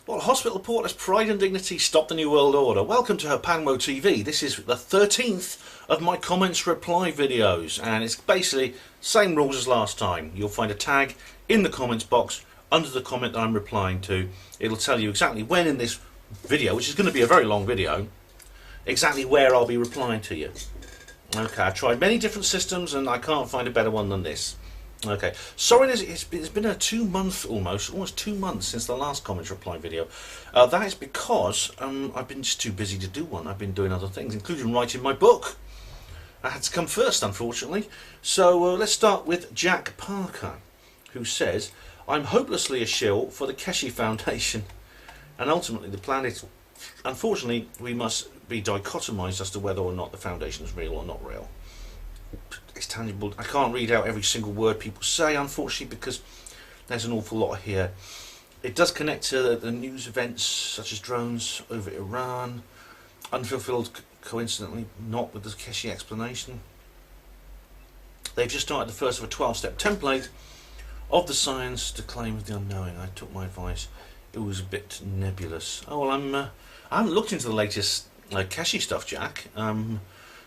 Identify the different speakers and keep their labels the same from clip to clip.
Speaker 1: Well, hospital porters, pride and dignity, stop the New World Order. Welcome to HPANWO TV. This is the 13th of my comments reply videos, and it's basically same rules as last time. You'll find a tag in the comments box under the comment that I'm replying to. It'll tell you exactly when in this video, which is going to be a very long video, exactly where I'll be replying to you. Okay, I've tried many different systems and I can't find a better one than this. Okay, sorry, it's been a 2 month, almost 2 months since the last comments reply video. That is because I've been just too busy to do one. I've been doing other things, including writing my book. I had to come first, unfortunately. So let's start with Jack Parker, who says, I'm hopelessly a shill for the Keshe Foundation, and ultimately the plan is, unfortunately, we must be dichotomized as to whether or not the foundation is real or not real. It's tangible. I can't read out every single word people say, unfortunately, because there's an awful lot here. It does connect to the news events such as drones over Iran, unfulfilled, coincidentally, not with the Keshe explanation. They've just started the first of a 12-step template of the science to claim with the unknowing. I took my advice. It was a bit nebulous. Oh well, I haven't looked into the latest Keshe stuff, Jack.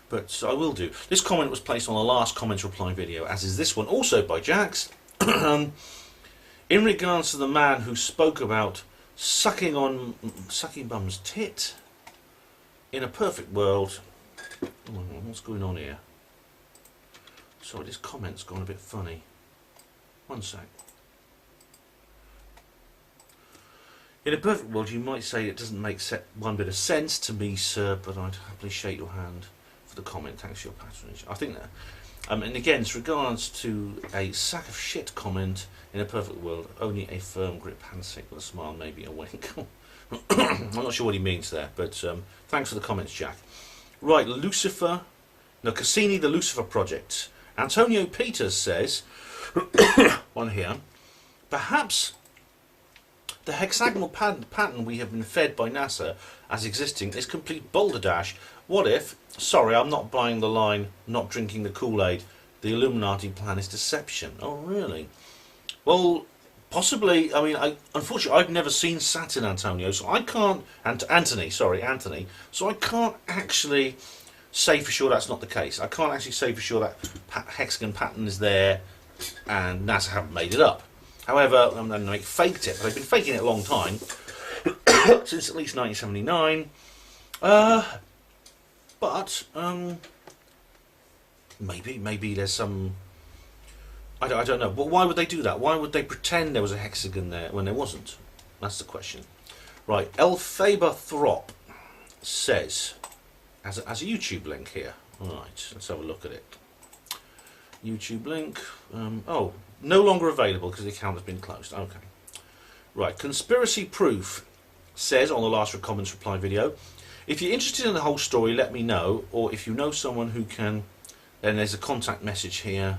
Speaker 1: But I will do. This comment was placed on the last comments reply video, as is this one, also by Jax. In regards to the man who spoke about sucking bum's tit, in a perfect world. What's going on here? Sorry, this comment's gone a bit funny. One sec. In a perfect world, you might say it doesn't make one bit of sense to me, sir, but I'd happily shake your hand for the comment. Thanks for your patronage. I think that, and again, as regards to a sack of shit comment, in a perfect world, only a firm grip handshake with a smile, maybe a wink. I'm not sure what he means there, but thanks for the comments, Jack. Right, Cassini, the Lucifer Project. Antonio Peters says, on here, perhaps the hexagonal pattern we have been fed by NASA as existing is complete balderdash. What if, sorry, I'm not buying the line, not drinking the Kool-Aid, the Illuminati plan is deception? Oh, really? Well, possibly. I mean, unfortunately, I've never seen Saturn, Antonio, so I can't, Anthony, so I can't actually say for sure that's not the case. I can't actually say for sure that hexagon pattern is there and NASA haven't made it up. However, they faked it, but they've been faking it a long time, since at least 1979. But maybe there's some. I don't know. But why would they do that? Why would they pretend there was a hexagon there when there wasn't? That's the question. Right. El Faber Throp says, as a YouTube link here. All right. Let's have a look at it. YouTube link. Oh, no longer available because the account has been closed. Okay. Right. Conspiracy Proof says on the last comments reply video, if you're interested in the whole story, let me know, or if you know someone who can, then there's a contact message here,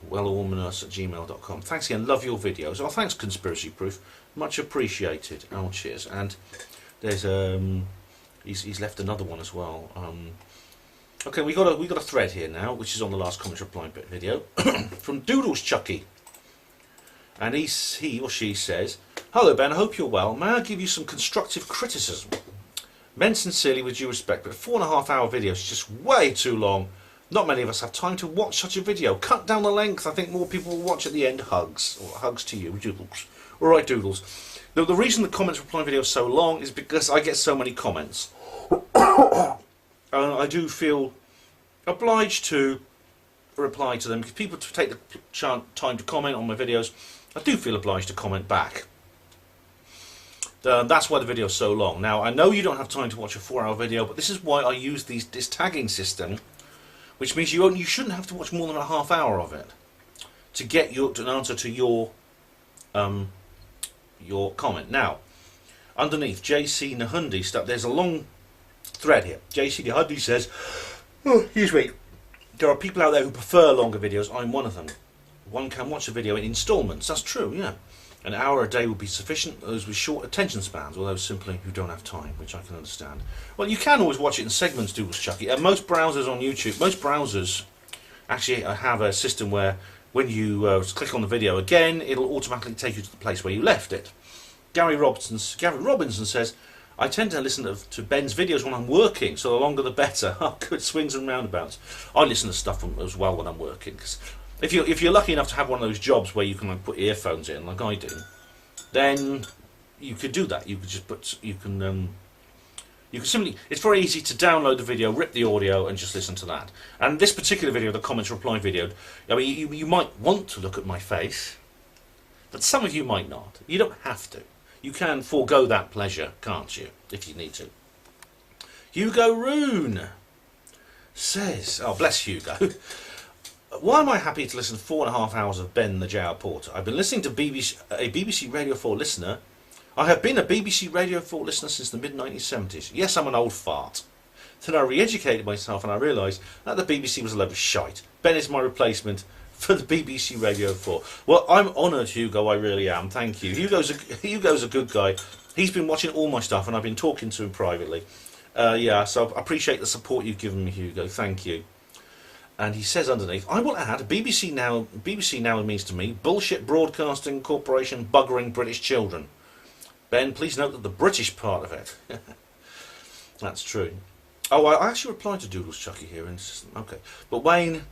Speaker 1: wellwomanus@gmail.com. Thanks again, love your videos. Oh, thanks, Conspiracy Proof, much appreciated. Oh, cheers. And there's he's left another one as well. Okay, we got a thread here now, which is on the last comments reply video from Doodles Chucky, and he or she says, "Hello Ben, I hope you're well. May I give you some constructive criticism? Meant sincerely, with due respect, but a 4.5 hour video is just way too long. Not many of us have time to watch such a video. Cut down the length. I think more people will watch at the end. Hugs." Or hugs to you, Doodles. All right, Doodles. The reason the comments reply video is so long is because I get so many comments. I do feel obliged to reply to them, because people take the time to comment on my videos. I do feel obliged to comment back. That's why the video is so long. Now, I know you don't have time to watch a 4-hour video, but this is why I use this tagging system, which means you shouldn't have to watch more than a half hour of it to get an answer to your comment. Now, underneath, JC Nahundi stuff, there's a long thread here. JC Nahundi says, oh, excuse me, there are people out there who prefer longer videos. I'm one of them. One can watch a video in installments. That's true, yeah. An hour a day would be sufficient. Those with short attention spans, or those simply who don't have time, which I can understand. Well, you can always watch it in segments, Doodles Chucky. Most browsers on YouTube, most browsers actually have a system where when you click on the video again, it'll automatically take you to the place where you left it. Gary Robinson says, I tend to listen to Ben's videos when I'm working, so the longer the better. Oh, good, swings and roundabouts. I listen to stuff as well when I'm working, because if you're lucky enough to have one of those jobs where you can like, put earphones in, like I do, then you could do that. You could just put, you can simply, it's very easy to download the video, rip the audio, and just listen to that. And this particular video, the comments reply video, I mean, you might want to look at my face, but some of you might not. You don't have to. You can forego that pleasure, can't you, if you need to. Hugo Rune says, oh bless Hugo, why am I happy to listen to 4.5 hours of Ben the JR Porter? I've been listening to a BBC Radio 4 listener. I have been a BBC Radio 4 listener since the mid-1970s. Yes, I'm an old fart. Then I re-educated myself and I realised that the BBC was a load of shite. Ben is my replacement for the BBC Radio 4. Well, I'm honoured, Hugo, I really am, thank you. Hugo's a good guy. He's been watching all my stuff and I've been talking to him privately. Yeah, so I appreciate the support you've given me, Hugo, thank you. And he says underneath, I will add, BBC Now means to me, bullshit broadcasting corporation buggering British children. Ben, please note that the British part of it. That's true. Oh, I actually replied to Doodles Chucky here. Okay. But Wayne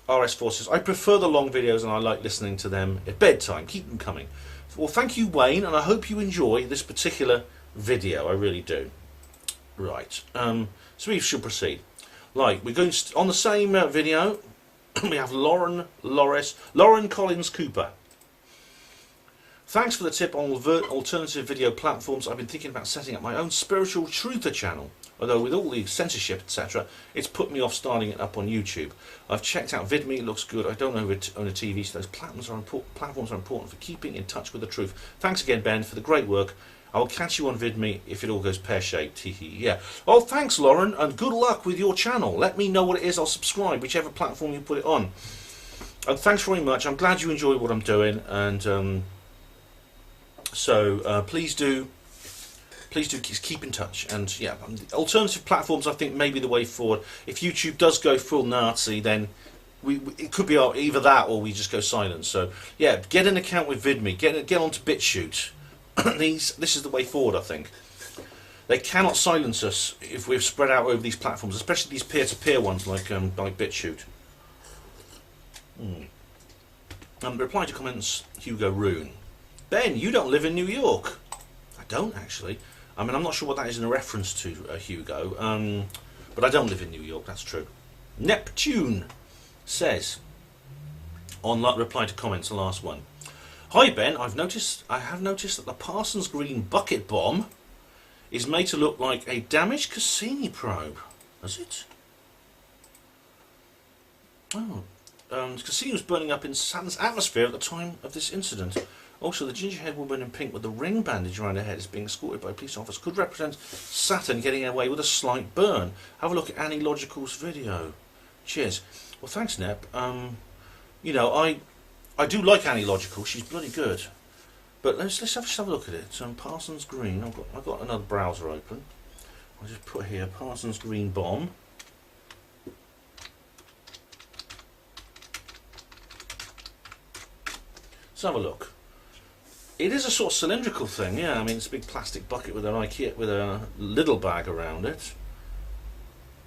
Speaker 1: RS4 says, I prefer the long videos and I like listening to them at bedtime. Keep them coming. Well, thank you, Wayne, and I hope you enjoy this particular video. I really do. Right. So we should proceed. Like, we're going on the same video. We have Lauren Collins Cooper. Thanks for the tip on alternative video platforms. I've been thinking about setting up my own spiritual truther channel. Although with all the censorship, etc., it's put me off starting it up on YouTube. I've checked out VidMe, it looks good. I don't own a TV, so those platforms are important for keeping in touch with the truth. Thanks again, Ben, for the great work. I will catch you on VidMe if it all goes pear-shaped. Yeah. Oh, thanks, Lauren, and good luck with your channel. Let me know what it is. I'll subscribe, whichever platform you put it on. And thanks very much. I'm glad you enjoy what I'm doing, and so please do keep in touch. And yeah, alternative platforms I think may be the way forward. If YouTube does go full Nazi, then it could be either that or we just go silent. So yeah, get an account with VidMe, get onto BitChute. This is the way forward, I think. They cannot silence us if we're spread out over these platforms, especially these peer-to-peer ones like BitChute. Reply to comments, Hugo Rune. Ben, you don't live in New York. I don't actually. I mean, I'm not sure what that is in a reference to, Hugo. But I don't live in New York, that's true. Neptune says, on reply to comments, the last one. Hi Ben, I have noticed that the Parsons Green bucket bomb is made to look like a damaged Cassini probe. Is it? Oh. Cassini was burning up in Saturn's atmosphere at the time of this incident. Also, the ginger-haired woman in pink with the ring bandage around her head is being escorted by a police officer. Could represent Saturn getting away with a slight burn. Have a look at Annie Logical's video. Cheers. Well, thanks, Nep. You know, I do like Annie Logical. She's bloody good. But let's just have a look at it. Parsons Green. I've got another browser open. I'll just put here Parsons Green bomb. Let's have a look. It is a sort of cylindrical thing, yeah. I mean, it's a big plastic bucket with a little bag around it.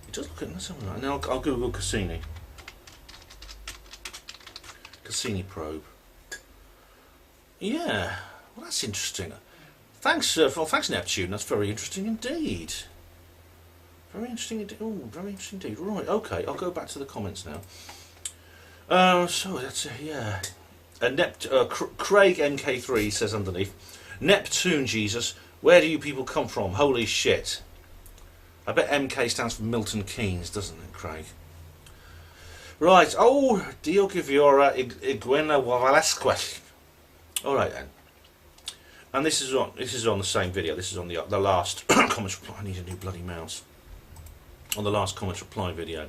Speaker 1: It does look at something like that. Now I'll Google Cassini. Cassini probe. Yeah, well, that's interesting. Thanks, thanks Neptune. That's very interesting indeed. Very interesting indeed. Oh, very interesting indeed. Right, okay. I'll go back to the comments now. So that's yeah. Craig MK3 says underneath, Neptune, Jesus, where do you people come from? Holy shit. I bet MK stands for Milton Keynes, doesn't it, Craig? Right, oh, Dio Giviora Iguena Wavalesque. Alright then. And this is on the same video, this is on the last comments reply. I need a new bloody mouse. On the last comments reply video.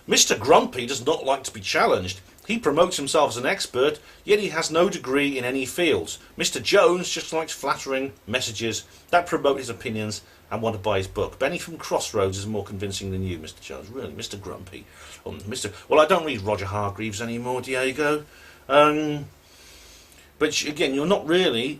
Speaker 1: Mr. Grumpy does not like to be challenged. He promotes himself as an expert, yet he has no degree in any fields. Mr. Jones just likes flattering messages that promote his opinions and want to buy his book. Benny from Crossroads is more convincing than you, Mr. Jones. Really, Mr. Grumpy. Well, I don't read Roger Hargreaves anymore, Diego. But again, you're not really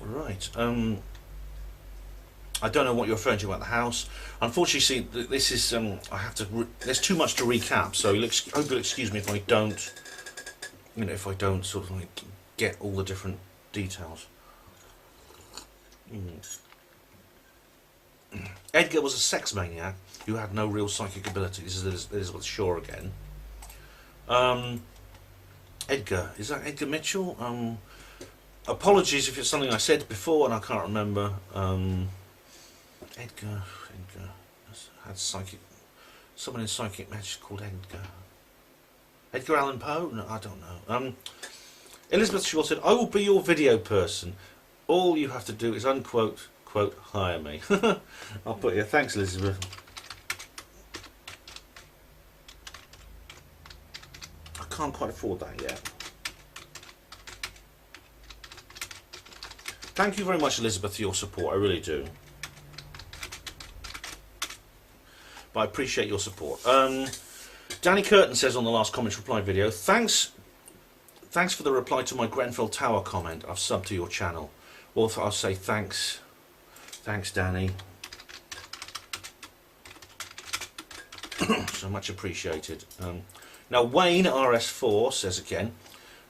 Speaker 1: Right. I don't know what you're referring to about the house. Unfortunately, see, this is I have to. There's too much to recap, so hope you'll excuse me if I don't. You know, if I don't sort of like get all the different details. Edgar was a sex maniac who had no real psychic ability. This is Elizabeth Shaw again. Edgar, is that Edgar Mitchell? Apologies if it's something I said before and I can't remember. Edgar had psychic. Someone in psychic magic called Edgar. Edgar Allan Poe? No, I don't know. Elizabeth Shaw said, "I will be your video person. All you have to do is unquote quote hire me." I'll put you. Thanks, Elizabeth. I can't quite afford that yet. Thank you very much, Elizabeth, for your support. I really do. But I appreciate your support. Danny Curtin says on the last comments reply video, thanks for the reply to my Grenfell Tower comment. I've subbed to your channel. Well, I'll say thanks. Thanks, Danny. So much appreciated. Now, Wayne RS4 says again,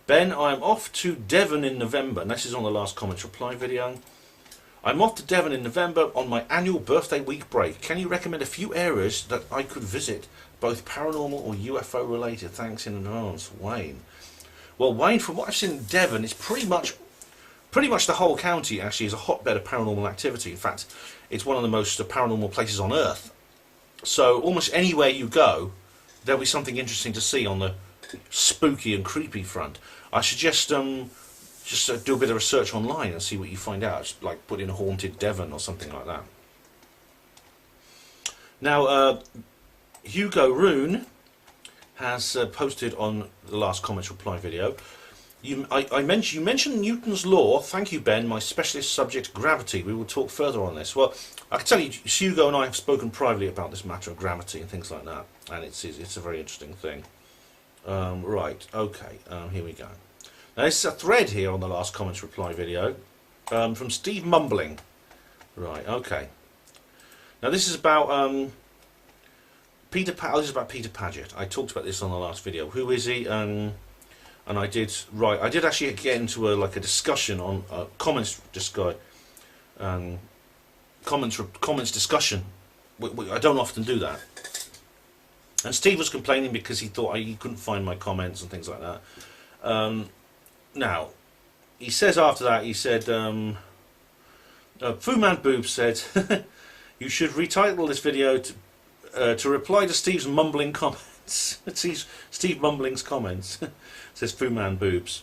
Speaker 1: Ben, I'm off to Devon in November. And this is on the last comments reply video. I'm off to Devon in November on my annual birthday week break. Can you recommend a few areas that I could visit, both paranormal or UFO related? Thanks in advance, Wayne. Well, Wayne, from what I've seen in Devon, it's pretty much the whole county actually is a hotbed of paranormal activity. In fact, it's one of the most paranormal places on Earth. So almost anywhere you go, there'll be something interesting to see on the spooky and creepy front. I suggest just do a bit of research online and see what you find out. It's like put in haunted Devon or something like that. Now, Hugo Rune has posted on the last comments reply video. You mentioned Newton's law. Thank you, Ben. My specialist subject, gravity. We will talk further on this. Well, I can tell you, Hugo and I have spoken privately about this matter of gravity and things like that, and it's a very interesting thing. Right. Okay. Here we go. Now, this is a thread here on the last comments reply video from Steve Mumbling. Right. Okay. Now, this is about Peter Padgett. I talked about this on the last video. Who is he? And I did actually get into a discussion on comments discussion. I don't often do that. And Steve was complaining because he thought he couldn't find my comments and things like that. Now, he says after that, he said, Fu Man Boob said, you should retitle this video to reply to Steve's mumbling comments. Steve Mumbling's comments. Says Fu Man Boobs.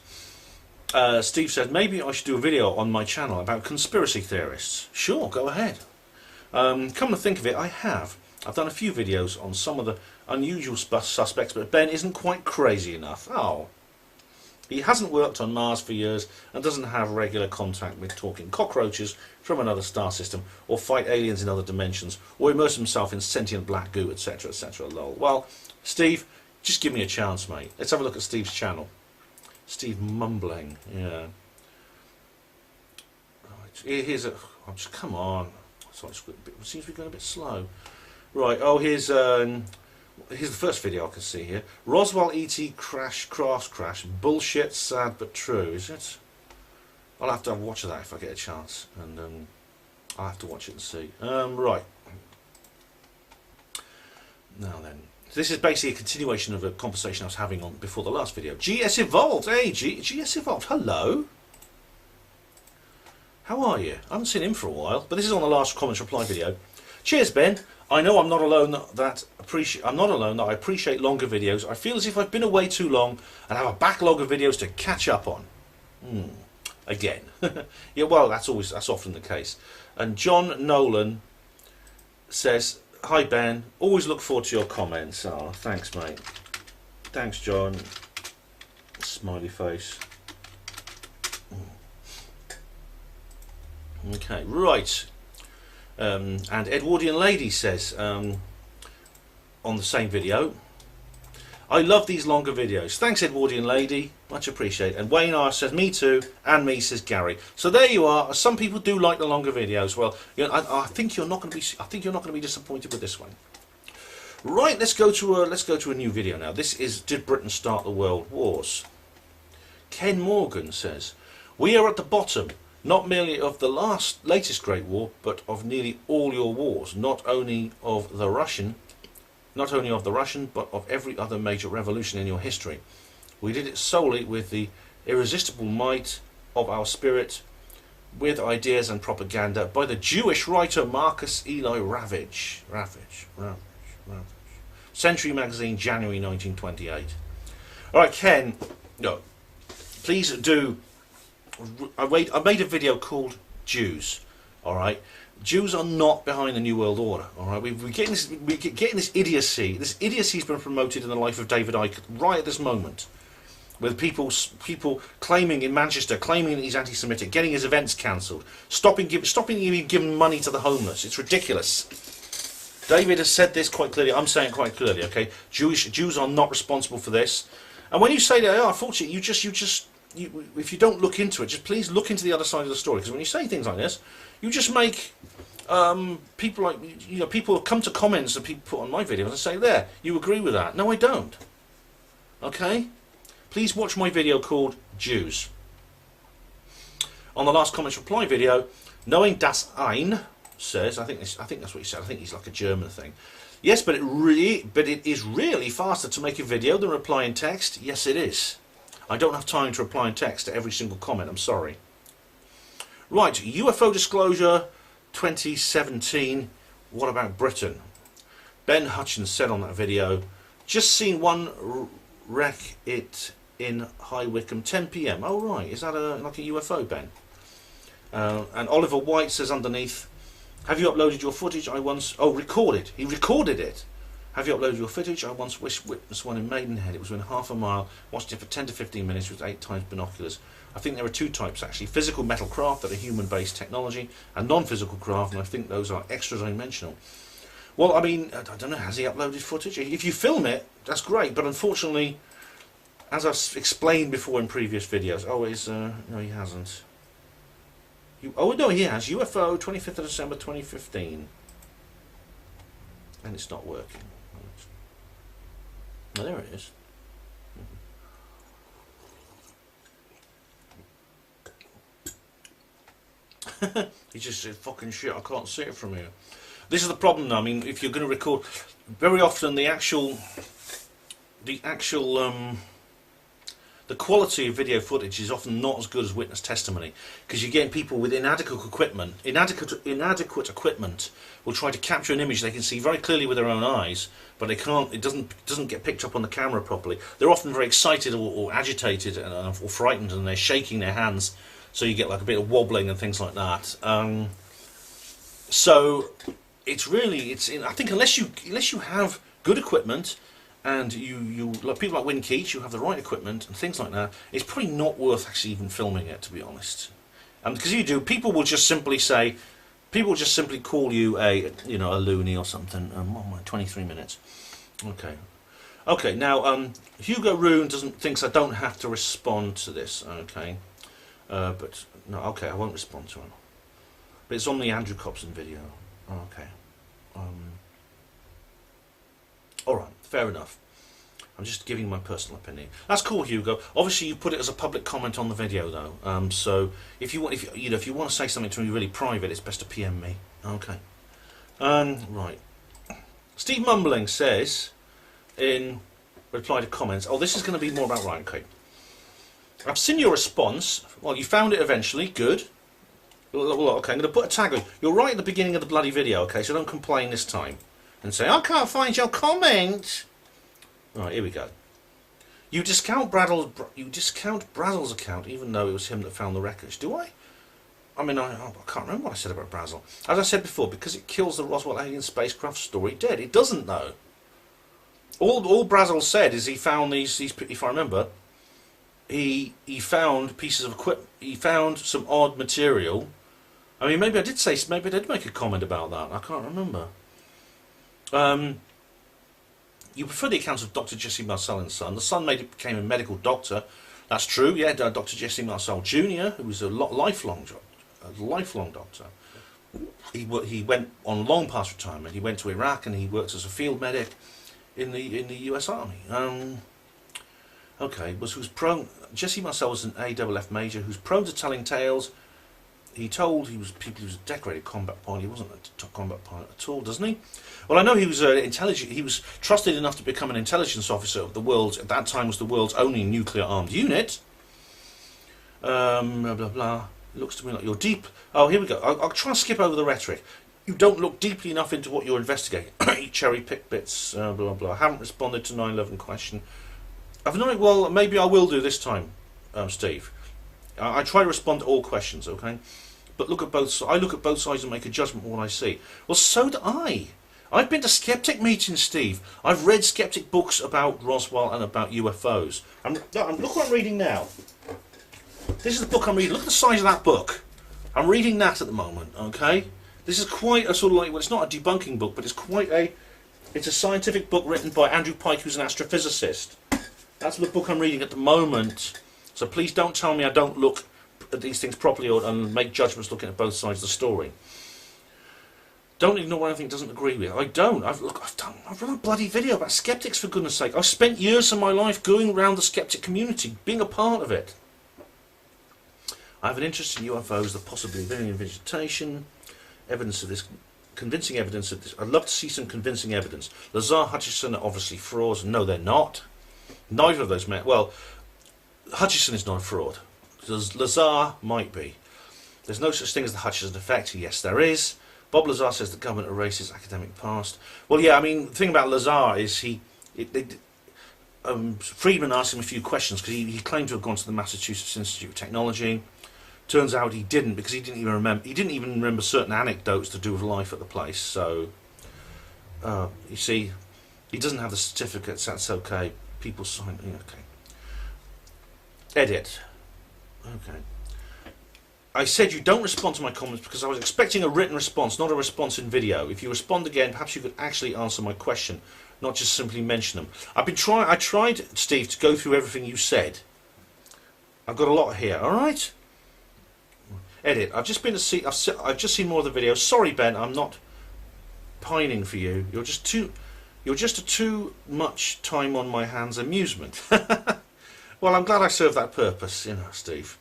Speaker 1: Steve said, maybe I should do a video on my channel about conspiracy theorists. Sure, go ahead. Come to think of it, I have. I've done a few videos on some of the unusual suspects, but Ben isn't quite crazy enough. Oh. He hasn't worked on Mars for years and doesn't have regular contact with talking cockroaches from another star system, or fight aliens in other dimensions, or immerse himself in sentient black goo, etc., etc. Lol. Well, Steve, just give me a chance, mate. Let's have a look at Steve's channel. Steve Mumbling, yeah. Right, here's a... Oh, just come on. Sorry, it seems to be going a bit slow. Right, oh, here's the first video I can see here. Roswell ET crash, bullshit, sad but true, is it? I'll have to watch that if I get a chance, and I'll have to watch it and see. Right. Now then, this is basically a continuation of a conversation I was having on before the last video. GS Evolved, hey, GS Evolved, hello. How are you? I haven't seen him for a while, but this is on the last comments reply video. Cheers, Ben. I know I'm not alone that I appreciate longer videos. I feel as if I've been away too long and have a backlog of videos to catch up on. Again. Yeah, well, that's often the case. And John Nolan says, hi Ben, always look forward to your comments. Oh, thanks mate. Thanks John. Smiley face. Okay, right. And Edwardian Lady says on the same video, I love these longer videos. Thanks, Edwardian lady. Much appreciated. And Wayne R says, me too. And me, says Gary. So there you are. Some people do like the longer videos. Well, you know, I think you're not going to be. I think you're not going to be disappointed with this one. Right. Let's go to a new video now. This is, did Britain start the World Wars? Ken Morgan says, we are at the bottom, not merely of the latest Great War, but of nearly all your wars. Not only of the Russian, but of every other major revolution in your history. We did it solely with the irresistible might of our spirit, with ideas and propaganda, by the Jewish writer Marcus Eli Ravage. Century Magazine, January 1928. Alright, Ken, no, please do. I made a video called Jews. Alright. Jews are not behind the New World Order, all right? We're getting this idiocy. This idiocy has been promoted in the life of David Icke right at this moment, with people claiming in Manchester, claiming that he's anti-Semitic, getting his events cancelled, stopping even giving money to the homeless. It's ridiculous. David has said this quite clearly. I'm saying it quite clearly. Okay, Jews are not responsible for this. And when you say they are, unfortunately, if you don't look into it, just please look into the other side of the story. Because when you say things like this, you just make people like, you know, people come to comments that people put on my videos and say, there, you agree with that. No, I don't. Okay? Please watch my video called Jews. On the last comments reply video, knowing das Ein says, I think that's what he said. I think he's like a German thing. Yes, but it is really faster to make a video than reply in text. Yes, it is. I don't have time to reply in text to every single comment. I'm sorry. Right, UFO disclosure 2017. What about Britain? Ben Hutchins said on that video, just seen one wreck it in High Wycombe, 10 PM. Oh right, is that like a UFO, Ben? And Oliver White says underneath, have you uploaded your footage? Recorded. He recorded it. Have you uploaded your footage? I once witnessed one in Maidenhead. It was within half a mile. Watched it for 10 to 15 minutes with 8 times binoculars. I think there are 2 types actually. Physical metal craft that are human-based technology, and non-physical craft, and I think those are extra-dimensional. Well, I mean, I don't know, has he uploaded footage? If you film it, that's great, but unfortunately, as I've explained before in previous videos, no, he hasn't. No, he has. UFO, 25th of December 2015. And it's not working. Oh, there it is. He just said, fucking shit, I can't see it from here. This is the problem though. I mean, if you're going to record, very often the quality of video footage is often not as good as witness testimony, because you're getting people with inadequate equipment will try to capture an image they can see very clearly with their own eyes, but they can't. It doesn't get picked up on the camera properly. They're often very excited or agitated or frightened, and they're shaking their hands, so you get like a bit of wobbling and things like that. So I think unless you have good equipment, and you like people like Win Keach, you have the right equipment and things like that, it's probably not worth actually even filming it, to be honest. Because people will just simply call you a loony or something. 23 minutes. Okay. Now Hugo Rune thinks I don't have to respond to this. Okay, but no. Okay, I won't respond to him. But it's on the Andrew Cobson video. Okay. All right. Fair enough. I'm just giving my personal opinion. That's cool, Hugo. Obviously, you put it as a public comment on the video, though. So if you want to say something to me really private, it's best to PM me. Okay. Right. Steve Mumbling says in reply to comments. Oh, this is going to be more about Ryan. Okay. I've seen your response. Well, you found it eventually. Good. Well, okay. I'm going to put a tag on. You're right at the beginning of the bloody video. Okay, so don't complain this time and say I can't find your comment. Right, here we go. You discount Brazel's account, even though it was him that found the wreckage. Do I? I mean, I can't remember what I said about Brazel. As I said before, because it kills the Roswell alien spacecraft story dead. It doesn't, though. All Brazel said is he found these. If I remember, he found pieces of equipment. He found some odd material. I mean, maybe I did make a comment about that. I can't remember. you prefer the accounts of Dr. Jesse Marcel and son. The son became a medical doctor. That's true, yeah, Dr. Jesse Marcel Jr., who was a lifelong doctor. He went on long past retirement. He went to Iraq and he worked as a field medic in the US Army. Okay, who's prone. Jesse Marcel was an AFF major who's prone to telling tales. He was a decorated combat pilot. He wasn't a combat pilot at all, doesn't he? Well, I know he was intelligent. He was trusted enough to become an intelligence officer of the world's, at that time was the world's only nuclear armed unit. Blah blah blah. It looks to me like you're deep. Oh, here we go. I'll try and skip over the rhetoric. You don't look deeply enough into what you're investigating. You cherry pick bits. Blah blah blah. I haven't responded to 9/11 question. I've not. Well, maybe I will do this time, Steve. I try to respond to all questions, okay? But look at both. I look at both sides and make a judgment on what I see. Well, so do I. I've been to skeptic meetings, Steve. I've read skeptic books about Roswell and about UFOs. Look what I'm reading now. This is the book I'm reading. Look at the size of that book. I'm reading that at the moment, okay? This is quite a sort of like, well, it's not a debunking book, but it's a scientific book written by Andrew Pike, who's an astrophysicist. That's the book I'm reading at the moment. So please don't tell me I don't look at these things properly and make judgments looking at both sides of the story. Don't ignore anything doesn't agree with. I don't. I've run a bloody video about skeptics, for goodness sake. I've spent years of my life going around the skeptic community, being a part of it. I have an interest in UFOs, the possibility of alien vegetation, evidence of this, convincing evidence of this. I'd love to see some convincing evidence. Lazar, Hutchison are obviously frauds. No, they're not. Neither of those men. Well, Hutchison is not a fraud. Lazar might be. There's no such thing as the Hutchison effect. Yes, there is. Bob Lazar says the government erases academic past. Well, yeah, I mean, the thing about Lazar is Friedman asked him a few questions because he claimed to have gone to the Massachusetts Institute of Technology. Turns out he didn't, because he didn't even remember certain anecdotes to do with life at the place. So, you see, he doesn't have the certificates. That's okay. People sign. Okay. Edit. Okay. I said you don't respond to my comments because I was expecting a written response, not a response in video. If you respond again, perhaps you could actually answer my question, not just simply mention them. I tried, Steve, to go through everything you said. I've got a lot here. All right. Edit. I've just seen more of the video. Sorry, Ben. I'm not pining for you. You're just too much time on my hands amusement. Well, I'm glad I served that purpose, you know, Steve.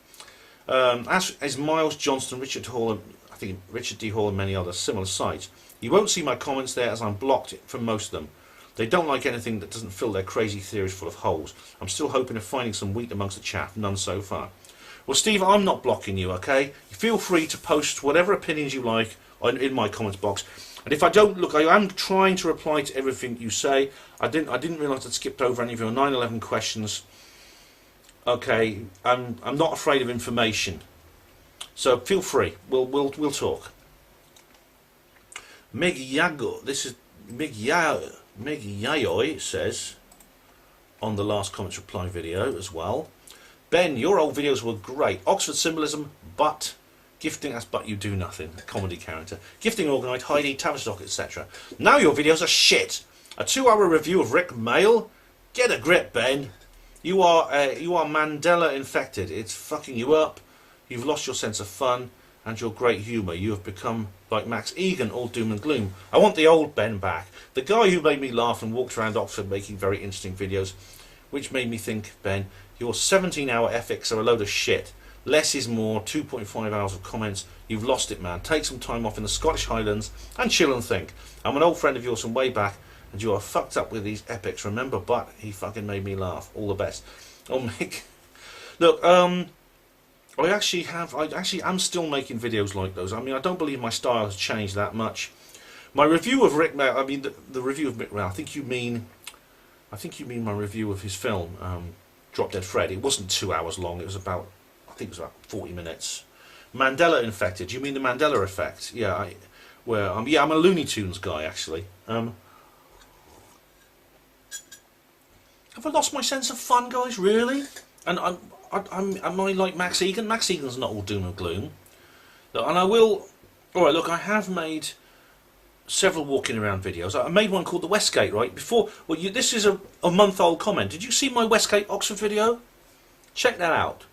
Speaker 1: As is Miles Johnston, Richard Hall, I think Richard D. Hall and many others, similar sites. You won't see my comments there as I'm blocked from most of them. They don't like anything that doesn't fill their crazy theories full of holes. I'm still hoping of finding some wheat amongst the chaff, none so far. Well, Steve, I'm not blocking you, okay? Feel free to post whatever opinions you like in my comments box. And if I don't look, I am trying to reply to everything you say. I didn't realise I'd skipped over any of your 9/11 questions. Okay, I'm not afraid of information, so feel free. We'll talk. Meg Yago, this is Meg Yayoi says on the last comments reply video as well. Ben, your old videos were great. Oxford symbolism, but gifting as but you do nothing. Comedy character. Gifting organised, Heidi, Tavistock, etc. Now your videos are shit. A 2-hour review of Rick Mail. Get a grip, Ben. You are Mandela infected. It's fucking you up. You've lost your sense of fun and your great humour. You have become like Max Egan, all doom and gloom. I want the old Ben back. The guy who made me laugh and walked around Oxford making very interesting videos, which made me think, Ben, your 17-hour ethics are a load of shit. Less is more, 2.5 hours of comments. You've lost it, man. Take some time off in the Scottish Highlands and chill and think. I'm an old friend of yours from way back, and you are fucked up with these epics, remember? But he fucking made me laugh. All the best. Oh, Mick. Look, I am still making videos like those. I mean, I don't believe my style has changed that much. My review of Rick Mail, I mean, the review of Rick Mail, I think you mean my review of his film, Drop Dead Fred. It wasn't 2 hours long. It was about, I think it was about 40 minutes. Mandela infected. You mean the Mandela effect? Yeah, I'm a Looney Tunes guy, actually. Have I lost my sense of fun, guys? Really? And am I like Max Egan? Max Egan's not all doom and gloom. Look, and I will. All right. Look, I have made several walking around videos. I made one called the Westgate, right? Before, well, this is a month-old comment. Did you see my Westgate Oxford video? Check that out.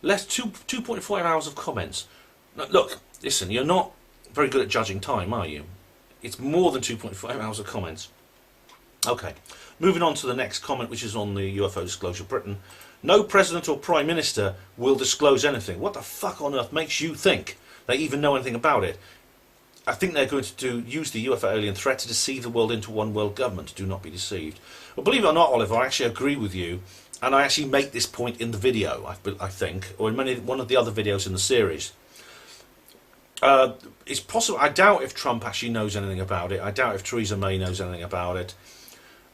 Speaker 1: Less 2.5 hours of comments. Now, look, listen, you're not very good at judging time, are you? It's more than 2.5 hours of comments. Okay, moving on to the next comment, which is on the UFO Disclosure Britain. No president or prime minister will disclose anything. What the fuck on earth makes you think they even know anything about it? I think they're going to use the UFO alien threat to deceive the world into one world government. Do not be deceived. Well, believe it or not, Oliver, I actually agree with you, and I actually make this point in the video, I think, or in one of the other videos in the series. It's possible. I doubt if Trump actually knows anything about it. I doubt if Theresa May knows anything about it.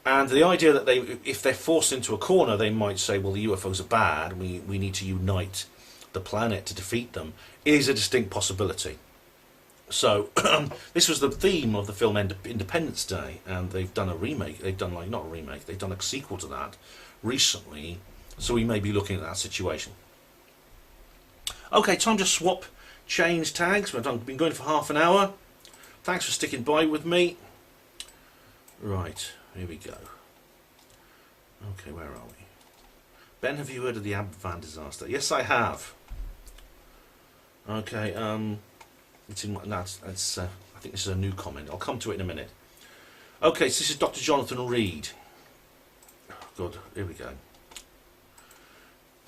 Speaker 1: And the idea that if they're forced into a corner, they might say, well, the UFOs are bad, we need to unite the planet to defeat them, is a distinct possibility. So, this was the theme of the film Independence Day, and they've done a remake. They've done, not a remake, they've done a sequel to that recently, so we may be looking at that situation. Okay, time to change tags. I've been going for half an hour. Thanks for sticking by with me. Right, here we go. Okay, where are we? Ben, have you heard of the Abvan disaster? Yes, I have. Okay, it's in that's I think this is a new comment. I'll come to it in a minute. Okay, so this is Dr. Jonathan Reed. Oh, good, here we go.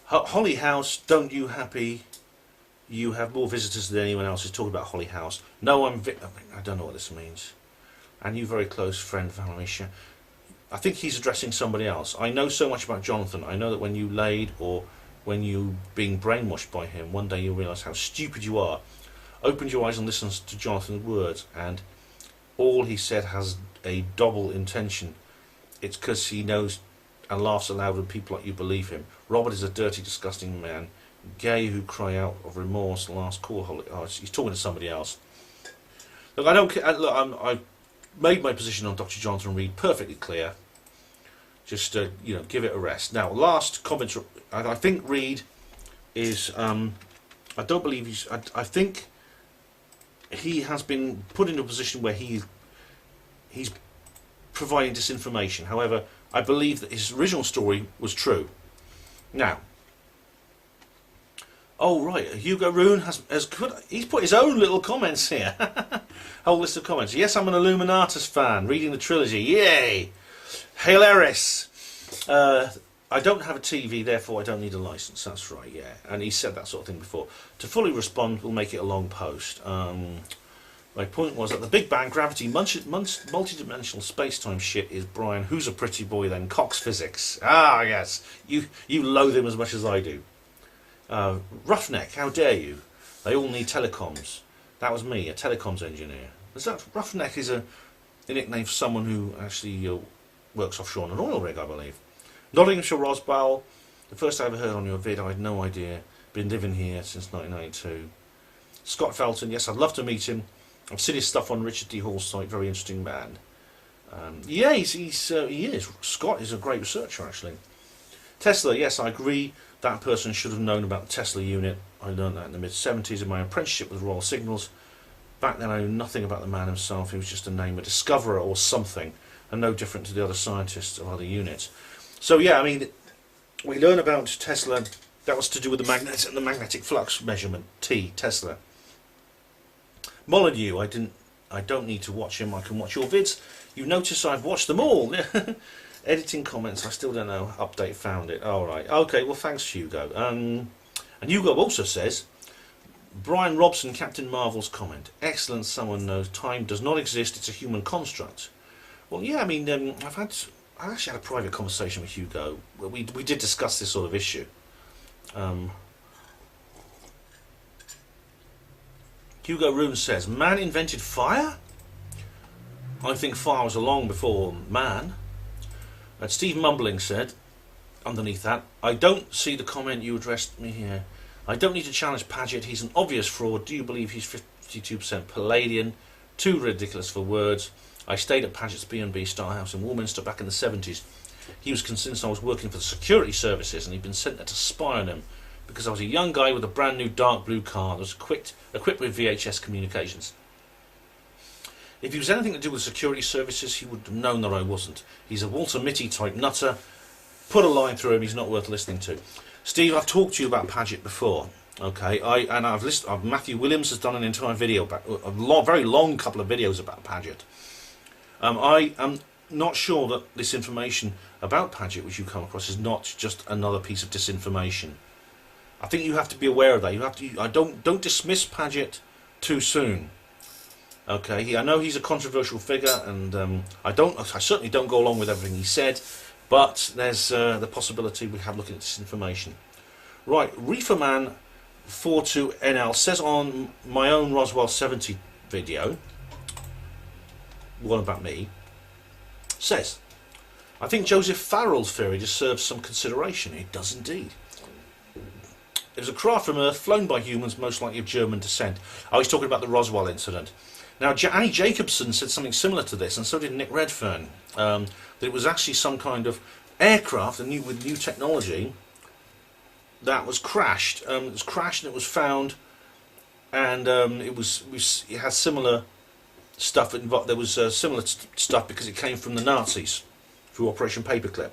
Speaker 1: Holly House, don't you happy? You have more visitors than anyone else who's talking about Holly House. No, I don't know what this means. And you very close friend, Valeria. I think he's addressing somebody else. I know so much about Jonathan. I know that when you laid or when you being brainwashed by him, one day you'll realise how stupid you are. Open your eyes and listen to Jonathan's words, and all he said has a double intention. It's because he knows and laughs aloud when people like you believe him. Robert is a dirty, disgusting man. Gay who cry out of remorse. Last call. Oh, he's talking to somebody else. Look, I don't care. Look, I've made my position on Dr. Jonathan Reed perfectly clear. Just give it a rest. Now, last comment. I think Reed is. I don't believe he's. I think he has been put into a position where he's providing disinformation. However, I believe that his original story was true. Now, oh right, Hugo Rune he's put his own little comments here. Whole list of comments. Yes, I'm an Illuminatus fan, reading the trilogy. Yay! Hilarious. I don't have a TV, therefore I don't need a license. That's right, yeah. And he said that sort of thing before. To fully respond, we'll make it a long post. My point was that the Big Bang, gravity, multi-dimensional space-time shit is Brian, who's a pretty boy then, Cox physics. Ah, yes. You loathe him as much as I do. Roughneck, how dare you? They all need telecoms. That was me, a telecoms engineer. Roughneck is a nickname for someone who actually works offshore on an oil rig, I believe. Nottinghamshire Roswell, the first I ever heard on your vid, I had no idea. Been living here since 1992. Scott Felton, yes, I'd love to meet him. I've seen his stuff on Richard D. Hall's site, very interesting man. Yeah, he is. Scott is a great researcher, actually. Tesla, yes, I agree. That person should have known about the Tesla unit. I learned that in the mid-70s in my apprenticeship with Royal Signals. Back then I knew nothing about the man himself. He was just a name, a discoverer or something, and no different to the other scientists of other units. So yeah, I mean, we learn about Tesla. That was to do with the magnetic flux measurement. Tesla. Molyneux, I don't need to watch him. I can watch your vids. You notice I've watched them all. Editing comments. I still don't know. Update found it. All right. Okay. Well, thanks, Hugo. And Hugo also says, Brian Robson, Captain Marvel's comment. Excellent. Someone knows time does not exist. It's a human construct. Well, yeah. I mean, I actually had a private conversation with Hugo where we did discuss this sort of issue. Hugo Rune says, man invented fire? I think fire was along before man. And Steve Mumbling said, underneath that, I don't see the comment you addressed me here. I don't need to challenge Padgett. He's an obvious fraud. Do you believe he's 52% Palladian? Too ridiculous for words. I stayed at Padgett's B&B Star House in Warminster back in the 70s. He was convinced I was working for the security services and he'd been sent there to spy on him because I was a young guy with a brand new dark blue car that was equipped with VHS communications. If he was anything to do with security services, he would have known that I wasn't. He's a Walter Mitty type nutter. Put a line through him, he's not worth listening to. Steve, I've talked to you about Padgett before. Okay, Matthew Williams has done an entire video, very long couple of videos about Padgett. I am not sure that this information about Padgett, which you come across, is not just another piece of disinformation. I think you have to be aware of that. You have to. Don't dismiss Padgett too soon. Okay, I know he's a controversial figure, and I certainly don't go along with everything he said, but there's the possibility we have looking at this information. Right, Reeferman 42NL says on my own Roswell 70 video, one about me, says, I think Joseph Farrell's theory deserves some consideration. It does indeed. It was a craft from Earth flown by humans, most likely of German descent. I was talking about the Roswell incident. Now, Annie Jacobson said something similar to this, and so did Nick Redfern. That it was actually some kind of aircraft, with new technology, that was crashed. It was crashed and it was found, and it has similar stuff involved. There was similar stuff because it came from the Nazis through Operation Paperclip.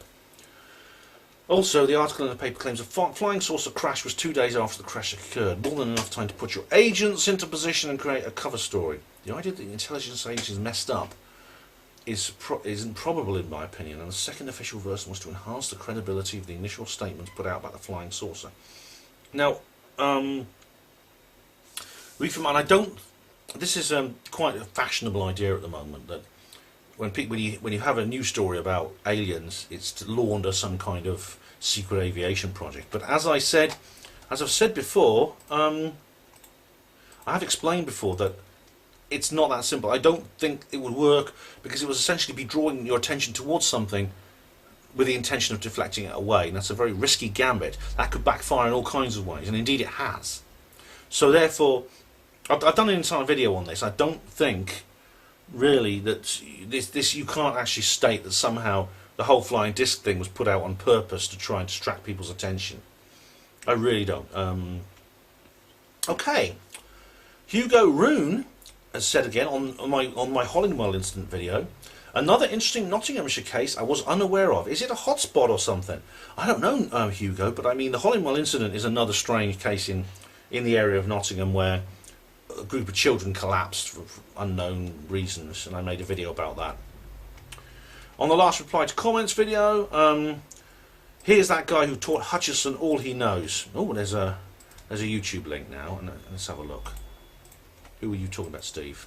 Speaker 1: Also, the article in the paper claims a flying saucer crash was 2 days after the crash occurred, more than enough time to put your agents into position and create a cover story. The idea that the intelligence agencies messed up is improbable in my opinion, and the second official version was to enhance the credibility of the initial statements put out about the flying saucer. Now, this is quite a fashionable idea at the moment, that when you have a news story about aliens, it's to launder some kind of secret aviation project. But as I've said before, I have explained before that it's not that simple. I don't think it would work, because it would essentially be drawing your attention towards something with the intention of deflecting it away, and that's a very risky gambit. That could backfire in all kinds of ways, and indeed it has. So therefore, I've done an entire video on this. I don't think really that this you can't actually state that somehow the whole flying disc thing was put out on purpose to try and distract people's attention. I really don't. Okay, Hugo Roon has said again on my Hollingwell incident video, another interesting Nottinghamshire case I was unaware of. Is it a hotspot or something? I don't know, Hugo, but I mean the Hollingwell incident is another strange case in the area of Nottingham where a group of children collapsed for unknown reasons, and I made a video about that. On the last reply to comments video, here's that guy who taught Hutchison all he knows. Oh, there's a YouTube link now, and let's have a look. Who are you talking about, Steve?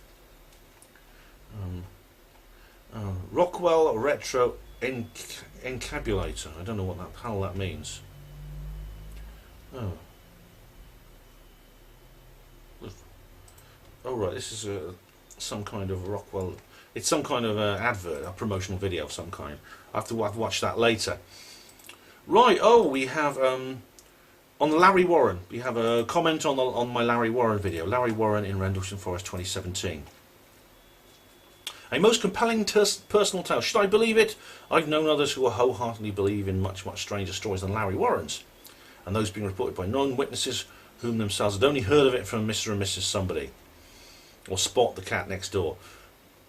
Speaker 1: Rockwell Retro Encabulator. I don't know what that hell that means. Oh. Oh right, this is some kind of Rockwell. It's some kind of advert, a promotional video of some kind. I have to watch that later. Right. Oh, we have on Larry Warren. We have a comment on my Larry Warren video. Larry Warren in Rendlesham Forest 2017. A most compelling personal tale. Should I believe it? I've known others who wholeheartedly believe in much stranger stories than Larry Warren's, and those being reported by non-witnesses whom themselves had only heard of it from Mr. and Mrs. Somebody, or Spot the cat next door.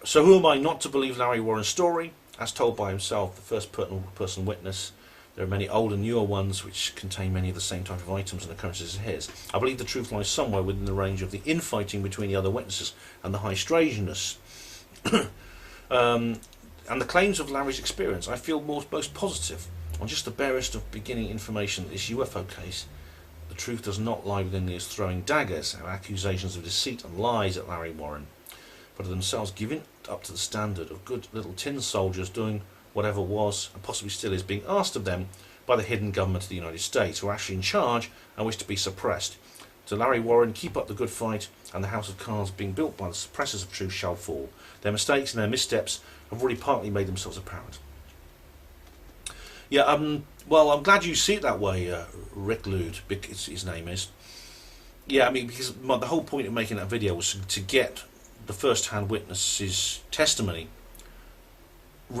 Speaker 1: So who am I not to believe Larry Warren's story? As told by himself, the first person witness. There are many old and newer ones which contain many of the same type of items and occurrences as his. I believe the truth lies somewhere within the range of the infighting between the other witnesses and the high strangeness. And the claims of Larry's experience, I feel most positive. On just the barest of beginning information, this UFO case, the truth does not lie within these throwing daggers and accusations of deceit and lies at Larry Warren, but are themselves giving up to the standard of good little tin soldiers doing whatever was, and possibly still is, being asked of them by the hidden government of the United States, who are actually in charge and wish to be suppressed. To Larry Warren, keep up the good fight, and the house of cards being built by the suppressors of truth shall fall. Their mistakes and their missteps have already partly made themselves apparent. Yeah, well, I'm glad you see it that way, Rick Lude, his name is. Yeah, I mean, because the whole point of making that video was to get the first-hand witness's testimony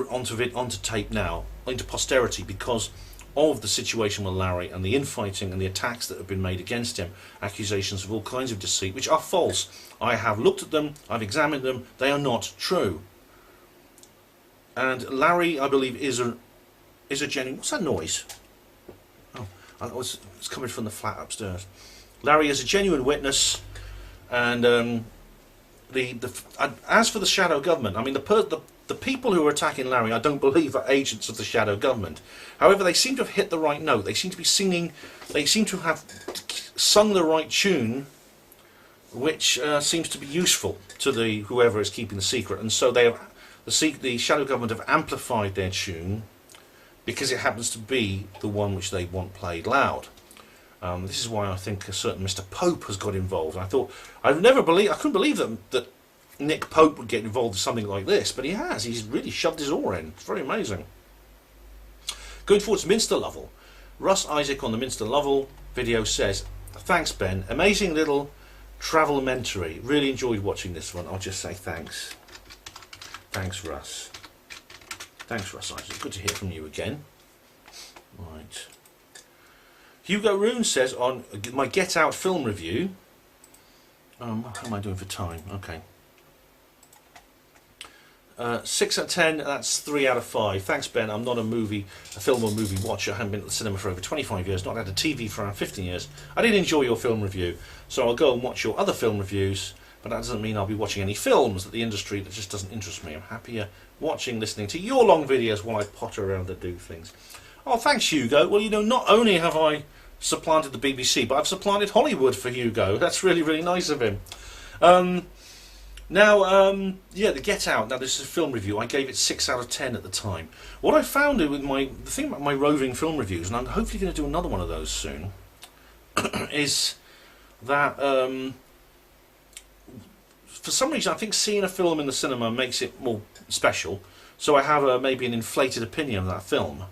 Speaker 1: onto tape now, into posterity, because of the situation with Larry and the infighting and the attacks that have been made against him, accusations of all kinds of deceit, which are false. I have looked at them, I've examined them, they are not true. And Larry, I believe, is a genuine... What's that noise? Oh, it's coming from the flat upstairs. Larry is a genuine witness, and as for the shadow government, I mean, the people who are attacking Larry, I don't believe are agents of the shadow government. However, they seem to have hit the right note. They seem to be singing, they seem to have sung the right tune, which seems to be useful to the whoever is keeping the secret. And so they have, the shadow government have amplified their tune because it happens to be the one which they want played loud. This is why I think a certain Mr. Pope has got involved. I couldn't believe that Nick Pope would get involved in something like this, but he has. He's really shoved his oar in. It's very amazing. Going forward to Minster Lovell. Russ Isaac on the Minster Lovell video says, thanks Ben, amazing little travel-mentary. Really enjoyed watching this one. I'll just say thanks. Thanks Russ. Thanks Russ Isaac. Good to hear from you again. Right. Hugo Roon says on my Get Out film review, how am I doing for time? Okay. 6 out of 10, that's 3 out of 5. Thanks Ben, I'm not a film or movie watcher. I haven't been at the cinema for over 25 years, not had a TV for around 15 years. I did enjoy your film review, so I'll go and watch your other film reviews, but that doesn't mean I'll be watching any films that the industry that just doesn't interest me. I'm happier watching, listening to your long videos while I potter around and do things. Oh, thanks Hugo. Well, you know, not only have I supplanted the BBC, but I've supplanted Hollywood for Hugo. That's really, really nice of him. Yeah, the Get Out. Now, this is a film review. I gave it 6 out of 10 at the time. What I found with the thing about my roving film reviews, and I'm hopefully going to do another one of those soon, is that for some reason I think seeing a film in the cinema makes it more special. So I have maybe an inflated opinion of that film.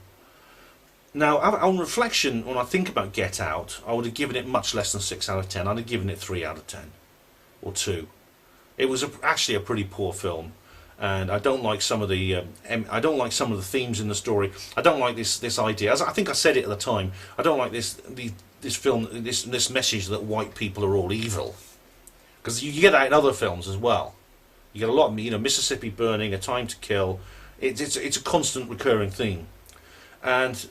Speaker 1: Now, on reflection, when I think about Get Out, I would have given it much less than 6 out of 10. I'd have given it 3 out of 10, or 2. It was actually a pretty poor film, and I don't like some of the themes in the story. I don't like this idea. As I think I said it at the time, I don't like this message that white people are all evil, because you get that in other films as well. You get a lot of, Mississippi Burning, A Time to Kill. It's a constant recurring theme, and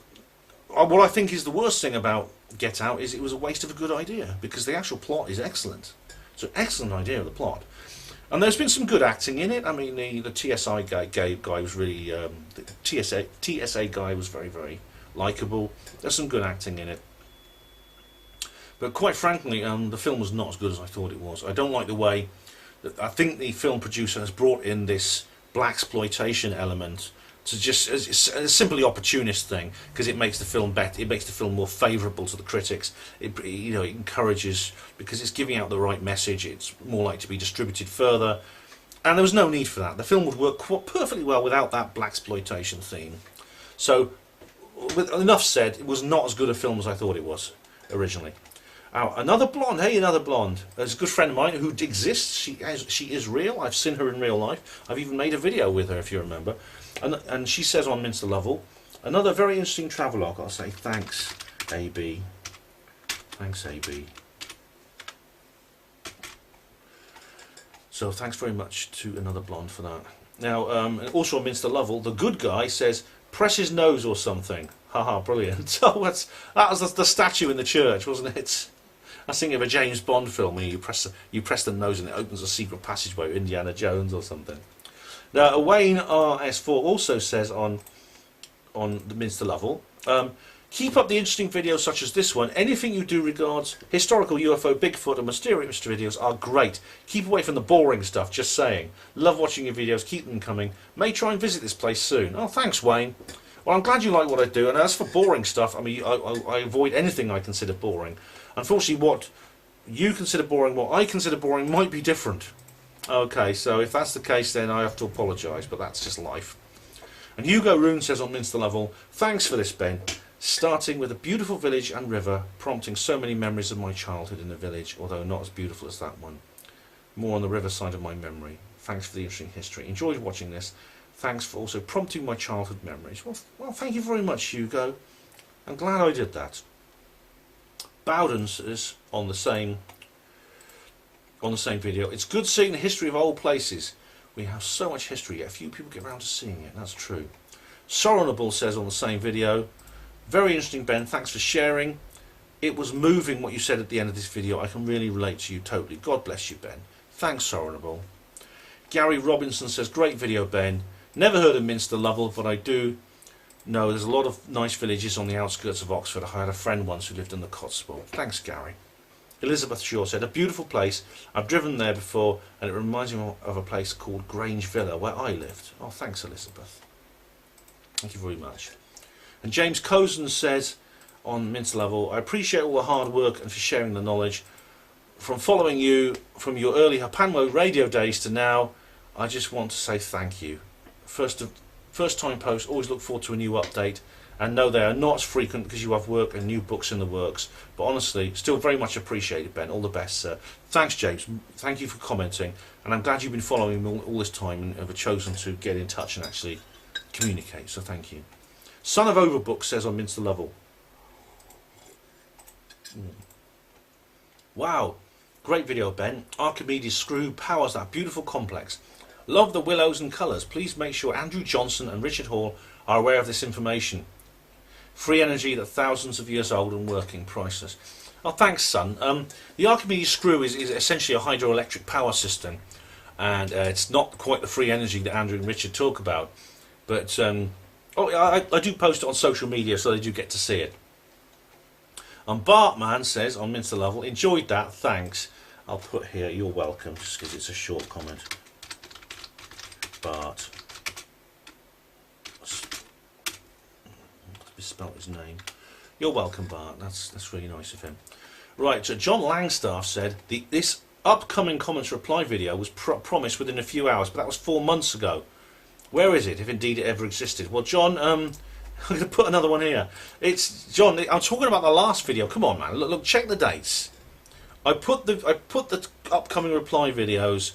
Speaker 1: what I think is the worst thing about Get Out is it was a waste of a good idea, because the actual plot is excellent. It's an excellent idea of the plot. And there's been some good acting in it. I mean, the TSI guy was really... the TSA guy was very, very likeable. There's some good acting in it. But quite frankly, the film was not as good as I thought it was. I don't like the way... I think the film producer has brought in this blaxploitation element to just it's a simply opportunist thing, because it makes the film better. It makes the film more favourable to the critics. It encourages, because it's giving out the right message. It's more likely to be distributed further, and there was no need for that. The film would work perfectly well without that blaxploitation theme. So, with enough said, it was not as good a film as I thought it was originally. Another blonde. Hey, another blonde. There's a good friend of mine who exists. She is real. I've seen her in real life. I've even made a video with her, if you remember. And she says on Minster Lovell, another very interesting travelogue. I'll say thanks, AB. Thanks, AB. So thanks very much to another blonde for that. Now, also on Minster Lovell, the good guy says, press his nose or something. Haha, brilliant. Oh, that was the statue in the church, wasn't it? I was thinking of a James Bond film where you press the nose and it opens a secret passageway with Indiana Jones or something. Now, Wayne RS4 also says on the Minster Lovell, keep up the interesting videos such as this one. Anything you do regards historical UFO, Bigfoot and mysterious videos are great. Keep away from the boring stuff, just saying. Love watching your videos, keep them coming. May try and visit this place soon. Oh, thanks Wayne. Well, I'm glad you like what I do, and as for boring stuff, I mean, I avoid anything I consider boring. Unfortunately, what you consider boring, what I consider boring might be different. Okay, so if that's the case, then I have to apologise, but that's just life. And Hugo Roon says on Minster Lovell, thanks for this, Ben. Starting with a beautiful village and river, prompting so many memories of my childhood in the village, although not as beautiful as that one. More on the river side of my memory. Thanks for the interesting history. Enjoyed watching this. Thanks for also prompting my childhood memories. Well, thank you very much, Hugo. I'm glad I did that. Bowden's is on the same video. It's good seeing the history of old places. We have so much history, yet few people get around to seeing it. That's true. Sorrenable says on the same video, very interesting, Ben. Thanks for sharing. It was moving what you said at the end of this video. I can really relate to you totally. God bless you, Ben. Thanks, Sorrenable. Gary Robinson says, great video, Ben. Never heard of Minster Lovell, but I do know there's a lot of nice villages on the outskirts of Oxford. I had a friend once who lived in the Cotswold. Thanks, Gary. Elizabeth Shaw said, a beautiful place. I've driven there before and it reminds me of a place called Grange Villa where I lived. Oh, thanks, Elizabeth. Thank you very much. And James Cozen says on Minster Lovell, I appreciate all the hard work and for sharing the knowledge. From following you from your early HPANWO radio days to now, I just want to say thank you. First time post, always look forward to a new update, and know they are not as frequent because you have work and new books in the works, but honestly still very much appreciated, Ben. All the best, sir. Thanks, James. Thank you for commenting, and I'm glad you've been following me all this time and have chosen to get in touch and actually communicate, so thank you. Son of Overbook says on Minster Lovell, wow, great video, Ben. Archimedes screw powers that beautiful complex. Love the willows and colours. Please make sure Andrew Johnson and Richard Hall are aware of this information. Free energy that thousands of years old and working, priceless. Oh, thanks, son. The Archimedes screw is essentially a hydroelectric power system, and it's not quite the free energy that Andrew and Richard talk about. But I do post it on social media, so they do get to see it. And Bartman says on Minster Lovell, enjoyed that, thanks. I'll put here, you're welcome, just because it's a short comment. Bart. Misspelled his name. You're welcome, Bart. That's really nice of him. Right, so John Langstar said this upcoming comments reply video was promised within a few hours, but that was 4 months ago. Where is it, if indeed it ever existed? Well, John, I'm going to put another one here. It's John. I'm talking about the last video. Come on, man. Look, check the dates. I put the upcoming reply videos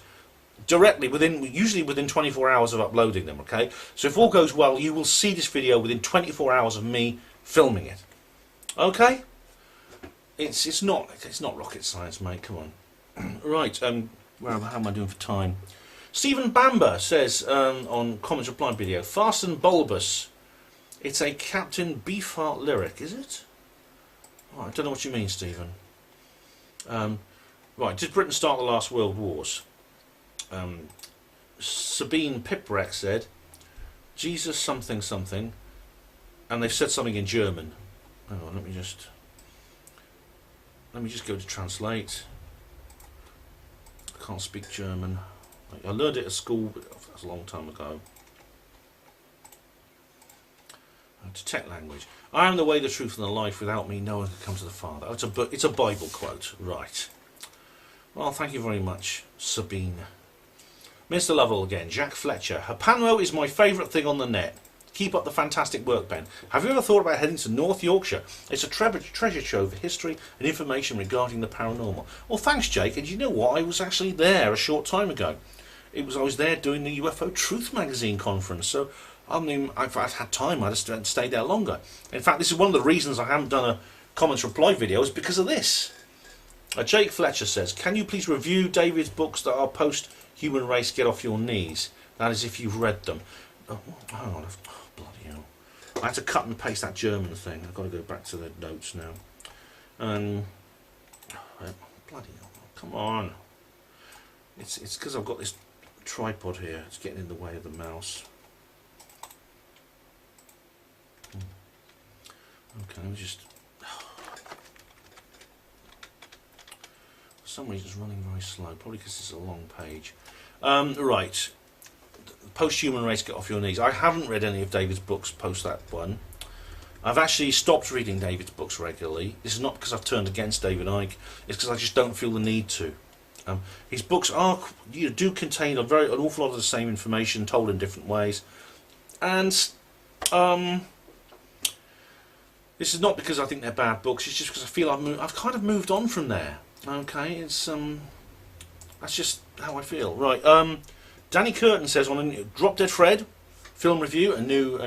Speaker 1: directly usually within 24 hours of uploading them. Okay, so if all goes well, you will see this video within 24 hours of me filming it. Okay, it's not rocket science, mate. Come on. Right. How am I doing for time? Stephen Bamber says on comments reply video, fast and bulbous. It's a Captain Beefheart lyric, is it? Oh, I don't know what you mean, Stephen. Right, did Britain start the last world wars? Sabine Piprek said, Jesus something something, and they've said something in German. Hang on, let me just go to translate. I can't speak German. I learned it at school, but that's a long time ago. Detect language. I am the way, the truth, and the life. Without me, no one can come to the Father. Oh, it's a Bible quote, right? Well, thank you very much, Sabine. Mr. Lovell again. Jack Fletcher. HPANWO is my favourite thing on the net. Keep up the fantastic work, Ben. Have you ever thought about heading to North Yorkshire? It's a treasure trove of history and information regarding the paranormal. Well, thanks, Jake. And you know what? I was actually there a short time ago. I was there doing the UFO Truth magazine conference. So, I mean, if I'd had time, I'd have stayed there longer. In fact, this is one of the reasons I haven't done a comments reply video, is because of this. Jake Fletcher says, can you please review David's books that are post-human race Get Off Your Knees? That is if you've read them. Oh, hang on. Oh, bloody hell. I had to cut and paste that German thing. I've got to go back to the notes now. Bloody hell. Come on. It's because I've got this tripod here. It's getting in the way of the mouse. Okay, let me just... For some reason it's running very slow, probably because it's a long page. Right, post-human race Get Off Your Knees. I haven't read any of David's books post that one. I've actually stopped reading David's books regularly. This is not because I've turned against David Icke, it's because I just don't feel the need to. His books do contain an awful lot of the same information told in different ways, and this is not because I think they're bad books. It's just because I feel I've kind of moved on from there. Okay, it's that's just how I feel. Right, Danny Curtin says on Drop Dead Fred film review, a new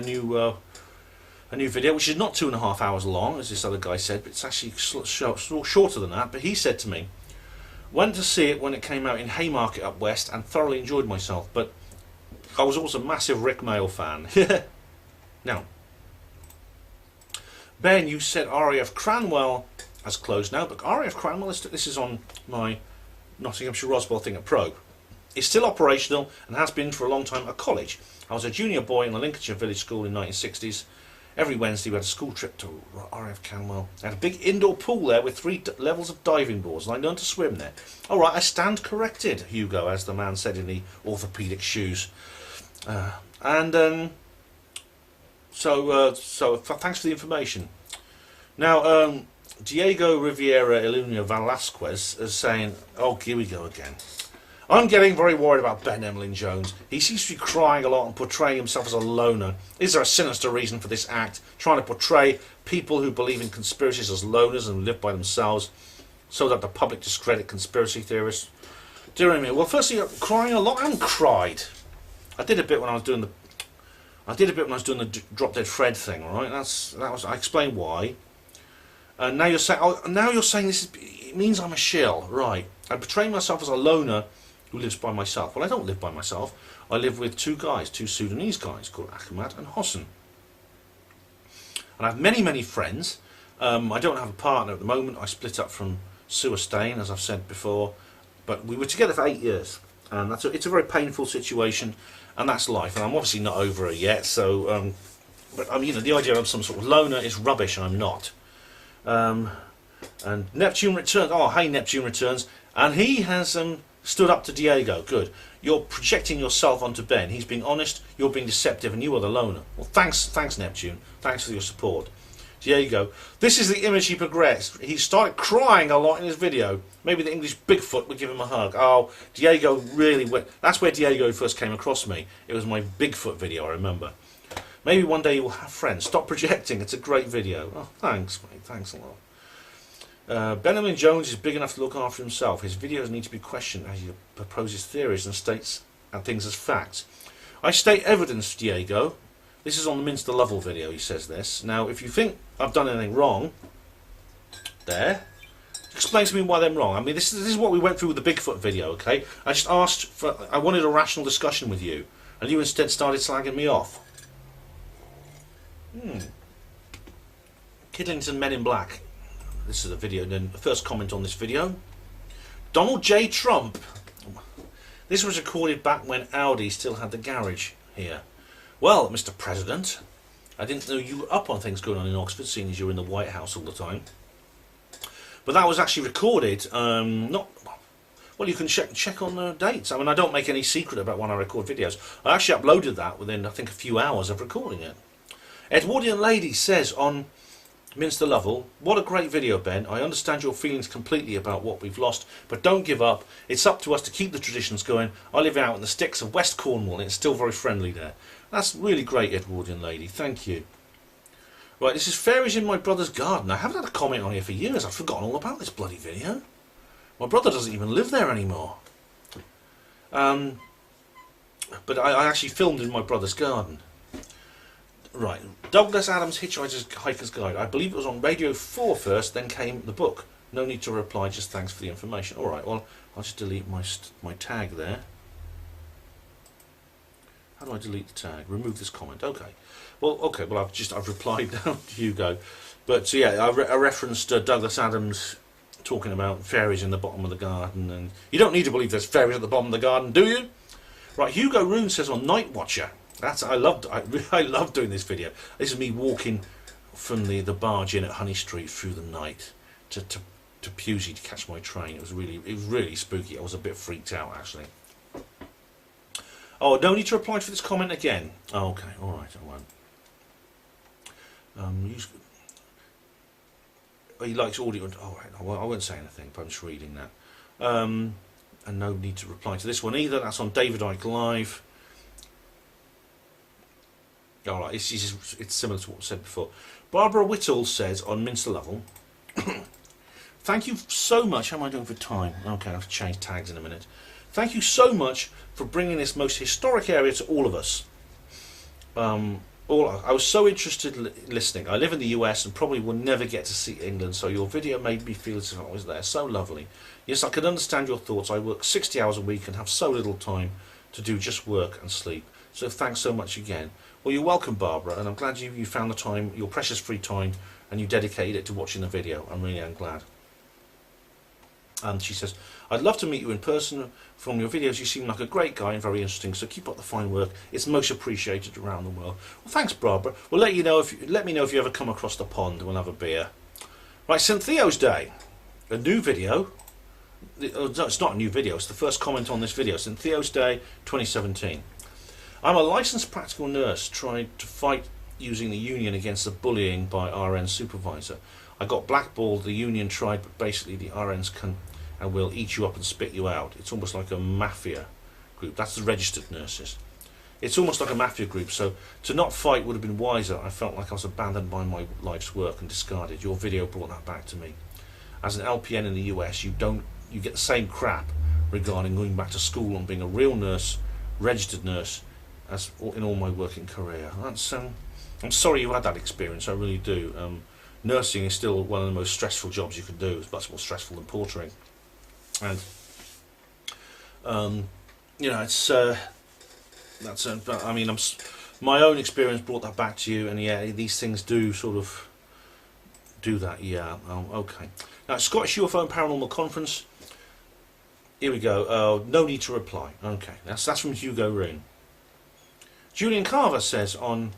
Speaker 1: a new video, which is not 2.5 hours long, as this other guy said, but it's actually shorter than that. But he said to me, went to see it when it came out in Haymarket up west and thoroughly enjoyed myself, but I was also a massive Rick Mail fan. Now, Ben, you said RAF Cranwell has closed now, but RAF Cranwell, this is on my Nottinghamshire Roswell thing at Probe, is still operational and has been for a long time a college. I was a junior boy in the Lincolnshire village school in the 1960s. Every Wednesday we had a school trip to RAF Cranwell. I had a big indoor pool there with 3 levels of diving boards, and I learned to swim there. All right, I stand corrected, Hugo, as the man said in the orthopaedic shoes. So thanks for the information. Now, Diego Riviera Ilunio Velasquez is saying, oh, here we go again. I'm getting very worried about Ben Emlyn Jones. He seems to be crying a lot and portraying himself as a loner. Is there a sinister reason for this act? Trying to portray people who believe in conspiracies as loners and live by themselves so that the public discredit conspiracy theorists? Dear me, well, firstly, crying a lot. I haven't cried. I did a bit when I was doing the Drop Dead Fred thing, all right? I explained why. And now you're saying it means I'm a shill, right? I portray myself as a loner who lives by myself. Well, I don't live by myself. I live with 2 Sudanese guys called Ahmad and Hossein. And I have many, many friends. I don't have a partner at the moment. I split up from Sue Stain, as I've said before. But we were together for 8 years. And it's a very painful situation. And that's life. And I'm obviously not over it yet. So, but you know, the idea of some sort of loner is rubbish, and I'm not. And Neptune returns. Oh, hey, Neptune returns. And he has stood up to Diego. Good. You're projecting yourself onto Ben. He's being honest, you're being deceptive, and you are the loner. Well, thanks Neptune. Thanks for your support. Diego, this is the image he progressed. He started crying a lot in his video. Maybe the English Bigfoot would give him a hug. Oh, Diego really went. That's where Diego first came across me. It was my Bigfoot video, I remember. Maybe one day you will have friends. Stop projecting. It's a great video. Oh, thanks, mate. Thanks a lot. Ben Emlyn Jones is big enough to look after himself. His videos need to be questioned as he proposes theories and states things as facts. I state evidence, Diego. This is on the Minster Lovell video, he says this. Now, if you think I've done anything wrong, explain to me why I'm wrong. I mean, this is what we went through with the Bigfoot video, okay? I wanted a rational discussion with you, and you instead started slagging me off. Kidlington Men in Black. This is a video, then the first comment on this video. Donald J. Trump. This was recorded back when Audi still had the garage here. Well, Mr. President, I didn't know you were up on things going on in Oxford, seeing as you're in the White House all the time. But that was actually recorded, well, you can check on the dates. I mean, I don't make any secret about when I record videos. I actually uploaded that within, I think, a few hours of recording it. Edwardian Lady says on Minster Lovell, what a great video, Ben. I understand your feelings completely about what we've lost, but don't give up. It's up to us to keep the traditions going. I live out in the sticks of West Cornwall, and it's still very friendly there. That's really great, Edwardian Lady. Thank you. Right, this is Fairies in My Brother's Garden. I haven't had a comment on here for years. I've forgotten all about this bloody video. My brother doesn't even live there anymore. But I actually filmed in my brother's garden. Right, Douglas Adams' Hitchhiker's Guide. I believe it was on Radio 4 first, then came the book. No need to reply, just thanks for the information. Alright, well, I'll just delete my tag there. How do I delete the tag? Remove this comment. Okay. Well, I've replied now to Hugo. But, so yeah, I referenced Douglas Adams talking about fairies in the bottom of the garden. And you don't need to believe there's fairies at the bottom of the garden, do you? Right, Hugo Roon says on Night Watcher. I love doing this video. This is me walking from the barge in at Honey Street through the night to Pusey to catch my train. It was really spooky. I was a bit freaked out actually. Oh, no need to reply to this comment again. Oh, okay, all right, I won't. He likes audio. Oh, right, I won't say anything, but I'm just reading that. And no need to reply to this one either. That's on David Icke Live. Alright, it's similar to what I said before. Barbara Whittle says on Minster Lovell, thank you so much. How am I doing for time? Okay, I'll have to change tags in a minute. Thank you so much for bringing this most historic area to all of us. I was so interested in listening. I live in the US and probably will never get to see England, so your video made me feel as if I was there. So lovely. Yes, I can understand your thoughts. I work 60 hours a week and have so little time to do just work and sleep. So thanks so much again. Well, you're welcome, Barbara, and I'm glad you found the time, your precious free time, and you dedicated it to watching the video. I really am glad. And she says, I'd love to meet you in person. From your videos you seem like a great guy and very interesting, so keep up the fine work. It's most appreciated around the world. Well, thanks, Barbara. We'll let me know if you ever come across the pond. We'll have a beer. Right, St. Theo's Day. A new video. No, it's not a new video, it's the first comment on this video. St. Theo's Day 2017. I'm a licensed practical nurse tried to fight using the union against the bullying by RN supervisor. I got blackballed. The union tried, but basically the RNs can and will eat you up and spit you out. It's almost like a mafia group. That's the registered nurses. It's almost like a mafia group, so to not fight would have been wiser. I felt like I was abandoned by my life's work and discarded. Your video brought that back to me. As an LPN in the US, you get the same crap regarding going back to school and being a real nurse, registered nurse, as in all my working career. That's I'm sorry you had that experience, I really do. Nursing is still one of the most stressful jobs you can do. It's much more stressful than portering. And you know, it's but I mean, my own experience brought that back to you, and yeah, these things do sort of do that. Yeah. Okay. Now, Scottish UFO and Paranormal Conference. Here we go. No need to reply. Okay, that's from Hugo Roon. Julian Carver says on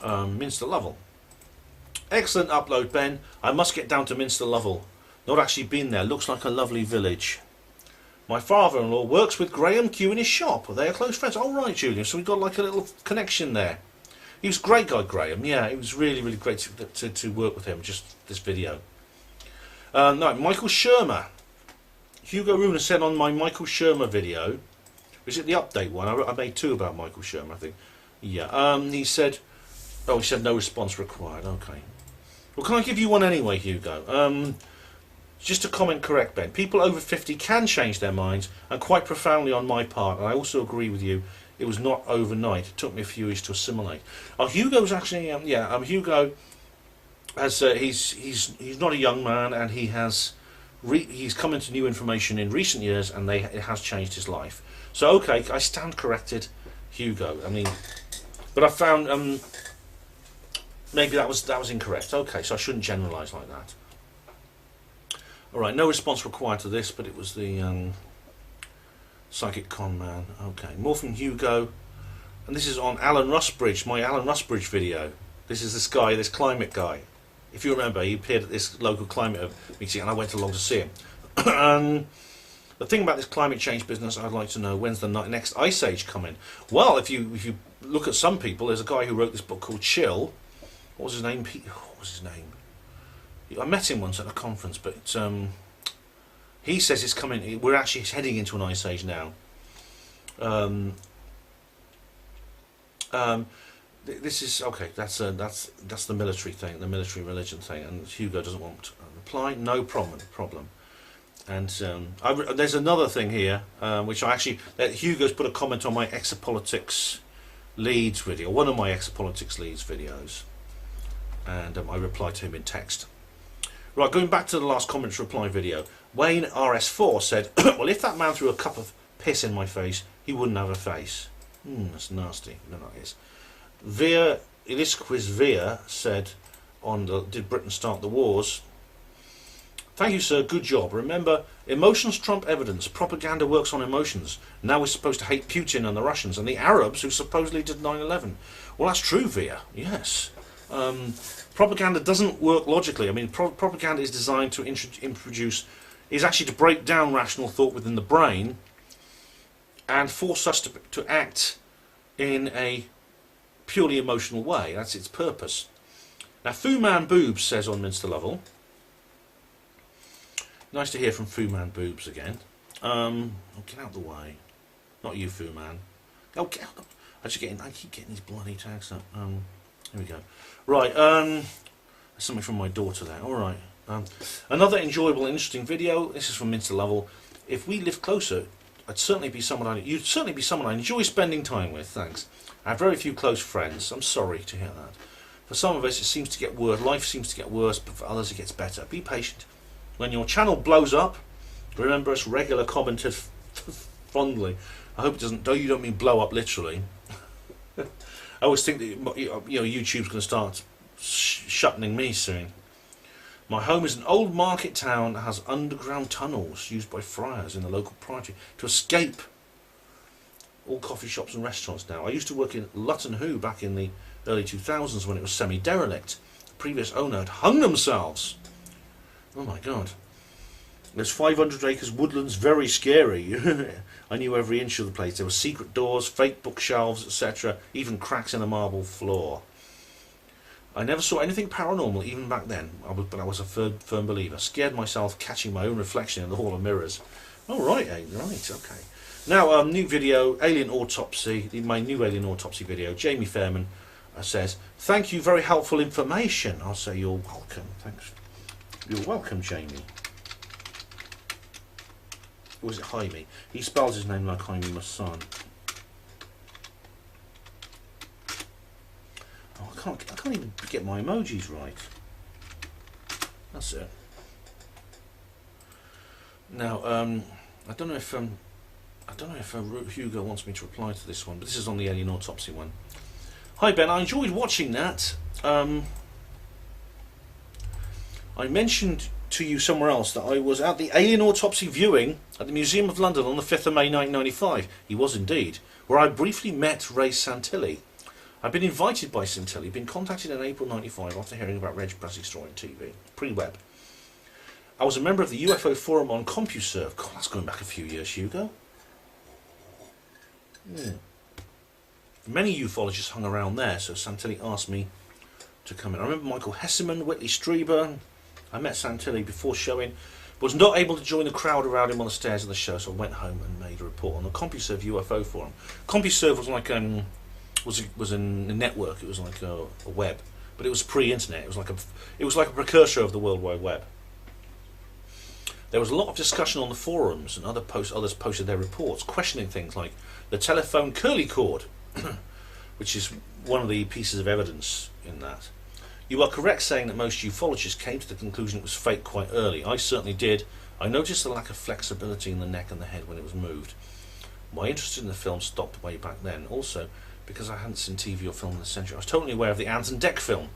Speaker 1: Minster Lovell. Excellent upload, Ben. I must get down to Minster Lovell. Not actually been there. Looks like a lovely village. My father-in-law works with Graham Q in his shop. They are close friends. Oh, right, Julian. So we've got like a little connection there. He was a great guy, Graham. Yeah, it was really, really great to work with him. Just this video. No, Michael Shermer. Hugo Runa said on my Michael Shermer video. Was it the update one? I made two about Michael Shermer, I think. Yeah. He said... Oh, he said no response required. Okay. Well, can I give you one anyway, Hugo? Just to comment correct, Ben. People over 50 can change their minds, and quite profoundly on my part. And I also agree with you. It was not overnight. It took me a few years to assimilate. Hugo's actually, Hugo has he's not a young man, and he's come into new information in recent years, and it has changed his life. So okay, I stand corrected, Hugo. I mean, but I found maybe that was incorrect. Okay, so I shouldn't generalise like that. All right, no response required to this, but it was the psychic con man. Okay, more from Hugo, and this is on Alan Rusbridge, my Alan Rusbridge video. This is this guy, this climate guy. If you remember, he appeared at this local climate meeting, and I went along to see him. The thing about this climate change business, I'd like to know, when's the next ice age coming? Well, if you look at some people, there's a guy who wrote this book called Chill. What was his name? What was his name? I met him once at a conference, but he says it's coming. We're actually heading into an ice age now. This is okay. That's the military thing, the military religion thing, and Hugo doesn't want to reply. No problem. And there's another thing here, which Hugo's put a comment on my Exopolitics Leads video, one of my Exopolitics Leads videos, and I replied to him in text. Right, going back to the last comments reply video, Wayne RS4 said, well, if that man threw a cup of piss in my face, he wouldn't have a face. That's nasty. No, it is. Veer Ilisquiz Veer said on Did Britain Start the Wars? Thank you, sir. Good job. Remember, emotions trump evidence. Propaganda works on emotions. Now we're supposed to hate Putin and the Russians and the Arabs who supposedly did 9/11. Well, that's true, Veer. Yes. Propaganda doesn't work logically. I mean, propaganda is designed to is actually to break down rational thought within the brain and force us to act in a purely emotional way. That's its purpose. Now, Fu Man Boobs says on Minster Lovell. Nice to hear from Fu Man Boobs again. Get out of the way. Not you, Fu Man. Oh, get out. I keep getting these bloody tags up. Here we go. Right, there's something from my daughter there. Alright. Another enjoyable and interesting video. This is from Minster Lovell. If we lived closer you'd certainly be someone I enjoy spending time with. Thanks. I have very few close friends. I'm sorry to hear that. For some of us, it seems to get worse. Life seems to get worse, but for others, it gets better. Be patient. When your channel blows up, remember us regular commented fondly. I hope it doesn't. You don't mean blow up literally. I always think that YouTube's going to start shutting me soon. My home is an old market town that has underground tunnels used by friars in the local priory to escape all coffee shops and restaurants now. I used to work in Luton Hoo back in the early 2000s when it was semi-derelict. The previous owner had hung themselves. Oh my god. There's 500 acres woodlands, very scary. I knew every inch of the place. There were secret doors, fake bookshelves, etc. Even cracks in the marble floor. I never saw anything paranormal even back then, but I was a firm believer. Scared myself catching my own reflection in the Hall of Mirrors. Oh right, right, okay. Now, new video, alien autopsy, my new alien autopsy video. Jamie Fairman says, thank you, very helpful information. I'll say you're welcome. Thanks. You're welcome, Jamie. Or was it Jaime? He spells his name like Jaime Masson. I can't even get my emojis right. That's it. Now, I don't know if Hugo wants me to reply to this one, but this is on the alien autopsy one. Hi Ben, I enjoyed watching that. I mentioned to you somewhere else that I was at the alien autopsy viewing at the Museum of London on the 5th of May 1995. He was indeed, where I briefly met Ray Santilli. I've been invited by Santilli, been contacted in April 95 after hearing about Reg Brassey's story on TV, pre-web. I was a member of the UFO forum on CompuServe. God, that's going back a few years, Hugo. Many ufologists hung around there, so Santilli asked me to come in. I remember Michael Hesseman, Whitley Strieber. I met Santilli before showing, but was not able to join the crowd around him on the stairs of the show, so I went home and made a report on the CompuServe UFO forum. CompuServe was like was a network. It was like a web, but it was pre-internet. It was like a precursor of the World Wide Web. There was a lot of discussion on the forums, and others posted their reports, questioning things like the telephone curly cord, which is one of the pieces of evidence in that. You are correct saying that most ufologists came to the conclusion it was fake quite early. I certainly did. I noticed the lack of flexibility in the neck and the head when it was moved. My interest in the film stopped way back then. Also, because I hadn't seen TV or film in the century, I was totally aware of the Ant and Dec film.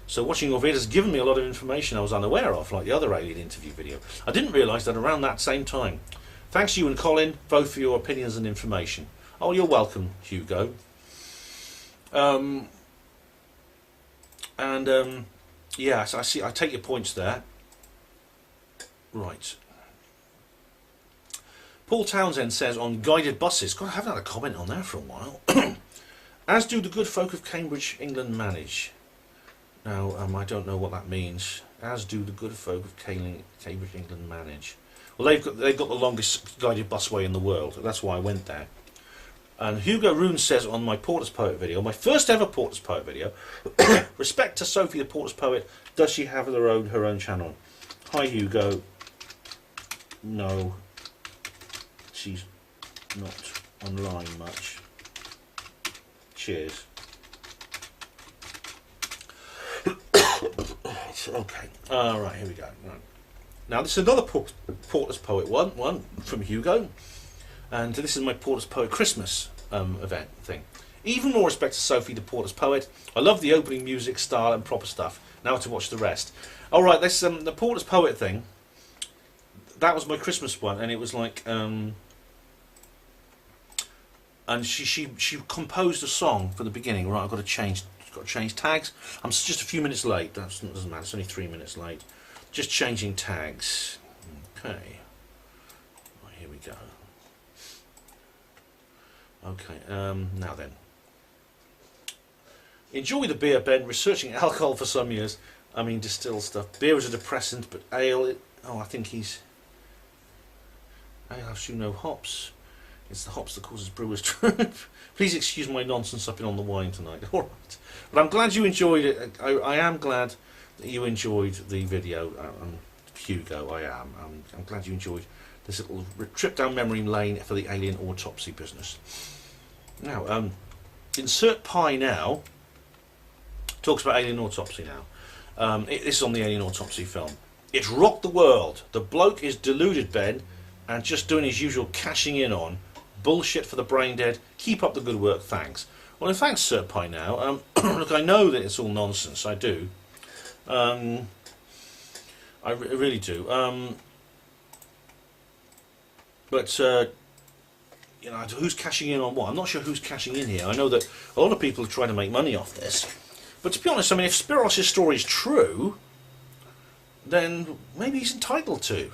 Speaker 1: So watching your videos has given me a lot of information I was unaware of, like the other alien interview video. I didn't realise that around that same time. Thanks you and Colin, both for your opinions and information. Oh, you're welcome, Hugo. Yes, I see. I take your points there. Right. Paul Townsend says on guided buses. God, I haven't had a comment on there for a while. As do the good folk of Cambridge, England manage. Now, I don't know what that means. As do the good folk of Cambridge, England manage. Well, they've got the longest guided busway in the world. That's why I went there. And Hugo Roon says on my Porter's Poet video, my first ever Porter's Poet video, respect to Sophie the Porter's Poet, does she have her own channel? Hi Hugo. No, she's not online much. Cheers. Okay. Right, here we go. Right. Now this is another Porter's Poet one from Hugo. And this is my Porter's Poet Christmas event thing. Even more respect to Sophie the Porter's Poet. I love the opening music, style and proper stuff. Now to watch the rest. Alright, this the Porter's Poet thing. That was my Christmas one, and it was like and she composed a song for the beginning. Right, I've got to change tags. I'm just a few minutes late. That doesn't matter, it's only 3 minutes late. Just changing tags. Okay. Right, here we go. Okay, now then. Enjoy the beer, Ben. Researching alcohol for some years. I mean, distilled stuff. Beer is a depressant, but ale... I think he's... Ale has no hops. It's the hops that causes brewers to... Please excuse my nonsense upping on the wine tonight. Alright. But I'm glad you enjoyed it. I am glad that you enjoyed the video. Hugo, I am. I'm glad you enjoyed this little trip down memory lane for the alien autopsy business. Now, insert pie now. Talks about alien autopsy now. This is on the alien autopsy film. It's rocked the world. The bloke is deluded, Ben, and just doing his usual cashing in on bullshit for the brain dead. Keep up the good work, thanks. Well, thanks, Sir Pie now. Look, I know that it's all nonsense. I do. I really do. But you know, who's cashing in on what? I'm not sure who's cashing in here. I know that a lot of people are trying to make money off this. But to be honest, I mean, if Spiros' story is true, then maybe he's entitled to.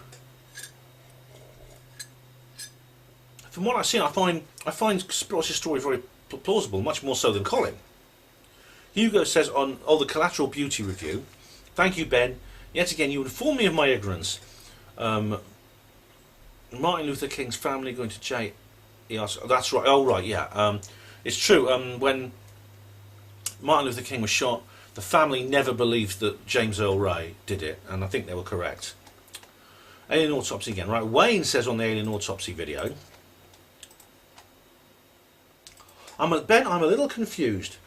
Speaker 1: From what I've seen, I find Spiros' story very plausible, much more so than Colin. Hugo says on the Collateral Beauty review, thank you, Ben. Yet again, you inform me of my ignorance. Martin Luther King's family going to jail. He asked, that's right. Oh, right, yeah. It's true. When Martin Luther King was shot, the family never believed that James Earl Ray did it, and I think they were correct. Alien autopsy again, right? Wayne says on the alien autopsy video, Ben, I'm a little confused.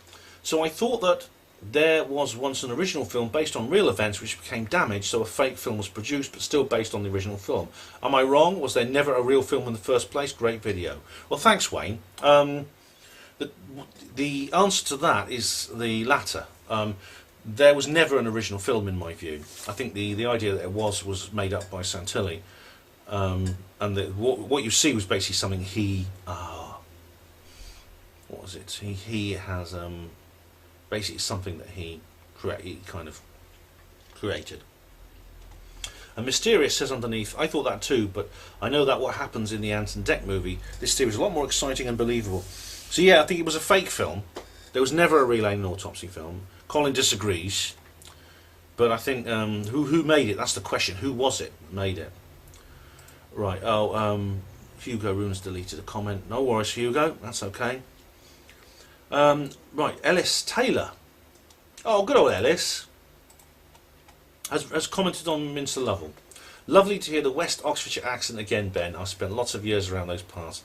Speaker 1: So I thought that there was once an original film based on real events which became damaged, so a fake film was produced but still based on the original film. Am I wrong? Was there never a real film in the first place? Great video. Well, thanks, Wayne. The answer to that is the latter. There was never an original film in my view. I think the idea that it was made up by Santilli, and what you see was basically something he what was it? He has basically something that he kind of created. And Mysterious says underneath, I thought that too, but I know that what happens in the Ant and Dec movie, this theory is a lot more exciting and believable. So yeah, I think it was a fake film. There was never a real alien autopsy film. Colin disagrees, but I think who made it? That's the question. Who was it that made it? Right. Hugo Runes deleted a comment. No worries, Hugo. That's okay. Right. Ellis Taylor. Oh, good old Ellis. Has commented on Minster Lovell. Lovely to hear the West Oxfordshire accent again, Ben. I've spent lots of years around those parts.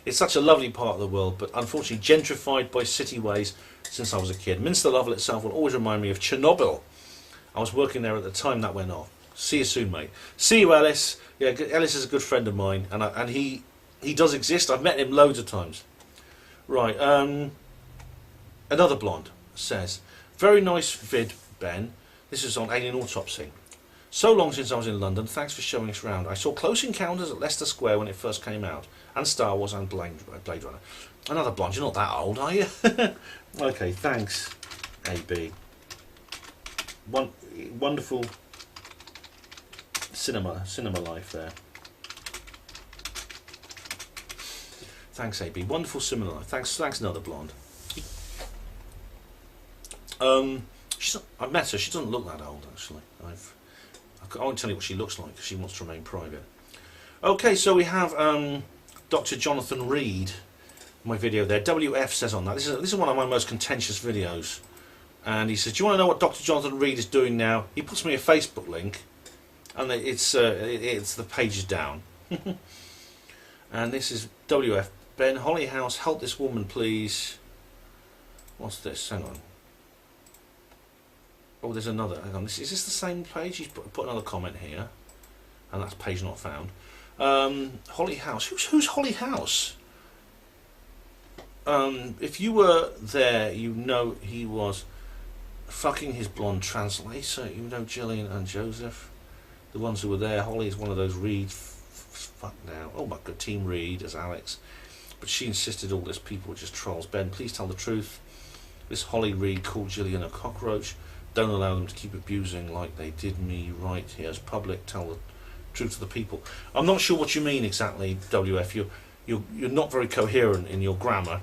Speaker 1: It's such a lovely part of the world, but unfortunately gentrified by city ways since I was a kid. Minster Lovell itself will always remind me of Chernobyl. I was working there at the time that went off. See you soon, mate. See you, Ellis. Yeah, Ellis is a good friend of mine, and he does exist. I've met him loads of times. Right. Another blonde says, very nice vid, Ben. This is on alien autopsy. So long since I was in London. Thanks for showing us around. I saw Close Encounters at Leicester Square when it first came out, and Star Wars and Blade Runner. Another blonde. You're not that old, are you? Okay, thanks, AB. Wonderful cinema life there. Thanks, AB. Wonderful cinema life. Thanks, another blonde. I've met her. She doesn't look that old, actually. I won't tell you what she looks like because she wants to remain private. Okay, so we have Dr. Jonathan Reed. My video there. WF says on that. This is one of my most contentious videos, and he says, "Do you want to know what Dr. Jonathan Reed is doing now?" He puts me a Facebook link, and it's the page is down. And this is WF. Ben Hollyhouse, help this woman, please. What's this? Hang on. Oh, there's another. Hang on. Is this the same page? He's put another comment here, and that's page not found. Holly House. Who's Holly House? If you were there, you know he was fucking his blonde translator. You know Gillian and Joseph, the ones who were there. Holly is one of those Reed. Fuck now. Oh my god, Team Reed as Alex. But she insisted all this people were just trolls. Ben, please tell the truth. This Holly Reed called Gillian a cockroach. Don't allow them to keep abusing like they did me. Right here's public. Tell the truth to the people. I'm not sure what you mean exactly, WF. You're not very coherent in your grammar.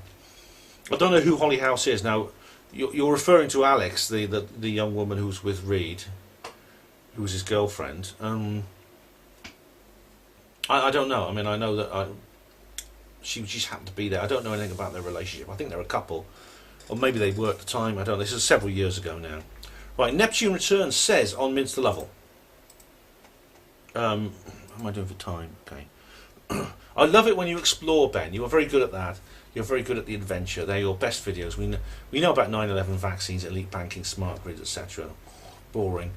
Speaker 1: I don't know who Holly House is now. You're referring to Alex, the young woman who was with Reed, who was his girlfriend. I don't know. I mean, I know that she just happened to be there. I don't know anything about their relationship. I think they're a couple, or maybe they were at the time. I don't know. This is several years ago now. Right, Neptune Returns says on Minster Lovell. How am I doing for time? Okay. I love it when you explore, Ben. You are very good at that. You're very good at the adventure. They're your best videos. We know about 9/11 vaccines, elite banking, smart grids, etc. Boring.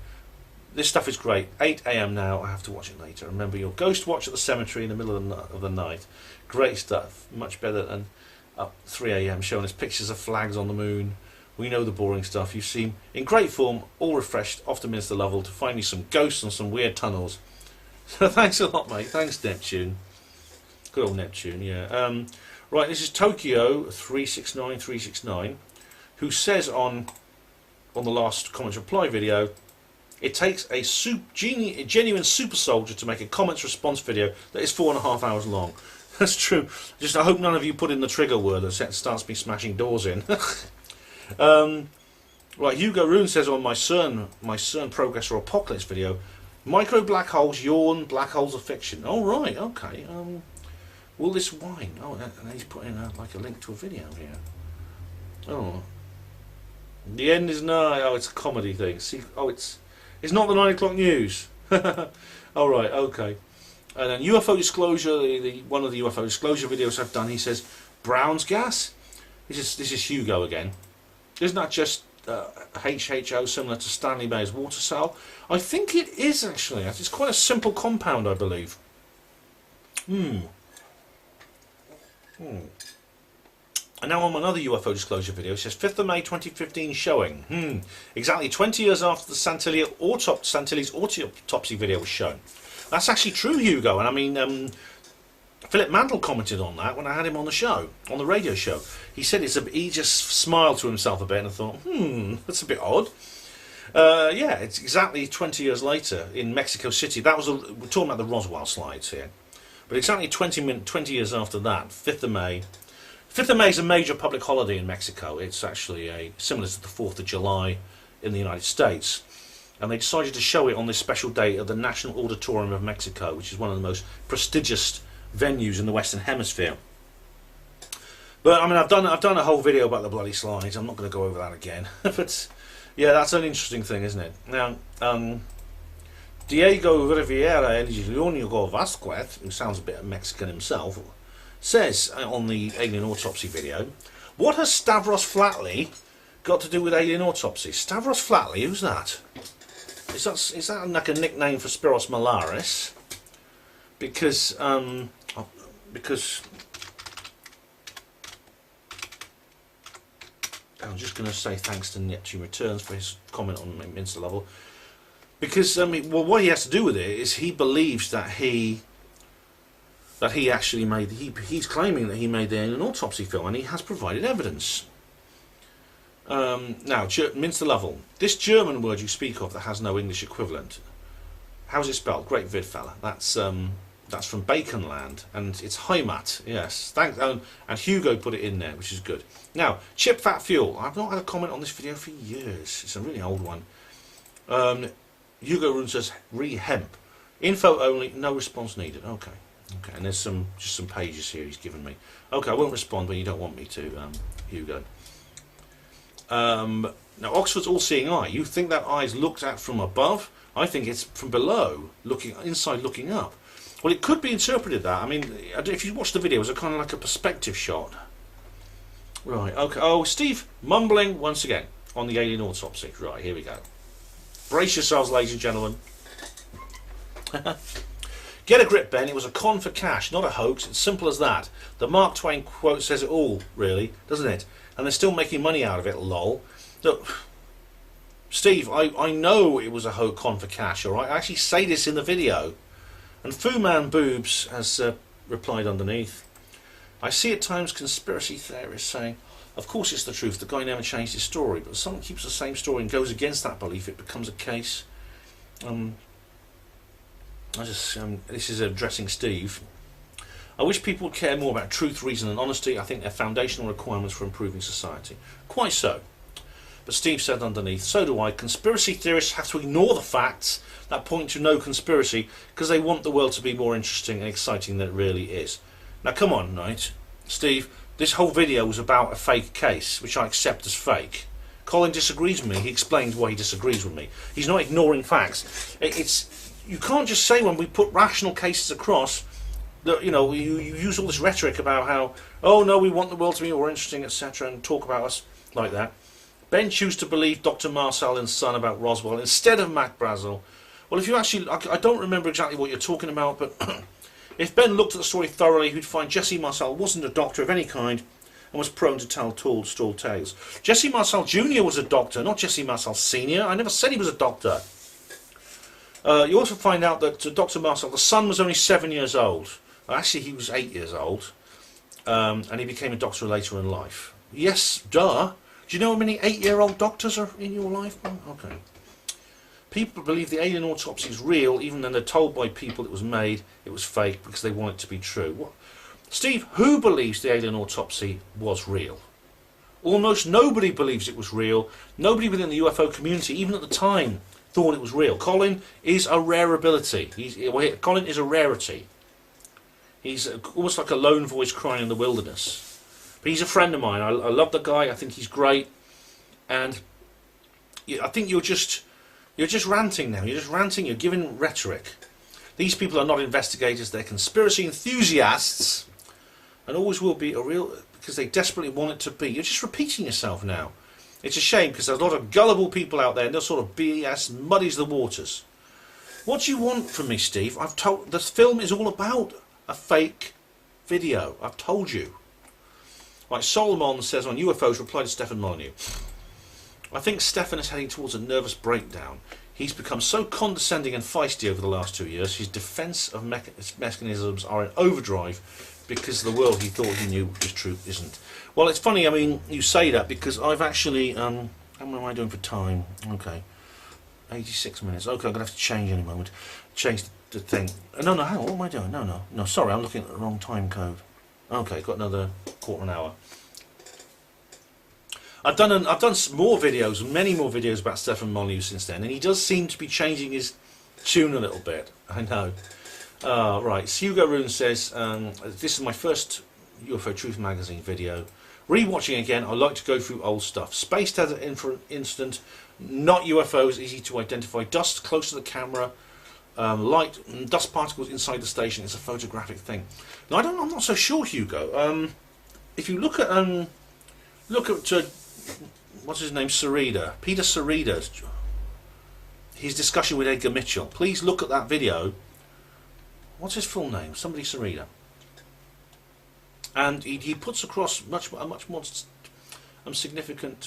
Speaker 1: This stuff is great. 8 AM now. I have to watch it later. Remember your ghost watch at the cemetery in the middle of the night. Great stuff. Much better than up 3 AM showing us pictures of flags on the moon. We know the boring stuff. You seem in great form, all refreshed, off to Minster Lovell to find me some ghosts and some weird tunnels. So thanks a lot, mate. Thanks, Neptune. Good old Neptune, yeah. Right, this is Tokyo 369369, who says on the last comments reply video, it takes a genuine super soldier to make a comments response video that is 4.5 hours long. That's true. Just I hope none of you put in the trigger word that starts me smashing doors in. Right, Hugo Rune says on my CERN Progress or Apocalypse video, micro black holes yawn, black holes are fiction. Oh right, okay. Will this wine? Oh, and he's putting like a link to a video here. Oh, the end is nigh. Oh, it's a comedy thing. See, oh, it's not the 9 o'clock news. All right, okay. And then UFO disclosure. One of the UFO disclosure videos I've done. He says Brown's gas. This is Hugo again. Isn't that just HHO similar to Stanley May's water cell? I think it is actually. It's quite a simple compound, I believe. And now on another UFO disclosure video, it says 5th of May 2015 showing. Exactly 20 years after the Santilli's autopsy video was shown. That's actually true, Hugo. And I mean, Philip Mantle commented on that when I had him on the show, on the radio show. He said he just smiled to himself a bit and thought, that's a bit odd. Yeah, it's exactly 20 years later in Mexico City. We're talking about the Roswell slides here. But exactly 20 years after that, 5th of May. 5th of May is a major public holiday in Mexico. It's actually similar to the 4th of July in the United States. And they decided to show it on this special day at the National Auditorium of Mexico, which is one of the most prestigious venues in the Western Hemisphere. But I mean, I've done a whole video about the bloody slides. I'm not going to go over that again. But yeah, that's an interesting thing, isn't it? Now, Diego Riviera Elionio Vasquez, who sounds a bit Mexican himself, says on the alien autopsy video, what has Stavros Flatley got to do with alien autopsy? Stavros Flatley, who's that? Is that like a nickname for Spiros Malaris? Because I'm just going to say thanks to Neptune Returns for his comment on Minster Lovell. Because well, what he has to do with it is he believes that he actually made. He's claiming that he made the alien autopsy film, and he has provided evidence. Now, Minster Lovell, this German word you speak of that has no English equivalent. How's it spelled? Great vid, fella. That's from Baconland, and it's Heimat. Yes, thanks. And Hugo put it in there, which is good. Now, chip fat fuel. I've not had a comment on this video for years. It's a really old one. Hugo Rune says re-hemp. Info only, no response needed. Okay. Okay, and there's just some pages here he's given me. Okay, I won't respond when you don't want me to, Hugo. Now, Oxford's all-seeing eye. You think that eye's looked at from above? I think it's from below, looking up. Well, it could be interpreted that. I mean, if you watch the video, it's kind of like a perspective shot. Right, okay. Oh, Steve mumbling once again on the alien autopsy. Right, here we go. Brace yourselves, ladies and gentlemen. Get a grip, Ben. It was a con for cash, not a hoax. It's simple as that. The Mark Twain quote says it all, really, doesn't it? And they're still making money out of it, lol. Look, Steve, I know it was a con for cash, all right? I actually say this in the video. And Fu Man Boobs has replied underneath. I see at times conspiracy theorists saying, of course it's the truth, the guy never changed his story, but if someone keeps the same story and goes against that belief, it becomes a case. This is addressing Steve. I wish people would care more about truth, reason and honesty. I think they're foundational requirements for improving society. Quite so. But Steve said underneath, so do I. Conspiracy theorists have to ignore the facts that point to no conspiracy because they want the world to be more interesting and exciting than it really is. Now come on, right? Steve, this whole video was about a fake case, which I accept as fake. Colin disagrees with me. He explains why he disagrees with me. He's not ignoring facts. you can't just say when we put rational cases across that, you know, you use all this rhetoric about how, oh no, we want the world to be more interesting, etc., and talk about us like that. Ben chose to believe Dr. Marcellin's son about Roswell instead of Mac Brazel. Well, if you actually, I don't remember exactly what you're talking about, but if Ben looked at the story thoroughly, he'd find Jesse Marcel wasn't a doctor of any kind and was prone to tell tall tales. Jesse Marcel Jr. was a doctor, not Jesse Marcel Sr. I never said he was a doctor. You also find out that Dr. Marcel, the son, was only 7 years old. Actually, he was 8 years old, and he became a doctor later in life. Yes, duh. Do you know how many 8-year-old doctors are in your life? Oh, okay. People believe the alien autopsy is real, even though they're told by people it was made, it was fake, because they want it to be true. What? Steve, who believes the alien autopsy was real? Almost nobody believes it was real. Nobody within the UFO community, even at the time, thought it was real. Colin is a rare ability. Colin is a rarity. He's almost like a lone voice crying in the wilderness. But he's a friend of mine. I love the guy. I think he's great. And I think you're just ranting now. You're just ranting. You're giving rhetoric. These people are not investigators. They're conspiracy enthusiasts, and always will be because they desperately want it to be. You're just repeating yourself now. It's a shame because there's a lot of gullible people out there, and they'll sort of BS muddies the waters. What do you want from me, Steve? I've told. This film is all about a fake video. I've told you. Like Solomon says on UFOs, reply to Stefan Molyneux. I think Stefan is heading towards a nervous breakdown. He's become so condescending and feisty over the last 2 years. His defence of mechanisms are in overdrive because the world he thought he knew is true isn't. Well, it's funny, I mean, you say that because I've actually, how am I doing for time? Okay, 86 minutes. Okay, I'm going to have to change in a moment. Change the thing. No, hang on, what am I doing? No, sorry, I'm looking at the wrong time code. Okay, got another quarter of an hour. I've done more videos, many more videos about Stefan Molyneux since then, and he does seem to be changing his tune a little bit. I know. Right, Hugo Rune says, this is my first UFO Truth Magazine video. Rewatching again, I like to go through old stuff. Space desert incident, not UFOs, easy to identify. Dust close to the camera. Light, dust particles inside the station. It's a photographic thing. Now, I'm not so sure, Hugo. If you look at what's his name, Sarita, Peter Sarita, his discussion with Edgar Mitchell. Please look at that video. What's his full name? Somebody Sarita. And he puts across a much more significant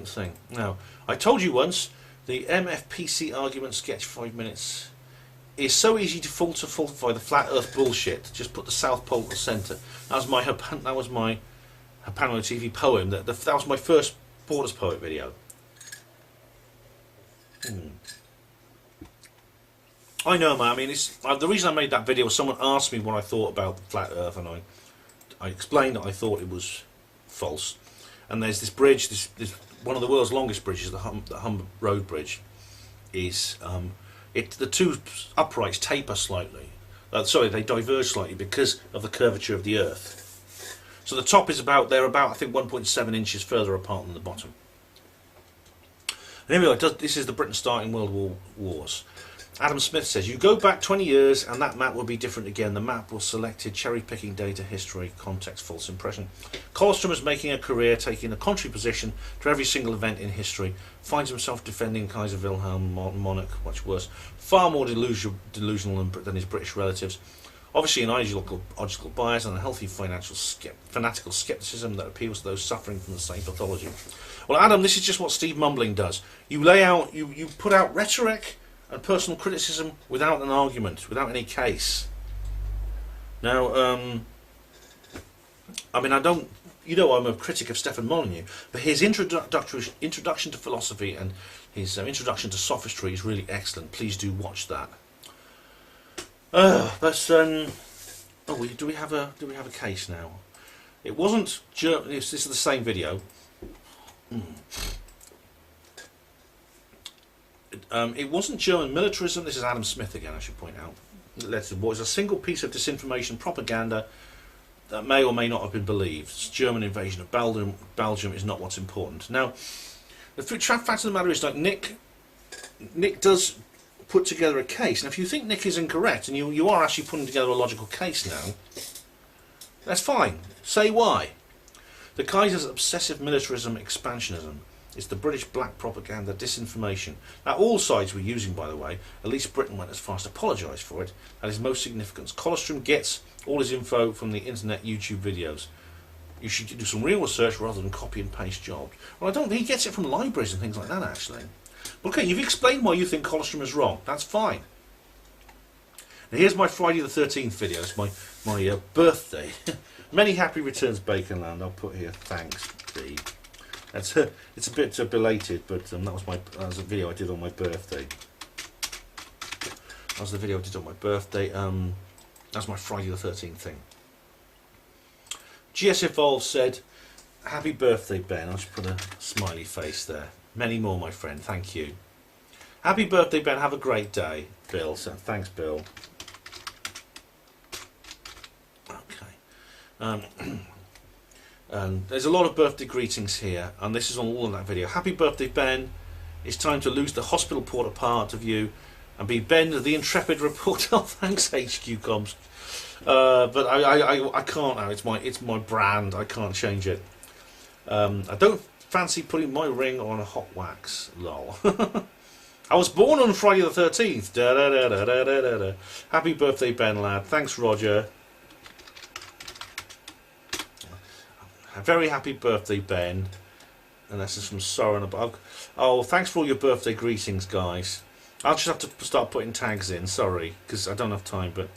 Speaker 1: thing. Now, I told you once. The MFPC argument sketch 5 minutes is so easy to falsify the flat Earth bullshit. Just put the South Pole at the centre. That was my HPANWO TV poem. That was my first Borders Poet video. I know, man. I mean, the reason I made that video was someone asked me what I thought about the flat Earth, and I explained that I thought it was false. And there's this bridge, this one of the world's longest bridges, the Humber Road Bridge, is the two uprights taper slightly. They diverge slightly because of the curvature of the Earth. So the top is about I think 1.7 inches further apart than the bottom. And anyway, this is the Britain starting World Wars. Adam Smith says, you go back 20 years and that map will be different again. The map was selected, cherry-picking data, history, context, false impression. Colstrom is making a career, taking a contrary position to every single event in history, finds himself defending Kaiser Wilhelm, monarch, much worse, far more delusional than his British relatives. Obviously an ideological bias and a healthy fanatical skepticism that appeals to those suffering from the same pathology. Well, Adam, this is just what Steve Mumbling does. You lay out, you put out rhetoric and personal criticism without an argument, without any case. Now, I mean, I'm a critic of Stefan Molyneux, but his introduction to philosophy and his introduction to sophistry is really excellent. Please do watch that. Do we have a case now? It wasn't. This is the same video. It wasn't German militarism. This is Adam Smith again, I should point out. It was a single piece of disinformation propaganda that may or may not have been believed. German invasion of Belgium is not what's important. Now, the fact of the matter is, like Nick Nick does put together a case. And if you think Nick is incorrect, and you are actually putting together a logical case now, that's fine. Say why. The Kaiser's obsessive militarism expansionism is the British black propaganda disinformation. Now, all sides were using, by the way, at least Britain went as far as to apologise for it, at his most significance. Colostrum gets all his info from the internet YouTube videos. You should do some real research rather than copy and paste jobs. Well, I don't think he gets it from libraries and things like that, actually. Okay, you've explained why you think Colostrum is wrong. That's fine. Now, here's my Friday the 13th video. It's my birthday. Many happy returns, Baconland. I'll put here, thanks, B. It's a bit belated, but that was a video I did on my birthday. That was the video I did on my birthday. That's my Friday the 13th thing. GS Evolve said, happy birthday, Ben. I'll just put a smiley face there. Many more, my friend. Thank you. Happy birthday, Ben. Have a great day, Bill. So, thanks, Bill. Okay. There's a lot of birthday greetings here, and this is on all of that video. Happy birthday, Ben. It's time to lose the hospital port apart of you and be Ben the intrepid reporter. Oh, thanks, HQ Comms. But I can't now. It's my brand. I can't change it. I don't fancy putting my ring on a hot wax. Lol. I was born on Friday the 13th. Da, da, da, da, da, da, da. Happy birthday, Ben lad. Thanks, Roger. A very happy birthday, Ben. And this is from Soren above. Oh, thanks for all your birthday greetings, guys. I'll just have to start putting tags in. Sorry, because I don't have time, but.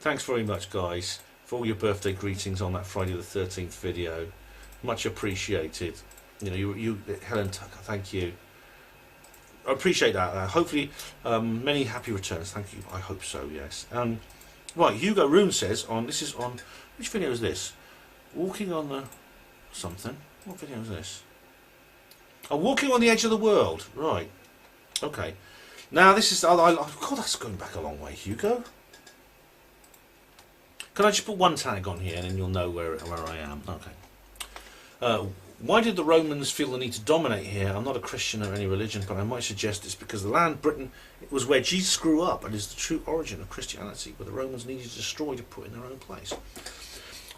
Speaker 1: Thanks very much, guys, for all your birthday greetings on that Friday the 13th video. Much appreciated. You know, you Helen Duncan, thank you. I appreciate that. Hopefully, many happy returns. Thank you. I hope so. Yes. Right. Hugo Rune says on. This is on. Which video is this? Walking on the something. What video is this? Oh, walking on the edge of the world. Right. Okay. Now this is. God, that's going back a long way, Hugo. Can I just put one tag on here and then you'll know where I am? Okay. Why did the Romans feel the need to dominate here? I'm not a Christian or any religion, but I might suggest it's because the land, Britain, it was where Jesus grew up and is the true origin of Christianity, where the Romans needed to destroy to put in their own place.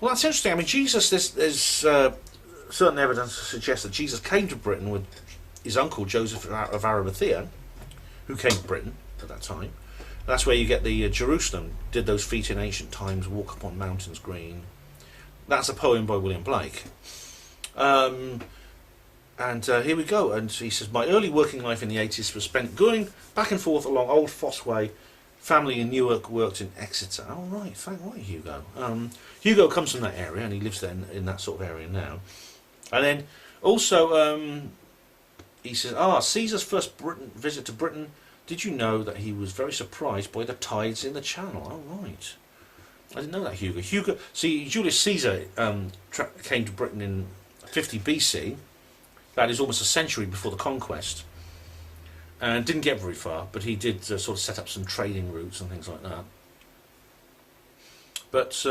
Speaker 1: Well, that's interesting. I mean, Jesus, there's certain evidence to suggest that Jesus came to Britain with his uncle Joseph of Arimathea, who came to Britain at that time. That's where you get the Jerusalem, did those feet in ancient times, walk upon mountains green. That's a poem by William Blake. And here we go. And he says, my early working life in the 80s was spent going back and forth along Old Foss Way. Family in Newark, worked in Exeter. Oh, right, right, Hugo. Hugo comes from that area, and he lives there in that sort of area now. And then also, he says, Caesar's first visit to Britain. Did you know that he was very surprised by the tides in the Channel? Oh, right. I didn't know that, Hugo. See, Julius Caesar came to Britain in 50 BC. That is almost a century before the conquest. And didn't get very far, but he did sort of set up some trading routes and things like that. But,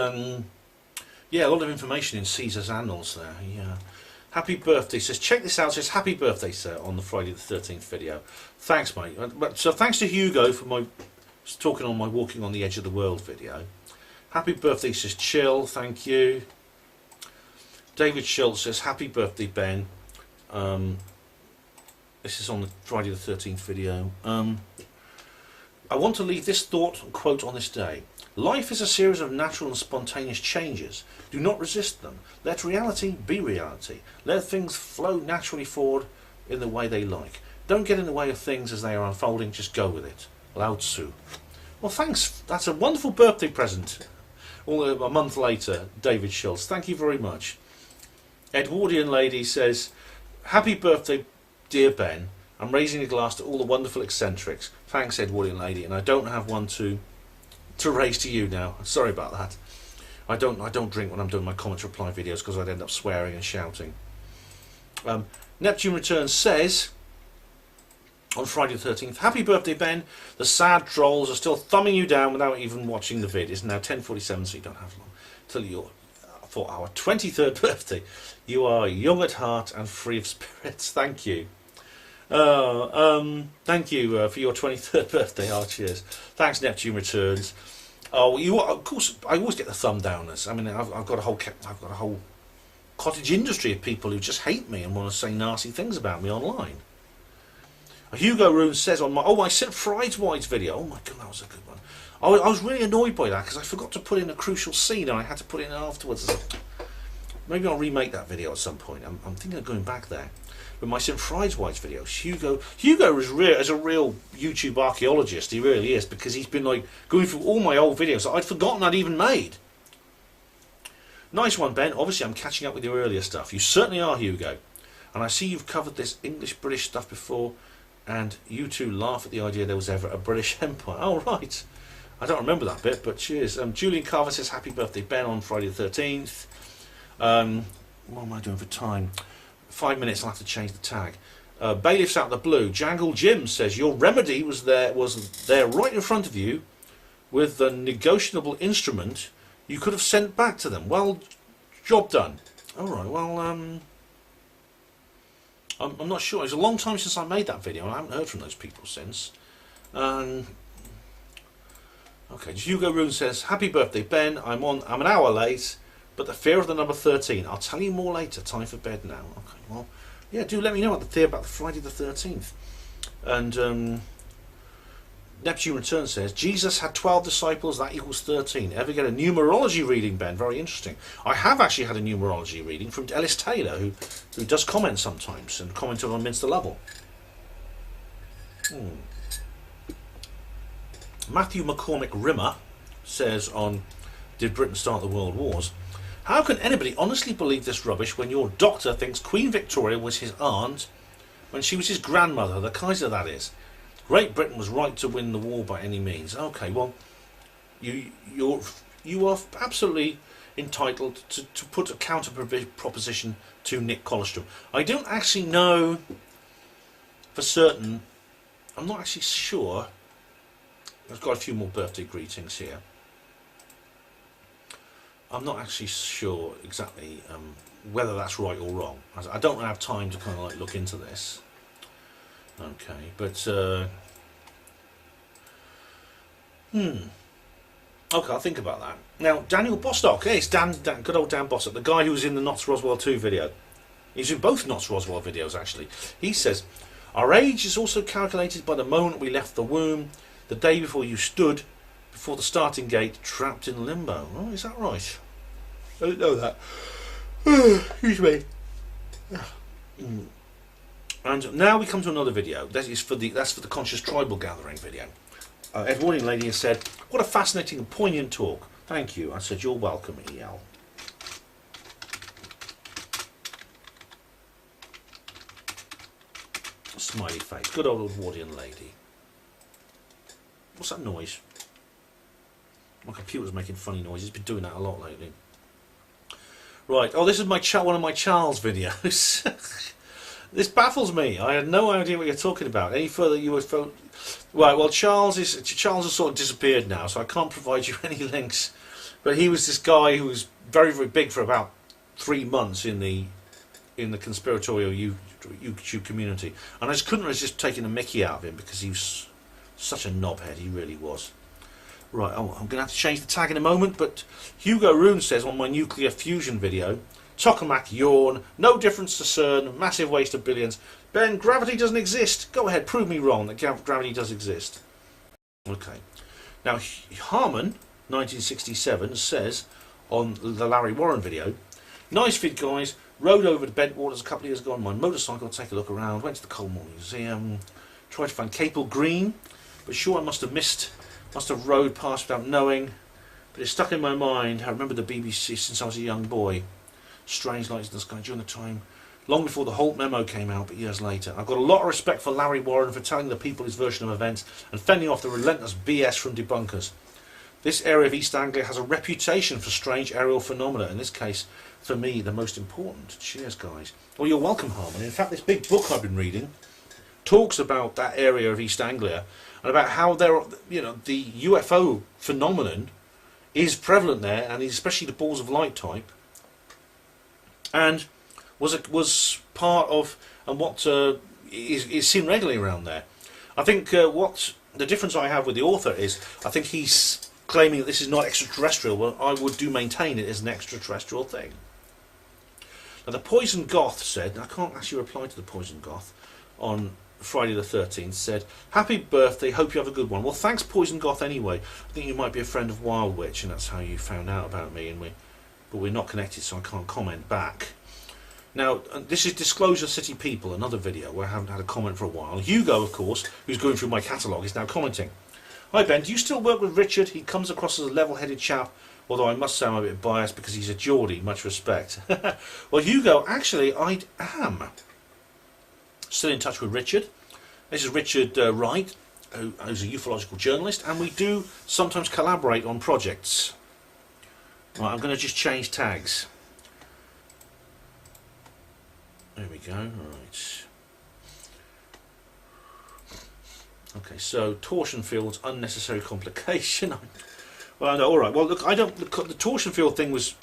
Speaker 1: yeah, a lot of information in Caesar's annals there. Yeah. Happy birthday. Says, check this out. Says, happy birthday, sir, on the Friday the 13th video. Thanks, mate. So thanks to Hugo for my talking on my Walking on the Edge of the World video. Happy birthday, says Chill. Thank you. David Schultz says, happy birthday, Ben. This is on the Friday the 13th video. I want to leave this thought and quote on this day. Life is a series of natural and spontaneous changes. Do not resist them. Let reality be reality. Let things flow naturally forward in the way they like. Don't get in the way of things as they are unfolding. Just go with it. Lao Tzu. Well, thanks. That's a wonderful birthday present. A month later, David Schultz. Thank you very much. Edwardian Lady says, happy birthday, dear Ben. I'm raising a glass to all the wonderful eccentrics. Thanks, Edwardian Lady. And I don't have one to raise to you now. Sorry about that. I don't drink when I'm doing my comment reply videos because I'd end up swearing and shouting. Neptune Returns says on Friday the 13th, happy birthday, Ben. The sad trolls are still thumbing you down without even watching the vid. It's now 10:47, so you don't have long till you're for our 23rd birthday. You are young at heart and free of spirits. Thank you. Thank you for your 23rd birthday. Oh, cheers. Thanks, Neptune Returns. Oh, of course, I always get the thumb downers. I mean, I've got a whole cottage industry of people who just hate me and want to say nasty things about me online. Hugo Rune says on my St. Fried's video. Oh my god, that was a good one. I was really annoyed by that because I forgot to put in a crucial scene and I had to put it in afterwards. Maybe I'll remake that video at some point. I'm thinking of going back there. But my St. Fried's video, Hugo is a real YouTube archaeologist. He really is, because he's been like going through all my old videos that I'd forgotten I'd even made. Nice one, Ben. Obviously, I'm catching up with your earlier stuff. You certainly are, Hugo. And I see you've covered this English-British stuff before, and you two laugh at the idea there was ever a British Empire. Oh, right. I don't remember that bit, but cheers. Julian Carver says, happy birthday, Ben, on Friday the 13th. What am I doing for time? 5 minutes, I'll have to change the tag. Bailiffs out of the blue. Jangle Jim says, your remedy was there right in front of you with the negotiable instrument you could have sent back to them. Well, job done. Alright, well, I'm not sure. It's a long time since I made that video, and I haven't heard from those people since. Okay, Hugo Rune says, happy birthday, Ben. I'm an hour late, but the fear of the number 13. I'll tell you more later. Time for bed now. Okay, well, yeah, do let me know what the theory about the Friday the 13th. And Neptune Return says, Jesus had 12 disciples, that equals 13. Ever get a numerology reading, Ben? Very interesting. I have actually had a numerology reading from Ellis Taylor, who does comment sometimes, and commented on Minster Lovell. Matthew McCormick Rimmer says on Did Britain Start the World Wars? How can anybody honestly believe this rubbish when your doctor thinks Queen Victoria was his aunt when she was his grandmother, the Kaiser that is? Great Britain was right to win the war by any means. Okay, well, you are absolutely entitled to put a counter proposition to Nick Colostrum. I don't actually know for certain. I'm not actually sure. I've got a few more birthday greetings here. I'm not actually sure exactly whether that's right or wrong. I don't have time to kind of like look into this. Okay, but okay, I'll think about that. Now, Daniel Bostock, it's good old Dan Bostock, the guy who was in the Knots Roswell 2 video. He's in both Knots Roswell videos, actually. He says, our age is also calculated by the moment we left the womb, the day before you stood before the starting gate, trapped in limbo. Oh, is that right? I didn't know that. Excuse me. And now we come to another video. That's for the Conscious Tribal Gathering video. Edwardian lady has said, what a fascinating and poignant talk. Thank you. I said, you're welcome, EL. Smiley face. Good old Edwardian lady. What's that noise? My computer's making funny noises. It's been doing that a lot lately. Right. Oh, this is one of my Charles videos. This baffles me. I had no idea what you're talking about. Any further you would phone? Right. Well, Charles has sort of disappeared now, so I can't provide you any links. But he was this guy who was very, very big for about 3 months in the conspiratorial YouTube community, and I just couldn't resist taking a mickey out of him because he was such a knobhead. He really was. Right. Oh, I'm going to have to change the tag in a moment. But Hugo Rune says on my nuclear fusion video, Tokamak yawn, no difference to CERN, massive waste of billions. Ben, gravity doesn't exist. Go ahead, prove me wrong that gravity does exist. Okay. Now, Harmon, 1967, says on the Larry Warren video, nice vid, guys. Rode over to Bentwaters a couple of years ago on my motorcycle to take a look around. Went to the Coalmore Museum. Tried to find Capel Green, but sure I must have rode past without knowing. But it's stuck in my mind. I remember the BBC since I was a young boy. Strange lights in the sky during the time, long before the Holt memo came out, but years later. I've got a lot of respect for Larry Warren for telling the people his version of events and fending off the relentless BS from debunkers. This area of East Anglia has a reputation for strange aerial phenomena, in this case, for me, the most important. Cheers, guys. Well, you're welcome, Harmon. In fact, this big book I've been reading talks about that area of East Anglia and about how the UFO phenomenon is prevalent there, and especially the balls of light type. and was part of, and what is seen regularly around there. I think what the difference I have with the author is, I think he's claiming that this is not extraterrestrial. Well, I do maintain it is an extraterrestrial thing. Now, the Poison Goth said, I can't actually reply to the Poison Goth, on Friday the 13th, said, "Happy birthday, hope you have a good one." Well, thanks Poison Goth anyway. I think you might be a friend of Wild Witch, and that's how you found out about me, but we're not connected, so I can't comment back. Now, this is Disclosure City People, another video where I haven't had a comment for a while. Hugo, of course, who's going through my catalogue, is now commenting. "Hi Ben, do you still work with Richard? He comes across as a level-headed chap, although I must say I'm a bit biased because he's a Geordie, much respect." Well, Hugo, actually, I am still in touch with Richard. This is Richard Wright, who's a ufological journalist, and we do sometimes collaborate on projects. Right, I'm going to just change tags. There we go, right. Okay, so torsion fields, unnecessary complication. Well, no, all right. Well, look, I don't. The torsion field thing was.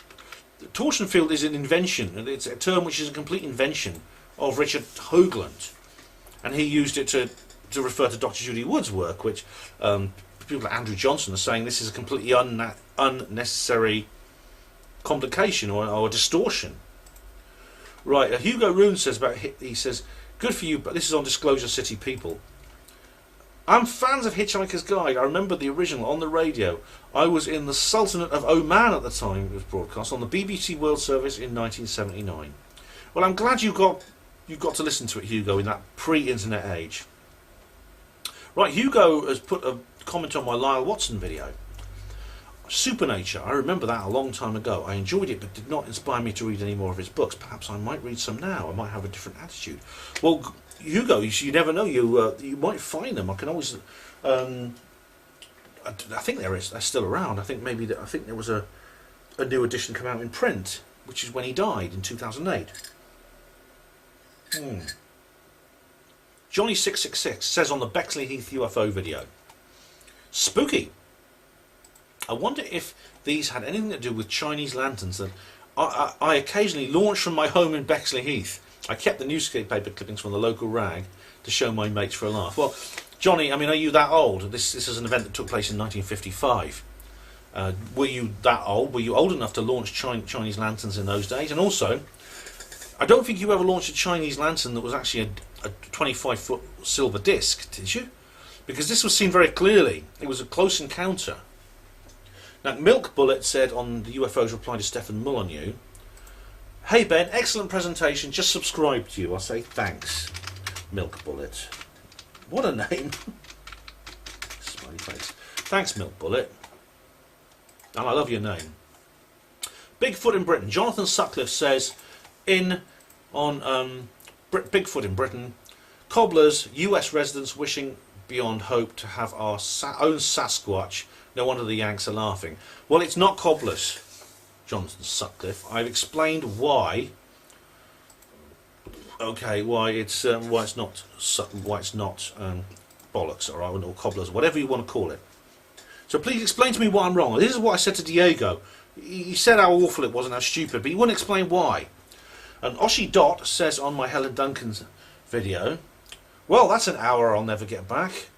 Speaker 1: The torsion field is an invention, and it's a term which is a complete invention of Richard Hoagland, and he used it to refer to Dr. Judy Wood's work, which people like Andrew Johnson are saying this is a completely unnecessary complication or distortion. Right. Hugo Roon says he says, "Good for you," but this is on Disclosure City People. "I'm fans of Hitchhiker's Guide. I remember the original on the radio. I was in the Sultanate of Oman at the time it was broadcast on the BBC World Service in 1979. Well, I'm glad you got to listen to it, Hugo, in that pre-internet age. Right, Hugo has put a comment on my Lyle Watson video. Supernature. I remember that a long time ago. I enjoyed it, but did not inspire me to read any more of his books. Perhaps I might read some now. I might have a different attitude." Well, Hugo, you never know. You might find them. I can always. I think they're still around. I think there was a new edition come out in print, which is when he died in 2008. Johnny666 says on the Bexley Heath UFO video, "Spooky. I wonder if these had anything to do with Chinese lanterns that I occasionally launched from my home in Bexley Heath. I kept the newspaper clippings from the local rag to show my mates for a laugh." Well, Johnny, I mean, are you that old? This is an event that took place in 1955. Were you that old? Were you old enough to launch Chinese lanterns in those days? And also, I don't think you ever launched a Chinese lantern that was actually a 25-foot silver disc, did you? Because this was seen very clearly. It was a close encounter. Now, Milk Bullet said on the UFO's reply to Stefan Molyneux, "Hey Ben, excellent presentation, just subscribed to you." I say thanks, Milk Bullet. What a name. Smiley face. Thanks, Milk Bullet. And I love your name. Bigfoot in Britain. Jonathan Sutcliffe says, on Bigfoot in Britain, cobblers, US residents wishing beyond hope to have our own Sasquatch. No wonder the Yanks are laughing. Well, it's not cobblers, Jonathan Sutcliffe. I've explained why. Okay, why it's not bollocks, all right, or cobblers, whatever you want to call it. So please explain to me why I'm wrong. This is what I said to Diego. He said how awful it was and how stupid, but he wouldn't explain why. And Oshi Dot says on my Helen Duncan's video, "Well, that's an hour I'll never get back."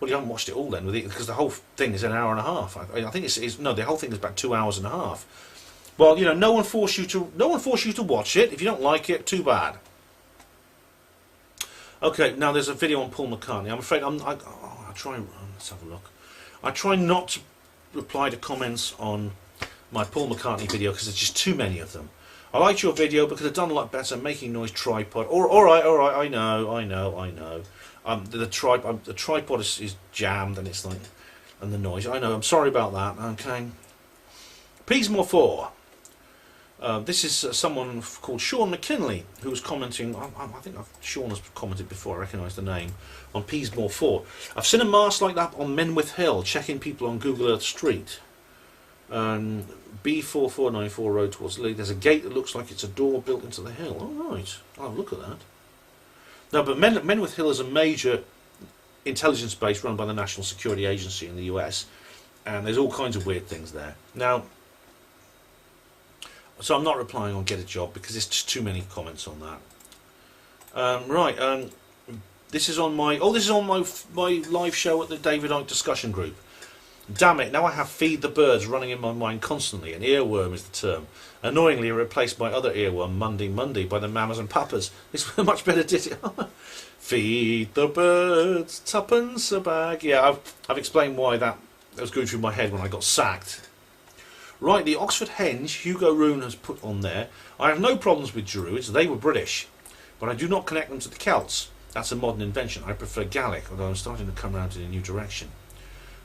Speaker 1: Well, you haven't watched it all then, because the whole thing is an hour and a half. I think the whole thing is about 2 hours and a half. Well, you know, no one forced you to watch it. If you don't like it, too bad. Okay, now there's a video on Paul McCartney. I'm afraid I try. Let's have a look. I try not to reply to comments on my Paul McCartney video because there's just too many of them. I liked your video because I've done a lot better. Making noise tripod. All right. I know. The tripod is jammed and it's like, and the noise. I know. I'm sorry about that. Okay. Peasmore 4. This is someone called Sean McKinley who was commenting. I think Sean has commented before. I recognise the name on Peasmore 4. "I've seen a mast like that on Menwith Hill. Checking people on Google Earth Street. B4494 road towards Lee. There's a gate that looks like it's a door built into the hill." All right, I'll look at that. No, but Menwith Hill is a major intelligence base run by the National Security Agency in the US, and there's all kinds of weird things there. Now, So I'm not replying on Get a Job because there's just too many comments on that. This is on my my live show at the David Icke discussion group. Damn it, now I have Feed the Birds running in my mind constantly, and earworm is the term. Annoyingly replaced by other earworm, Monday by the Mamas and Papas. It's a much better ditty. Feed the birds, tuppence a bag. Yeah, I've explained why that was going through my head when I got sacked. Right, the Oxford Henge Hugo Rune has put on there. I have no problems with Druids, they were British, but I do not connect them to the Celts. That's a modern invention. I prefer Gaelic, although I'm starting to come around in a new direction.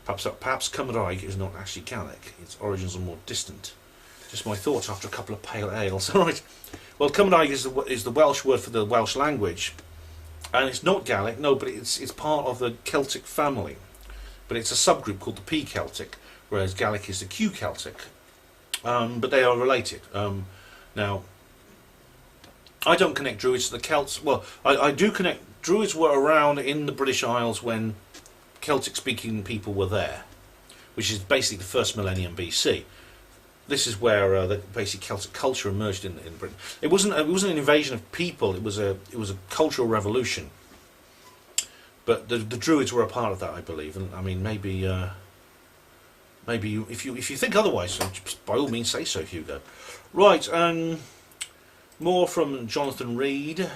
Speaker 1: Perhaps Cymraeg is not actually Gaelic. Its origins are more distant. Just my thoughts after a couple of pale ales. All right. Well, Cymraeg is the Welsh word for the Welsh language, and it's not Gaelic. No, but it's part of the Celtic family. But it's a subgroup called the P Celtic, whereas Gaelic is the Q Celtic. But they are related. Now, I don't connect Druids to the Celts. Well, I do connect. Druids were around in the British Isles when Celtic-speaking people were there, which is basically the first millennium BC. This is where the basic Celtic culture emerged in Britain. It wasn't an invasion of people. It was a cultural revolution. But the Druids were a part of that, I believe. And I mean, maybe if you think otherwise, by all means say so, Hugo. Right. More from Jonathan Reed.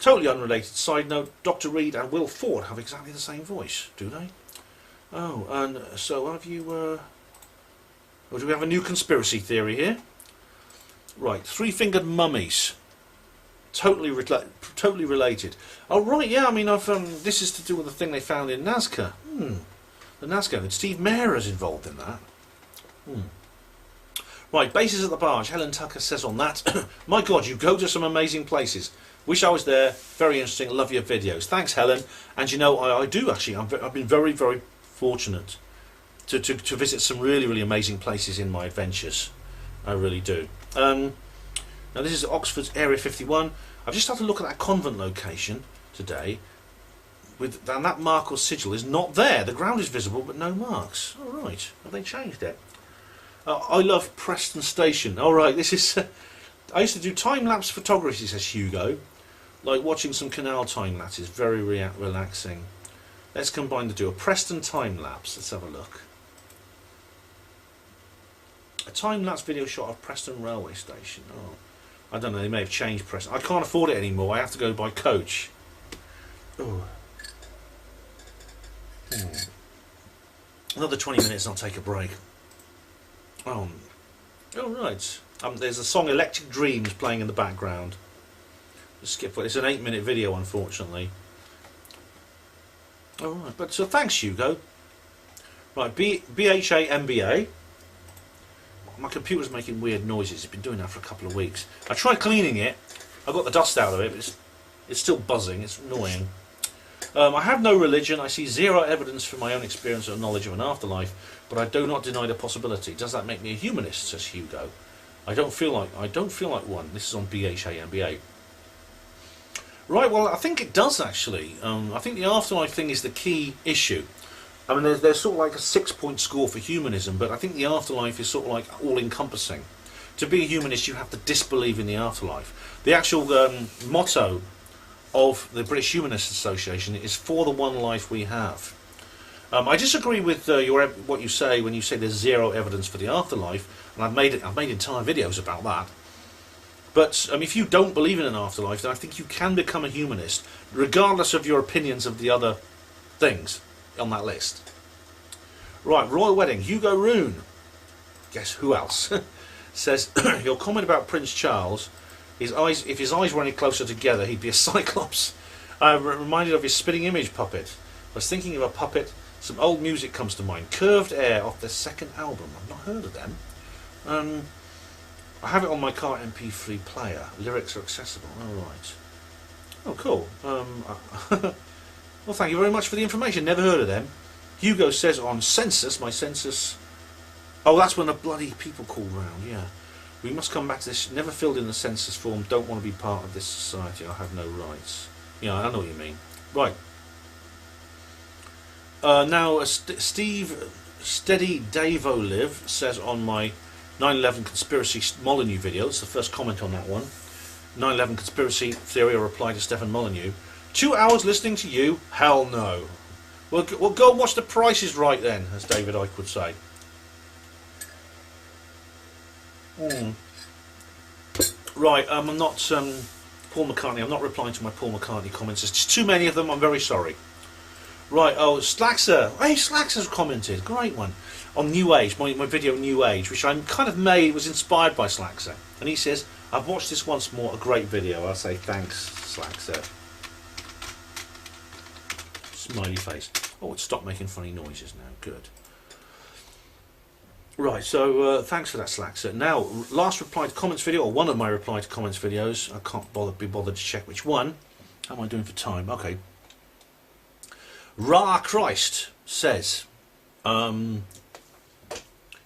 Speaker 1: Totally unrelated side note, Dr. Reed and Will Ford have exactly the same voice, do they? Oh, and so have you... or do we have a new conspiracy theory here? Right, three-fingered mummies. Totally related. Oh, right, yeah, I mean, this is to do with the thing they found in Nazca. The Nazca, and Steve Mayer is involved in that. Right, bases at the barge. Helen Tucker says on that, my God, you go to some amazing places. Wish I was there. Very interesting. Love your videos. Thanks, Helen. And you know, I do actually. I've been very, very fortunate to visit some really, really amazing places in my adventures. I really do. Now this is Oxford's Area 51. I've just had to look at that convent location today. And that mark or sigil is not there. The ground is visible, but no marks. All right. Have they changed it? I love Preston Station. All right. This is. I used to do time-lapse photography, says Hugo. Like watching some canal time-lapse is very relaxing. Let's combine the two. A Preston time-lapse. Let's have a look. A time-lapse video shot of Preston railway station. Oh, I don't know. They may have changed Preston. I can't afford it anymore. I have to go by coach. Oh. Another 20 minutes and I'll take a break. Oh, right. There's a song Electric Dreams playing in the background. Just skip it. It's an 8-minute video, unfortunately. Alright, but so thanks, Hugo. Right, BHA MBA. My computer's making weird noises. It's been doing that for a couple of weeks. I tried cleaning it. I got the dust out of it, but it's still buzzing. It's annoying. I have no religion. I see zero evidence from my own experience or knowledge of an afterlife, but I do not deny the possibility. Does that make me a humanist? Says Hugo. I don't feel like one. This is on BHA MBA. Right, well, I think it does actually. I think the afterlife thing is the key issue. I mean, there's sort of like a 6-point score for humanism, but I think the afterlife is sort of like all-encompassing. To be a humanist, you have to disbelieve in the afterlife. The actual motto of the British Humanist Association is "For the one life we have." I disagree with what you say when you say there's zero evidence for the afterlife, and I've made entire videos about that. But if you don't believe in an afterlife, then I think you can become a humanist, regardless of your opinions of the other things on that list. Right, Royal Wedding, Hugo Rune. Guess who else? Says, your comment about Prince Charles, if his eyes were any closer together, he'd be a cyclops. I'm reminded of his spitting image puppet. I was thinking of a puppet. Some old music comes to mind. Curved Air off their second album. I've not heard of them. I have it on my car MP3 player. Lyrics are accessible. All right. Oh, cool. Well, thank you very much for the information. Never heard of them. Hugo says on census, my census... Oh, that's when the bloody people call round, yeah. We must come back to this. Never filled in the census form. Don't want to be part of this society. I have no rights. Yeah, I know what you mean. Right. Now, Steve Steady Davo Live says on my 9/11 conspiracy Molyneux video. It's the first comment on that one. 9/11 conspiracy theory, a reply to Stefan Molyneux. 2 hours listening to you? Hell no. Well, go and watch The Price is Right then, as David Icke would say. Right, I'm not Paul McCartney. I'm not replying to my Paul McCartney comments. There's just too many of them. I'm very sorry. Right, Slaxer. Hey, Slaxer's commented. Great one. On New Age, my video New Age, which I kind of made, was inspired by Slaxer. And he says, I've watched this once more, a great video. I'll say thanks, Slaxer. Smiley face. Oh, it stopped making funny noises now. Good. Right, so thanks for that, Slaxer. Now, last reply to comments video, or one of my reply to comments videos. I can't be bothered to check which one. How am I doing for time? Okay. Ra Christ says,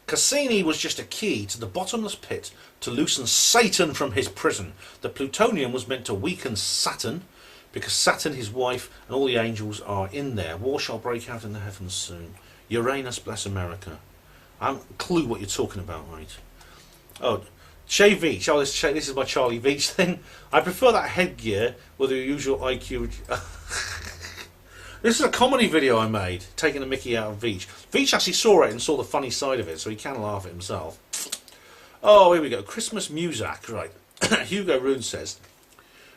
Speaker 1: Cassini was just a key to the bottomless pit to loosen Satan from his prison. The plutonium was meant to weaken Saturn, because Saturn, his wife, and all the angels are in there. War shall break out in the heavens soon. Uranus bless America. I haven't a clue what you're talking about, mate. Oh, Che Veach. Oh, this is my Charlie Veach thing. I prefer that headgear with the usual IQ. This is a comedy video I made, taking a mickey out of Veach. Veach actually saw it and saw the funny side of it, so he can laugh at himself. Oh, here we go. Christmas Muzak. Right. Hugo Rune says,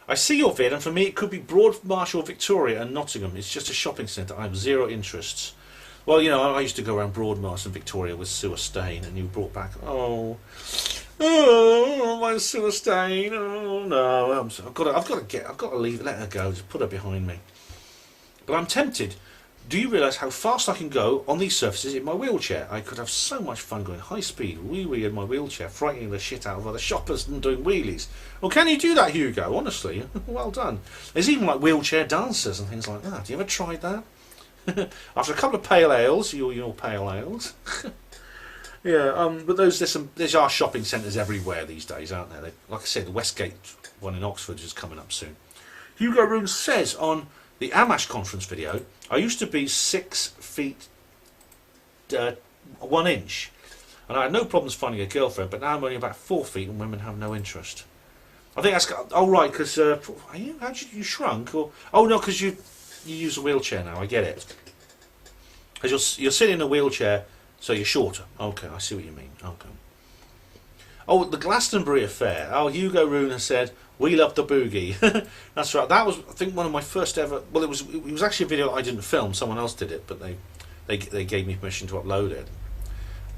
Speaker 1: I see your vid, and for me it could be Broad Marshall, Victoria and Nottingham. It's just a shopping centre. I have zero interests. Well, you know, I used to go around Broadmarsh and Victoria with Sewer Stain, and you brought back, oh, my Sewer Stain, oh no, I've got to leave, let her go, just put her behind me. But I'm tempted. Do you realise how fast I can go on these surfaces in my wheelchair? I could have so much fun going high speed, wee-wee in my wheelchair, frightening the shit out of other shoppers and doing wheelies. Well, can you do that, Hugo? Honestly, well done. There's even like wheelchair dancers and things like that. Have you ever tried that? After a couple of pale ales, your pale ales. Yeah, but there's our shopping centres everywhere these days, aren't there? Like I said, the Westgate one in Oxford is coming up soon. Hugo Rune says on the Amash conference video, I used to be 6 feet 1 inch, and I had no problems finding a girlfriend, but now I'm only about 4 feet and women have no interest. I think that's, oh right, because how did you shrunk? Or, oh no, because you use a wheelchair now, I get it. Because you're sitting in a wheelchair, so you're shorter. Okay, I see what you mean. Okay. Oh, the Glastonbury affair. Oh, Hugo Rune has said, we love the boogie. That's right. That was, I think, one of my first ever, well, it was actually a video I didn't film. Someone else did it, but they gave me permission to upload it.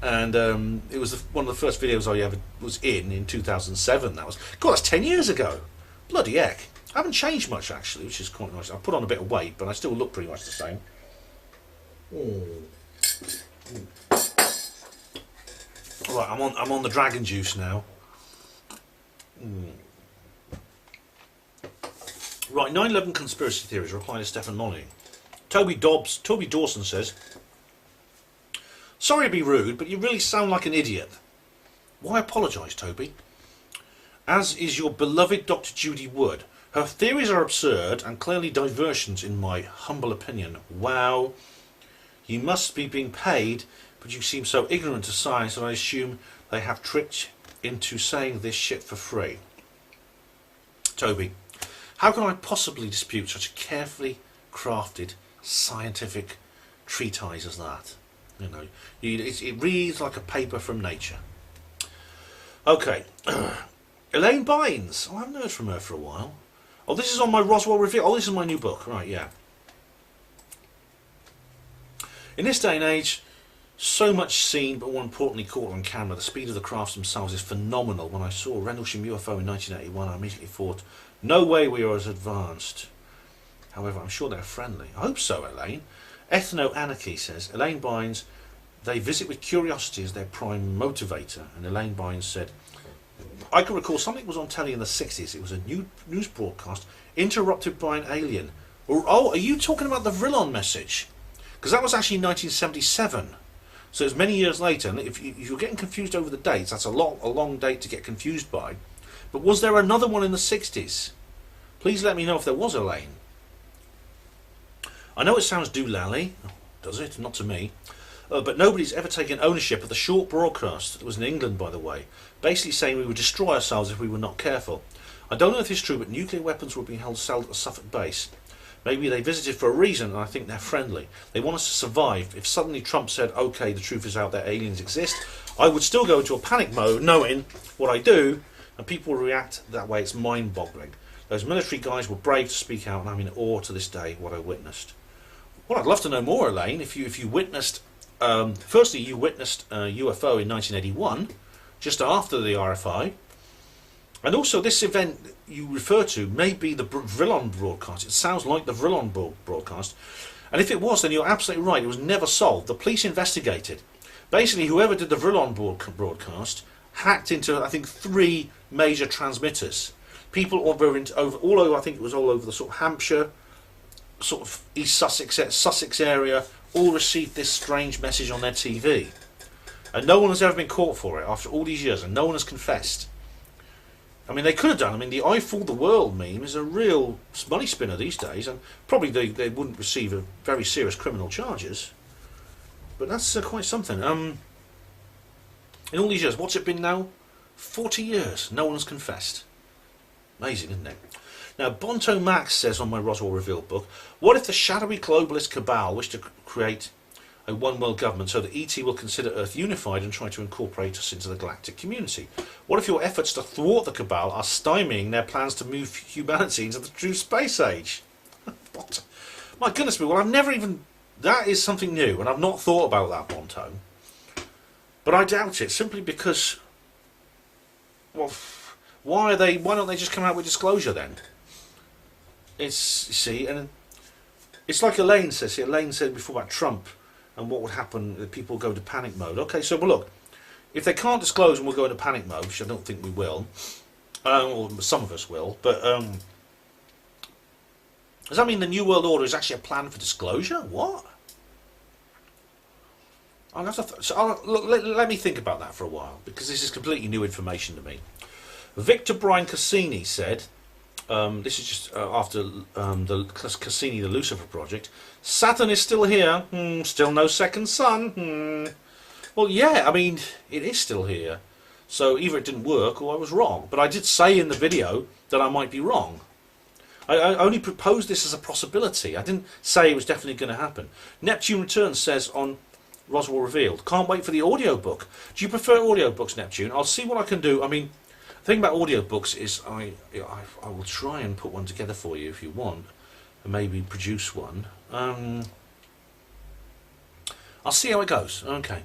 Speaker 1: And it was one of the first videos I ever was in 2007. That was, God, that's 10 years ago. Bloody heck. I haven't changed much, actually, which is quite nice. I put on a bit of weight, but I still look pretty much the same. Right, I'm on the dragon juice now. Right, 9/11 conspiracy theories, reply to Stefan Molyneux. Toby Dawson says, sorry to be rude, but you really sound like an idiot. Why apologise, Toby? As is your beloved Dr. Judy Wood. Her theories are absurd and clearly diversions in my humble opinion. Wow. You must be being paid, but you seem so ignorant of science that I assume they have tricked into saying this shit for free. Toby, how can I possibly dispute such a carefully crafted scientific treatise as that? You know, it reads like a paper from nature. Okay. Elaine Bynes. Oh, I haven't heard from her for a while. Oh, this is on my Roswell review. Oh, this is my new book. Right, yeah. In this day and age, so much seen, but more importantly caught on camera. The speed of the crafts themselves is phenomenal. When I saw Rendlesham UFO in 1981, I immediately thought, no way we are as advanced. However, I'm sure they're friendly. I hope so, Elaine. Ethno-Anarchy says, Elaine Bynes, they visit with curiosity as their prime motivator. And Elaine Bynes said, I can recall something was on telly in the 60s. It was a news broadcast interrupted by an alien. Oh, are you talking about the Vrillon message? Because that was actually 1977. So it's many years later. And if you're getting confused over the dates, that's a long date to get confused by. But was there another one in the 60s? Please let me know if there was, Elaine. I know it sounds doolally. Does it? Not to me. But nobody's ever taken ownership of the short broadcast that was in England, by the way, basically saying we would destroy ourselves if we were not careful. I don't know if it's true, but nuclear weapons were being held at Suffolk base. Maybe they visited for a reason, and I think they're friendly. They want us to survive. If suddenly Trump said, okay, the truth is out there, aliens exist, I would still go into a panic mode, knowing what I do, and people will react that way. It's mind-boggling. Those military guys were brave to speak out, and I'm in awe to this day what I witnessed. Well, I'd love to know more, Elaine. If you witnessed, firstly, you witnessed a UFO in 1981, just after the RFI, and also this event you refer to may be the Vrillon broadcast. It sounds like the Vrillon broadcast, and if it was, then you're absolutely right. It was never solved. The police investigated. Basically, whoever did the Vrillon broadcast hacked into, I think, 3 major transmitters. People all over, I think it was all over the sort of Hampshire, sort of East Sussex area, all received this strange message on their TV. And no one has ever been caught for it after all these years, and no one has confessed. I mean, they could have done. I mean, the I Fooled the World meme is a real money spinner these days, and probably they wouldn't receive a very serious criminal charges. But that's quite something. In all these years, what's it been now? 40 years. No one has confessed. Amazing, isn't it? Now, Bonto Max says on my Roswell Revealed book, what if the shadowy globalist cabal wish to create a one-world government so that ET will consider Earth unified and try to incorporate us into the galactic community? What if your efforts to thwart the cabal are stymieing their plans to move humanity into the true space age? What? My goodness me, well, I've never even... That is something new, and I've not thought about that, Bonto. But I doubt it, simply because... Well, why don't they just come out with disclosure then? It's, you see, and it's like Elaine says here. Elaine said before about Trump and what would happen if people go into panic mode. Okay, so, well, look, if they can't disclose and we'll go into panic mode, which I don't think we will, or some of us will, but does that mean the New World Order is actually a plan for disclosure? What? I'll have to look, let me think about that for a while, because this is completely new information to me. Victor Brian Cassini said, this is just after the Cassini, the Lucifer project, Saturn is still here, still no second sun. Well, yeah, I mean, it is still here. So either it didn't work or I was wrong. But I did say in the video that I might be wrong. I only proposed this as a possibility. I didn't say it was definitely going to happen. Neptune Returns says on Roswell Revealed, can't wait for the audiobook. Do you prefer audiobooks, Neptune? I'll see what I can do. I mean, the thing about audiobooks is I will try and put one together for you if you want, and maybe produce one. I'll see how it goes. Okay.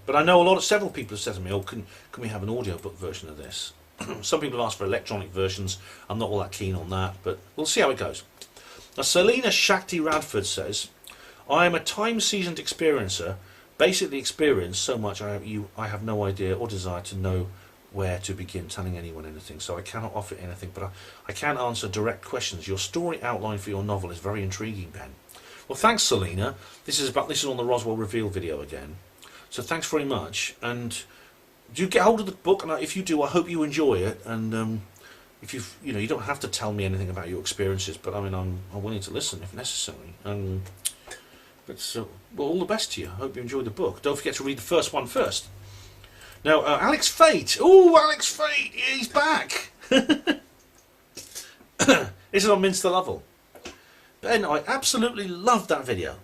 Speaker 1: But I know several people have said to me, oh, can we have an audiobook version of this? Some people ask for electronic versions. I'm not all that keen on that, but we'll see how it goes. Now, Selena Shakti Radford says, I am a time-seasoned experiencer, basically experienced so much I have no idea or desire to know where to begin telling anyone anything, so I cannot offer anything, but I can answer direct questions. Your story outline for your novel is very intriguing, Ben. Well, thanks, Selena. This is on the Roswell Reveal video again. So thanks very much, and do get hold of the book, and if you do, I hope you enjoy it. And if you don't have to tell me anything about your experiences, but I mean, I'm willing to listen if necessary. But well, all the best to you. I hope you enjoyed the book. Don't forget to read the first one first. Now, Alex Fate. Oh, Alex Fate, he's back. This is on Minster Lovell. Ben, I absolutely loved that video.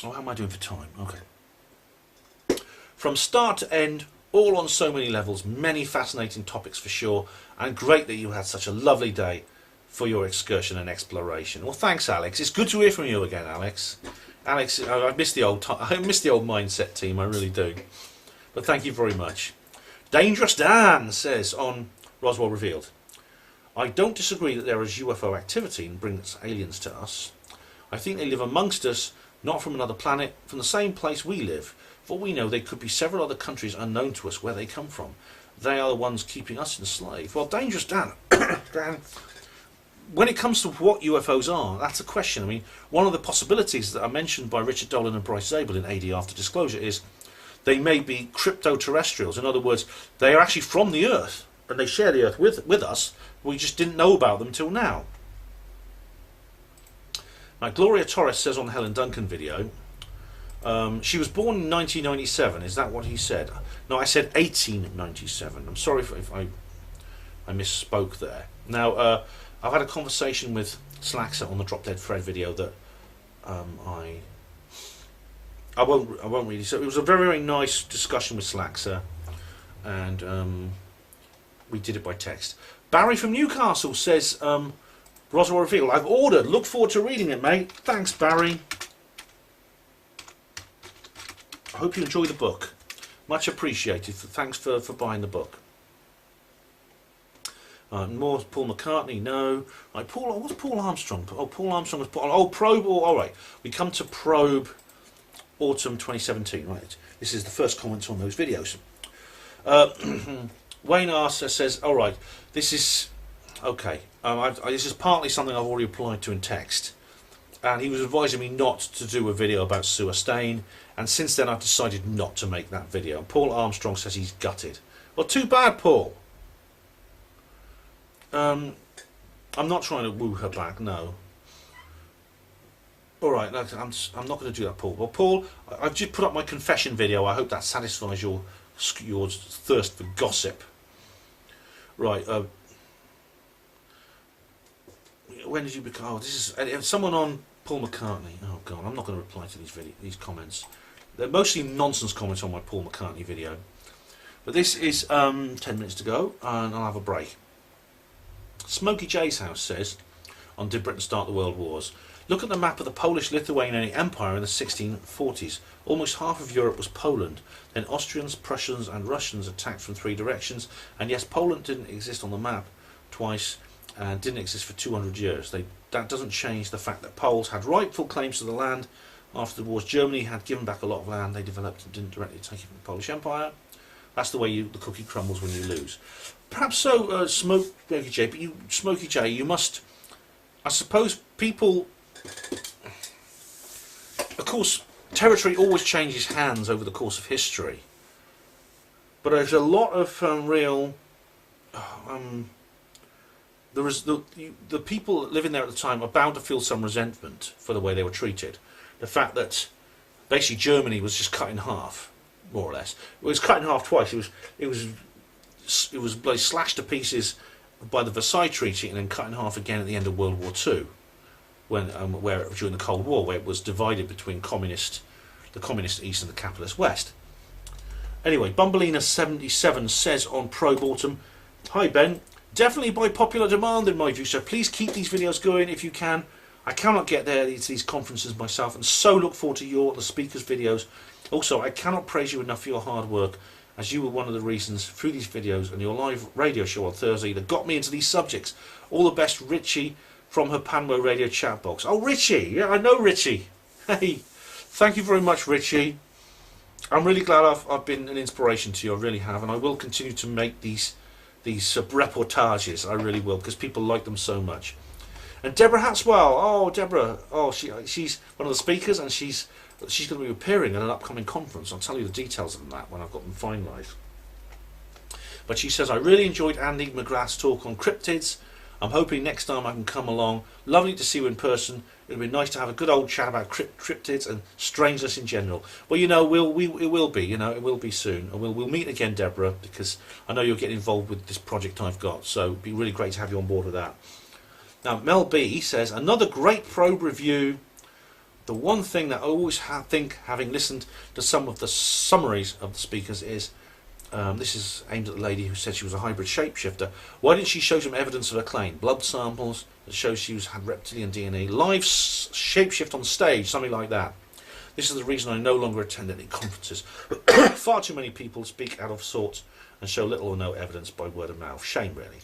Speaker 1: Oh, how am I doing for time? Okay. From start to end, all on so many levels, many fascinating topics for sure, and great that you had such a lovely day for your excursion and exploration. Well, thanks, Alex. It's good to hear from you again, Alex. Alex, I miss the old mindset team, I really do. But thank you very much. Dangerous Dan says on Roswell Revealed, I don't disagree that there is UFO activity and brings aliens to us. I think they live amongst us, not from another planet, from the same place we live. For all we know, there could be several other countries unknown to us where they come from. They are the ones keeping us enslaved. Well, Dangerous Dan, Dan, when it comes to what UFOs are, that's a question. I mean, one of the possibilities that are mentioned by Richard Dolan and Bryce Zabel in AD After Disclosure is they may be crypto-terrestrials. In other words, they are actually from the Earth, and they share the Earth with us. We just didn't know about them till now. Now, Gloria Torres says on the Helen Duncan video, She was born in 1997. Is that what he said? No, I said 1897. I'm sorry if I misspoke there. Now, I've had a conversation with Slaxer on the Drop Dead Fred video that I won't really. So it was a very, very nice discussion with Slaxer, and we did it by text. Barry from Newcastle says, Roswell reveal. I've ordered. Look forward to reading it, mate. Thanks, Barry. I hope you enjoy the book. Much appreciated. Thanks for buying the book. More Paul McCartney, no. Right, what's Paul Armstrong? Oh, Paul Armstrong was Probe. All right, we come to Probe Autumn 2017. Right, this is the first comments on those videos. Wayne Arser says, all right, this is okay. This is partly something I've already replied to in text, and he was advising me not to do a video about Sue Stain, and since then I've decided not to make that video. And Paul Armstrong says he's gutted. Well, too bad, Paul. I'm not trying to woo her back, no. Alright, I'm not going to do that, Paul. Well, Paul, I've just put up my confession video. I hope that satisfies your thirst for gossip. Right, when did you become... Oh, this is someone on Paul McCartney. Oh, God, I'm not going to reply to these comments. They're mostly nonsense comments on my Paul McCartney video. But this is 10 minutes to go, and I'll have a break. Smokey J's House says, on Did Britain Start the World Wars? Look at the map of the Polish-Lithuanian Empire in the 1640s. Almost half of Europe was Poland. Then Austrians, Prussians and Russians attacked from 3 directions. And yes, Poland didn't exist on the map twice and didn't exist for 200 years. That doesn't change the fact that Poles had rightful claims to the land. After the wars, Germany had given back a lot of land. They developed and didn't directly take it from the Polish Empire. That's the way the cookie crumbles when you lose. Perhaps so, Smokey J, but Smokey J, you must... I suppose people... Of course, territory always changes hands over the course of history. But there's a lot of real... the people living there at the time are bound to feel some resentment for the way they were treated. The fact that basically Germany was just cut in half, more or less. It was cut in half twice. It was like slashed to pieces by the Versailles Treaty and then cut in half again at the end of World War II, when during the Cold War, where it was divided between the communist East and the capitalist West. Anyway, Bumbleina77 says on Probe Autumn, hi Ben, definitely by popular demand in my view, so please keep these videos going if you can. I cannot get there to these conferences myself, and so look forward to the speakers' videos. Also, I cannot praise you enough for your hard work, as you were one of the reasons through these videos and your live radio show on Thursday that got me into these subjects. All the best, Richie from her HPANWO radio chat box. Oh, Richie, yeah, I know Richie. Hey, thank you very much, Richie. I'm really glad I've been an inspiration to you. I really have, and I will continue to make these reportages. I really will, because people like them so much. And Deborah Hatswell, oh Deborah, oh she's one of the speakers, and she's going to be appearing at an upcoming conference. I'll tell you the details of that when I've got them finalised. But she says, I really enjoyed Andy McGrath's talk on cryptids. I'm hoping next time I can come along. Lovely to see you in person. It'll be nice to have a good old chat about cryptids and strangeness in general. Well, you know, it will be soon. And we'll meet again, Deborah, because I know you're getting involved with this project I've got. So it'd be really great to have you on board with that. Now, Mel B says, another great probe review. The one thing that I always think, having listened to some of the summaries of the speakers, is this is aimed at the lady who said she was a hybrid shapeshifter. Why didn't she show some evidence of her claim? Blood samples that shows she had reptilian DNA. Live shapeshift on stage, something like that. This is the reason I no longer attend any conferences. Far too many people speak out of sorts and show little or no evidence by word of mouth. Shame, really.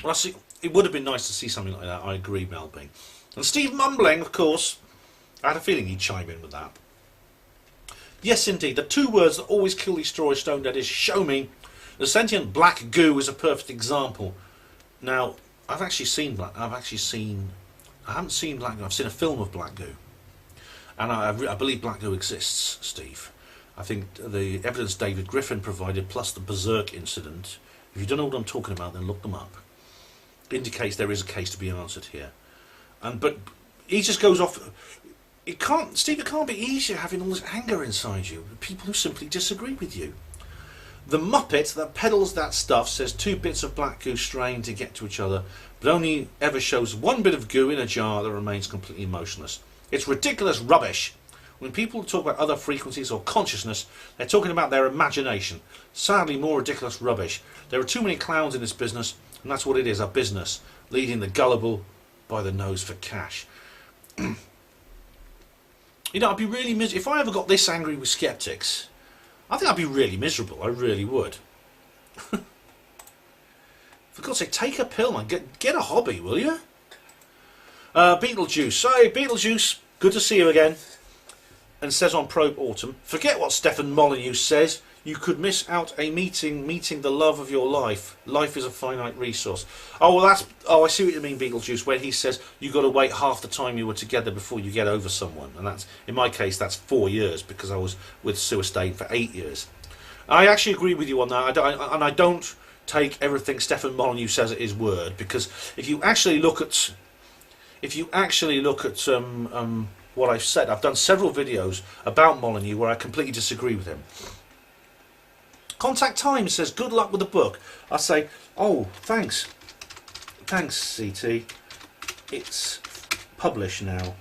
Speaker 1: Well, it would have been nice to see something like that. I agree, Melby. And Steve Mumbling, of course. I had a feeling he'd chime in with that. Yes, indeed. The two words that always kill these stories stone dead is show me. The sentient black goo is a perfect example. Now, I haven't seen black goo. I've seen a film of black goo. And I believe black goo exists, Steve. I think the evidence David Griffin provided, plus the Berserk incident, if you don't know what I'm talking about, then look them up. Indicates there is a case to be answered here. But he just goes off. Steve, it can't be easier having all this anger inside you. People who simply disagree with you. The Muppet that peddles that stuff says 2 bits of black goo strain to get to each other, but only ever shows 1 bit of goo in a jar that remains completely motionless. It's ridiculous rubbish. When people talk about other frequencies or consciousness, they're talking about their imagination. Sadly, more ridiculous rubbish. There are too many clowns in this business, and that's what it is, a business, leading the gullible by the nose for cash. You know, I'd be really miserable. If I ever got this angry with skeptics, I think I'd be really miserable. I really would. For God's sake, take a pill, man. Get a hobby, will you? Beetlejuice. Hey, Beetlejuice, good to see you again. And says on Probe Autumn, forget what Stefan Molyneux says. You could miss out a meeting the love of your life. Life is a finite resource. Oh, well, I see what you mean, Beetlejuice, when he says you've got to wait half the time you were together before you get over someone. And that's, in my case, that's 4 years, because I was with Sue Estate for 8 years. I actually agree with you on that, I don't take everything Stefan Molyneux says at his word, because if you actually look at what I've said, I've done several videos about Molyneux where I completely disagree with him. Contact Time says, good luck with the book. I say, oh, thanks. Thanks, CT. It's published now.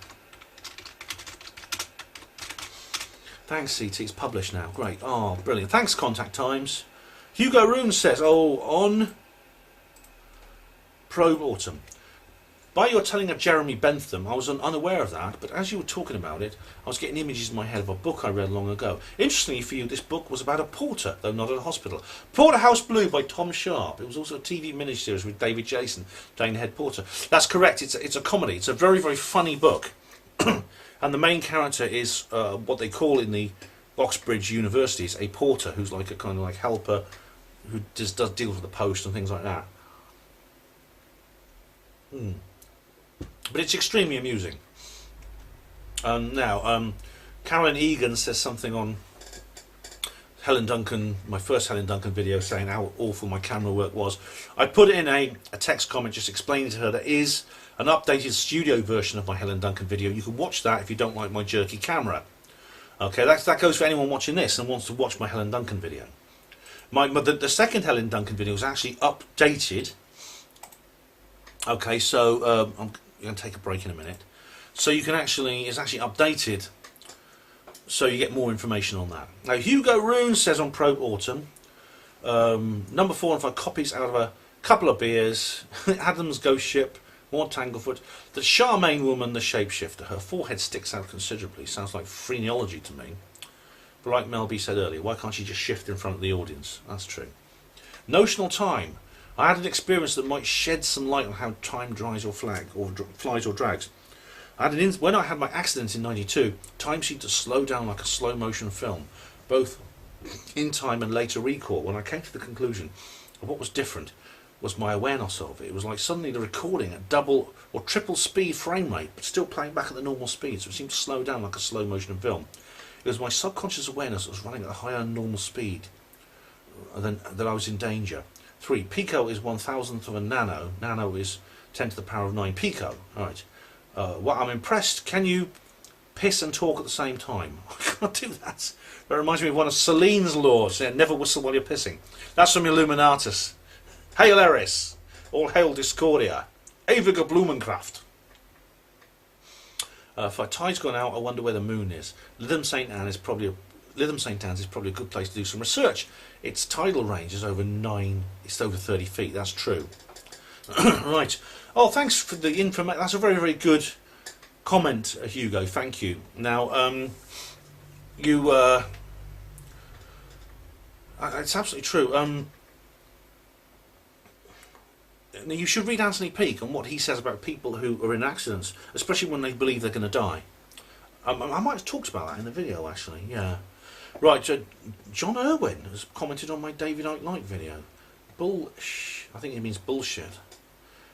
Speaker 1: Thanks, CT. It's published now. Great. Oh, brilliant. Thanks, Contact Times. Hugo Roon says, oh, on Probe Autumn. By your telling of Jeremy Bentham, I was unaware of that, but as you were talking about it, I was getting images in my head of a book I read long ago. Interestingly for you, this book was about a porter, though not at a hospital. Porterhouse Blue by Tom Sharp. It was also a TV miniseries with David Jason playing the head porter. That's correct, it's a comedy. It's a very, very funny book. And the main character is what they call in the Oxbridge universities a porter, who's like a kind of like helper, who does deals with the post and things like that. But it's extremely amusing. Now, Carolyn Egan says something on Helen Duncan, my first Helen Duncan video, saying how awful my camera work was. I put in a text comment just explaining to her there is an updated studio version of my Helen Duncan video. You can watch that if you don't like my jerky camera. Okay, that goes for anyone watching this and wants to watch my Helen Duncan video. The second Helen Duncan video was actually updated. Okay, so I'm going to take a break in a minute. So you can actually, it's actually updated, so you get more information on that. Now Hugo Roon says on Probe Autumn, number 4 and 5 copies out of a couple of beers, Adam's Ghost Ship, more Tanglefoot, the Charmaine woman, the shapeshifter. Her forehead sticks out considerably. Sounds like phrenology to me. But like Mel B said earlier, why can't she just shift in front of the audience? That's true. Notional time. I had an experience that might shed some light on how time dries or flies or drags. When I had my accident in '92, time seemed to slow down like a slow motion film, both in time and later recall. When I came to the conclusion of what was different was my awareness of it. It was like suddenly the recording at double or triple speed frame rate, but still playing back at the normal speed, so it seemed to slow down like a slow motion film. It was my subconscious awareness that was running at a higher normal speed, that I was in danger. 3. Pico is 1,000th of a nano. Nano is 10 to the power of 9 pico. Alright. Well, I'm impressed. Can you piss and talk at the same time? I can't do that. That reminds me of one of Celine's laws. Yeah, never whistle while you're pissing. That's from Illuminatus. Hail Eris. All hail Discordia. Ewiger Blumenkraft. If our tide's gone out, I wonder where the moon is. Lytham St Anne's is probably a good place to do some research. Its tidal range is over 30 feet. That's true. Right. Oh, thanks for the information. That's a very, very good comment, Hugo. Thank you. Now, it's absolutely true. You should read Anthony Peake and what he says about people who are in accidents, especially when they believe they're going to die. I might have talked about that in the video, actually. Yeah. Right, John Irwin has commented on my David Icke Light video. I think he means bullshit.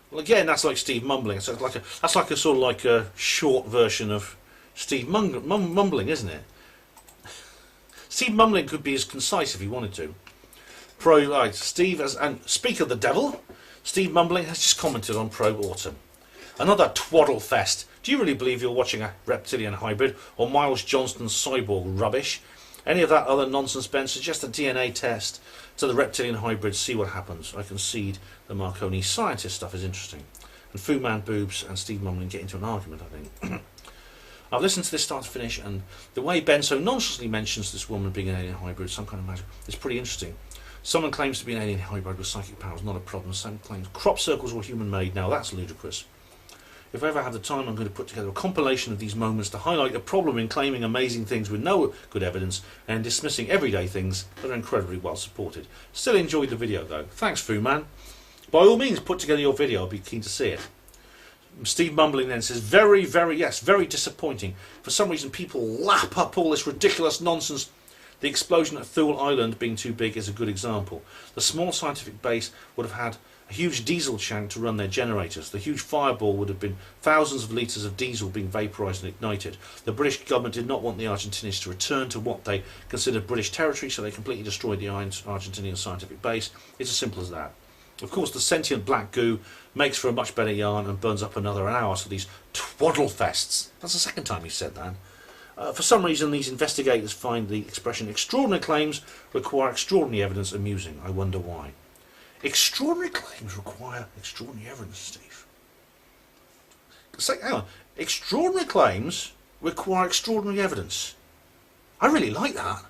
Speaker 1: Well, again, that's like Steve mumbling. So that's like a sort of like a short version of Steve mumbling, isn't it? Steve mumbling could be as concise if he wanted to. Steve and speak of the devil. Steve mumbling has just commented on Probe Autumn. Another twaddle fest. Do you really believe you're watching a reptilian hybrid or Miles Johnston's cyborg rubbish? Any of that other nonsense, Ben? Suggest a DNA test to the reptilian hybrid, see what happens. I concede the Marconi scientist stuff is interesting. And Fu Man Boobs and Steve Mumbling get into an argument, I think. I've listened to this start to finish, and the way Ben so nonchalantly mentions this woman being an alien hybrid, some kind of magic, is pretty interesting. Someone claims to be an alien hybrid with psychic powers, not a problem. Some claims crop circles were human-made. Now that's ludicrous. If I ever have the time, I'm going to put together a compilation of these moments to highlight the problem in claiming amazing things with no good evidence and dismissing everyday things that are incredibly well supported. Still enjoyed the video though. Thanks, Fu Man. By all means, put together your video. I'll be keen to see it. Steve Mumbling then says, very disappointing. For some reason, people lap up all this ridiculous nonsense. The explosion at Thule Island being too big is a good example. The small scientific base would have had a huge diesel tank to run their generators. The huge fireball would have been thousands of litres of diesel being vaporised and ignited. The British government did not want the Argentinians to return to what they considered British territory, so they completely destroyed the Argentinian scientific base. It's as simple as that. Of course, the sentient black goo makes for a much better yarn and burns up another hour, so these twaddle fests. That's the second time he said that. For some reason, these investigators find the expression extraordinary claims require extraordinary evidence amusing. I wonder why. Extraordinary claims require extraordinary evidence, Steve. Say, hang on. Extraordinary claims require extraordinary evidence. I really like that.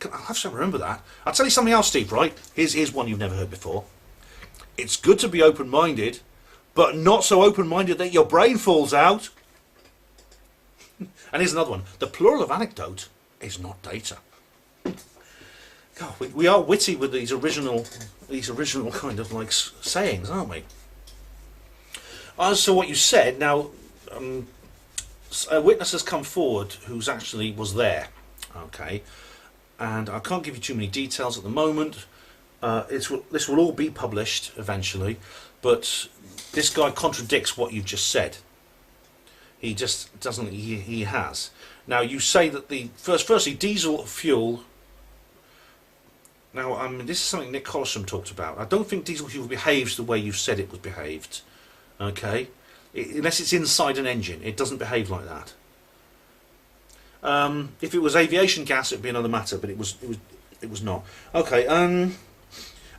Speaker 1: I'll have to remember that. I'll tell you something else, Steve, right? Here's one you've never heard before. It's good to be open-minded, but not so open-minded that your brain falls out. And here's another one. The plural of anecdote is not data. God, we are witty with these original kind of like sayings, aren't we? As to what you said, now a witness has come forward who's actually was there, okay, and I can't give you too many details at the moment. This will all be published eventually, but this guy contradicts what you've just said. He just doesn't. He has. Now you say that firstly diesel fuel. Now, this is something Nick Collison talked about. I don't think diesel fuel behaves the way you said it was behaved. Okay, unless it's inside an engine, it doesn't behave like that. If it was aviation gas, it'd be another matter, but it was not. Okay, and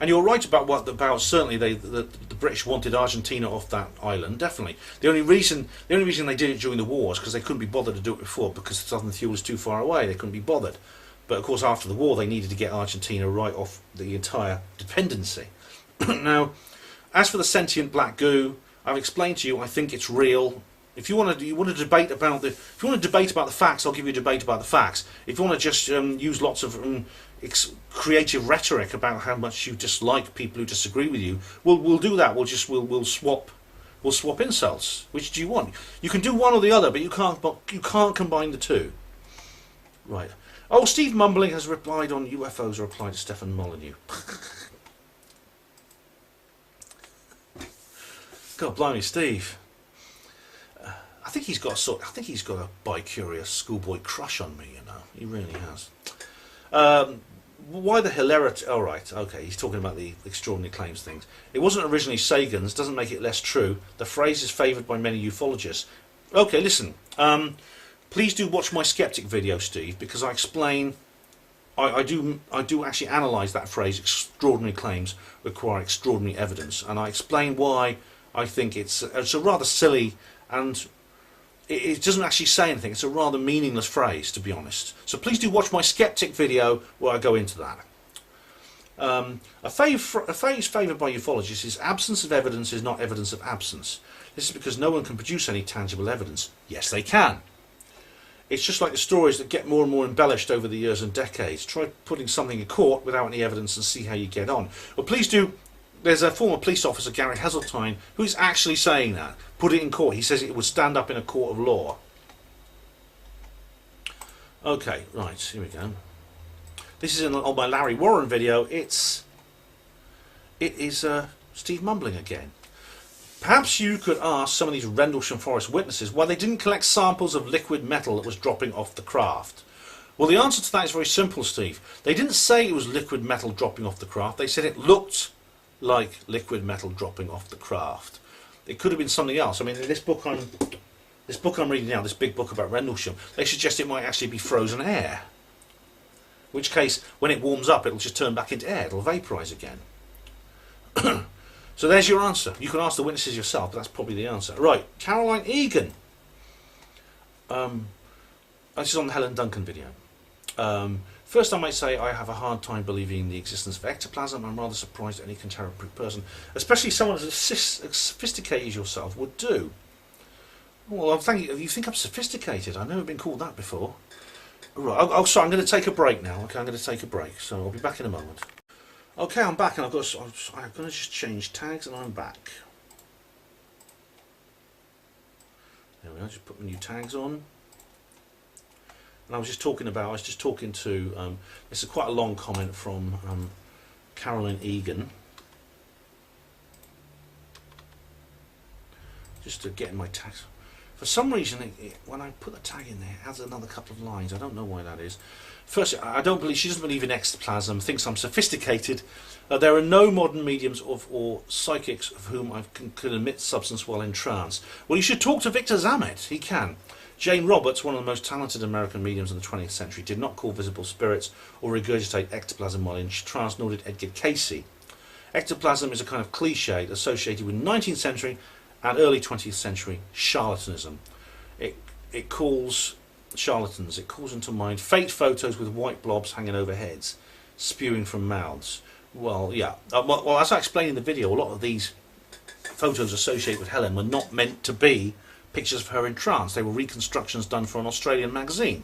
Speaker 1: you're right about certainly the British wanted Argentina off that island. Definitely, the only reason they did it during the war is because they couldn't be bothered to do it before, because southern fuel was too far away. They couldn't be bothered. But of course, after the war, they needed to get Argentina right off the entire dependency. Now, as for the sentient black goo, I've explained to you. I think it's real. If you want to debate about the facts, I'll give you a debate about the facts. If you want to just use lots of creative rhetoric about how much you dislike people who disagree with you, we'll do that. We'll swap insults. Which do you want? You can do one or the other, but you can't combine the two. Right. Oh, Steve Mumbling has replied on UFOs, or replied to Stefan Molyneux. God blimey, Steve. I think he's got a bi-curious schoolboy crush on me. You know, he really has. Why the hilarity? All right, okay. He's talking about the extraordinary claims things. It wasn't originally Sagan's. Doesn't make it less true. The phrase is favoured by many ufologists. Okay, listen. Please do watch my skeptic video, Steve, because I explain. I do actually analyse that phrase. Extraordinary claims require extraordinary evidence, and I explain why I think it's a rather silly, and it doesn't actually say anything. It's a rather meaningless phrase, to be honest. So please do watch my skeptic video where I go into that. A phrase favoured by ufologists is absence of evidence is not evidence of absence. This is because no one can produce any tangible evidence. Yes, they can. It's just like the stories that get more and more embellished over the years and decades. Try putting something in court without any evidence and see how you get on. Well, please do. There's a former police officer, Gary Heseltine, who is actually saying that. Put it in court. He says it would stand up in a court of law. Okay, right, here we go. This is on my Larry Warren video. It is Steve Mumbling again. Perhaps you could ask some of these Rendlesham Forest witnesses why they didn't collect samples of liquid metal that was dropping off the craft. Well, the answer to that is very simple, Steve. They didn't say it was liquid metal dropping off the craft. They said it looked like liquid metal dropping off the craft. It could have been something else. I mean, in this book I'm reading now, this big book about Rendlesham, they suggest it might actually be frozen air. In which case, when it warms up, it'll just turn back into air. It'll vaporise again. So there's your answer. You can ask the witnesses yourself, but that's probably the answer. Right, Caroline Egan. This is on the Helen Duncan video. First, I might say I have a hard time believing in the existence of ectoplasm. I'm rather surprised any contemporary person, especially someone as sophisticated as yourself, would do. Well, thank you. You think I'm sophisticated? I've never been called that before. Right. Sorry, I'm going to take a break now. Okay, I'm going to take a break, so I'll be back in a moment. Okay, I'm back, and I'm going to just change tags, and I'm back. There we are. Just put my new tags on. And I was just talking to. This is quite a long comment from Caroline Egan. Just to get in my tags. For some reason, when I put the tag in there, it adds another couple of lines. I don't know why that is. First, she doesn't believe in ectoplasm, thinks I'm sophisticated. There are no modern mediums or psychics of whom I can emit substance while in trance. Well, you should talk to Victor Zamet. He can. Jane Roberts, one of the most talented American mediums in the 20th century, did not call visible spirits or regurgitate ectoplasm while in trance, nor did Edgar Casey. Ectoplasm is a kind of cliche associated with 19th century and early 20th century charlatanism. It calls charlatans. It calls into mind fake photos with white blobs hanging over heads, spewing from mouths. Well, yeah. Well, as I explained in the video, a lot of these photos associated with Helen were not meant to be pictures of her in trance. They were reconstructions done for an Australian magazine.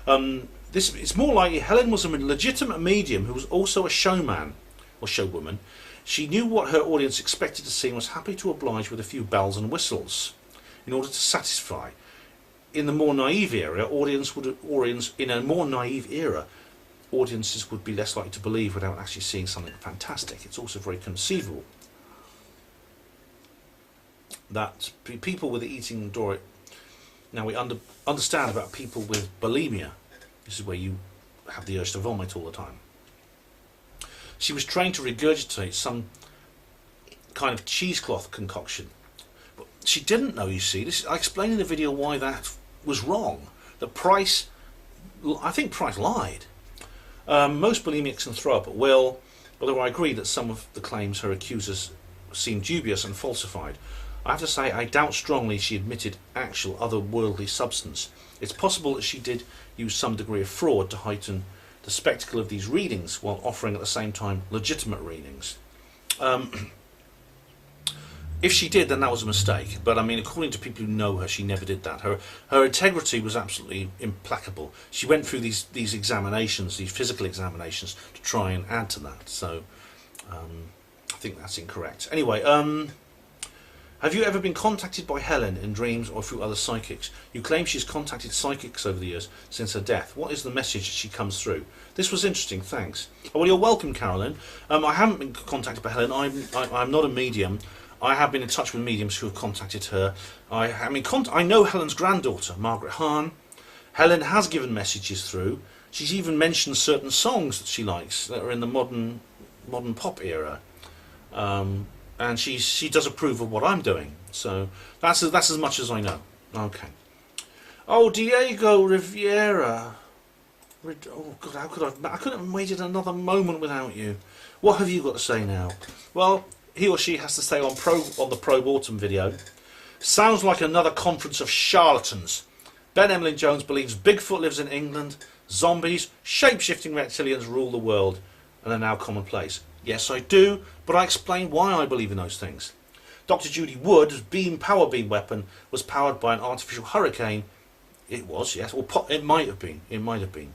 Speaker 1: It's more likely Helen was a legitimate medium who was also a showman or showwoman. She knew what her audience expected to see and was happy to oblige with a few bells and whistles in order to satisfy. In the more naive era, audiences would be less likely to believe without actually seeing something fantastic. It's also very conceivable that people with eating disorder. Now we understand about people with bulimia. This is where you have the urge to vomit all the time. She was trained to regurgitate some kind of cheesecloth concoction. But she didn't know, you see. I explained in the video why that was wrong. I think Price lied. Most bulimics can throw up at will, although I agree that some of the claims her accusers seem dubious and falsified. I have to say I doubt strongly she admitted actual otherworldly substance. It's possible that she did use some degree of fraud to heighten the spectacle of these readings while offering at the same time legitimate readings. If she did, then that was a mistake. But I mean, according to people who know her, she never did that. Her integrity was absolutely implacable. She went through these examinations, these physical examinations, to try and add to that. So I think that's incorrect. Anyway, have you ever been contacted by Helen in dreams or through other psychics? You claim she's contacted psychics over the years since her death. What is the message that she comes through? This was interesting, thanks. Oh, well, you're welcome, Carolyn. I haven't been contacted by Helen. I'm not a medium. I have been in touch with mediums who have contacted her. I know Helen's granddaughter, Margaret Hahn. Helen has given messages through. She's even mentioned certain songs that she likes that are in the modern pop era. And she does approve of what I'm doing. So that's as much as I know. Okay. Oh, Diego Riviera. Oh God, I couldn't have waited another moment without you. What have you got to say now? Well, he or she has to say on the Probe Autumn video. Sounds like another conference of charlatans. Ben Emlyn Jones believes Bigfoot lives in England. Zombies, shape-shifting reptilians rule the world and are now commonplace. Yes, I do, but I explain why I believe in those things. Dr. Judy Wood's power beam weapon was powered by an artificial hurricane. It was, yes, or it might have been. It might have been.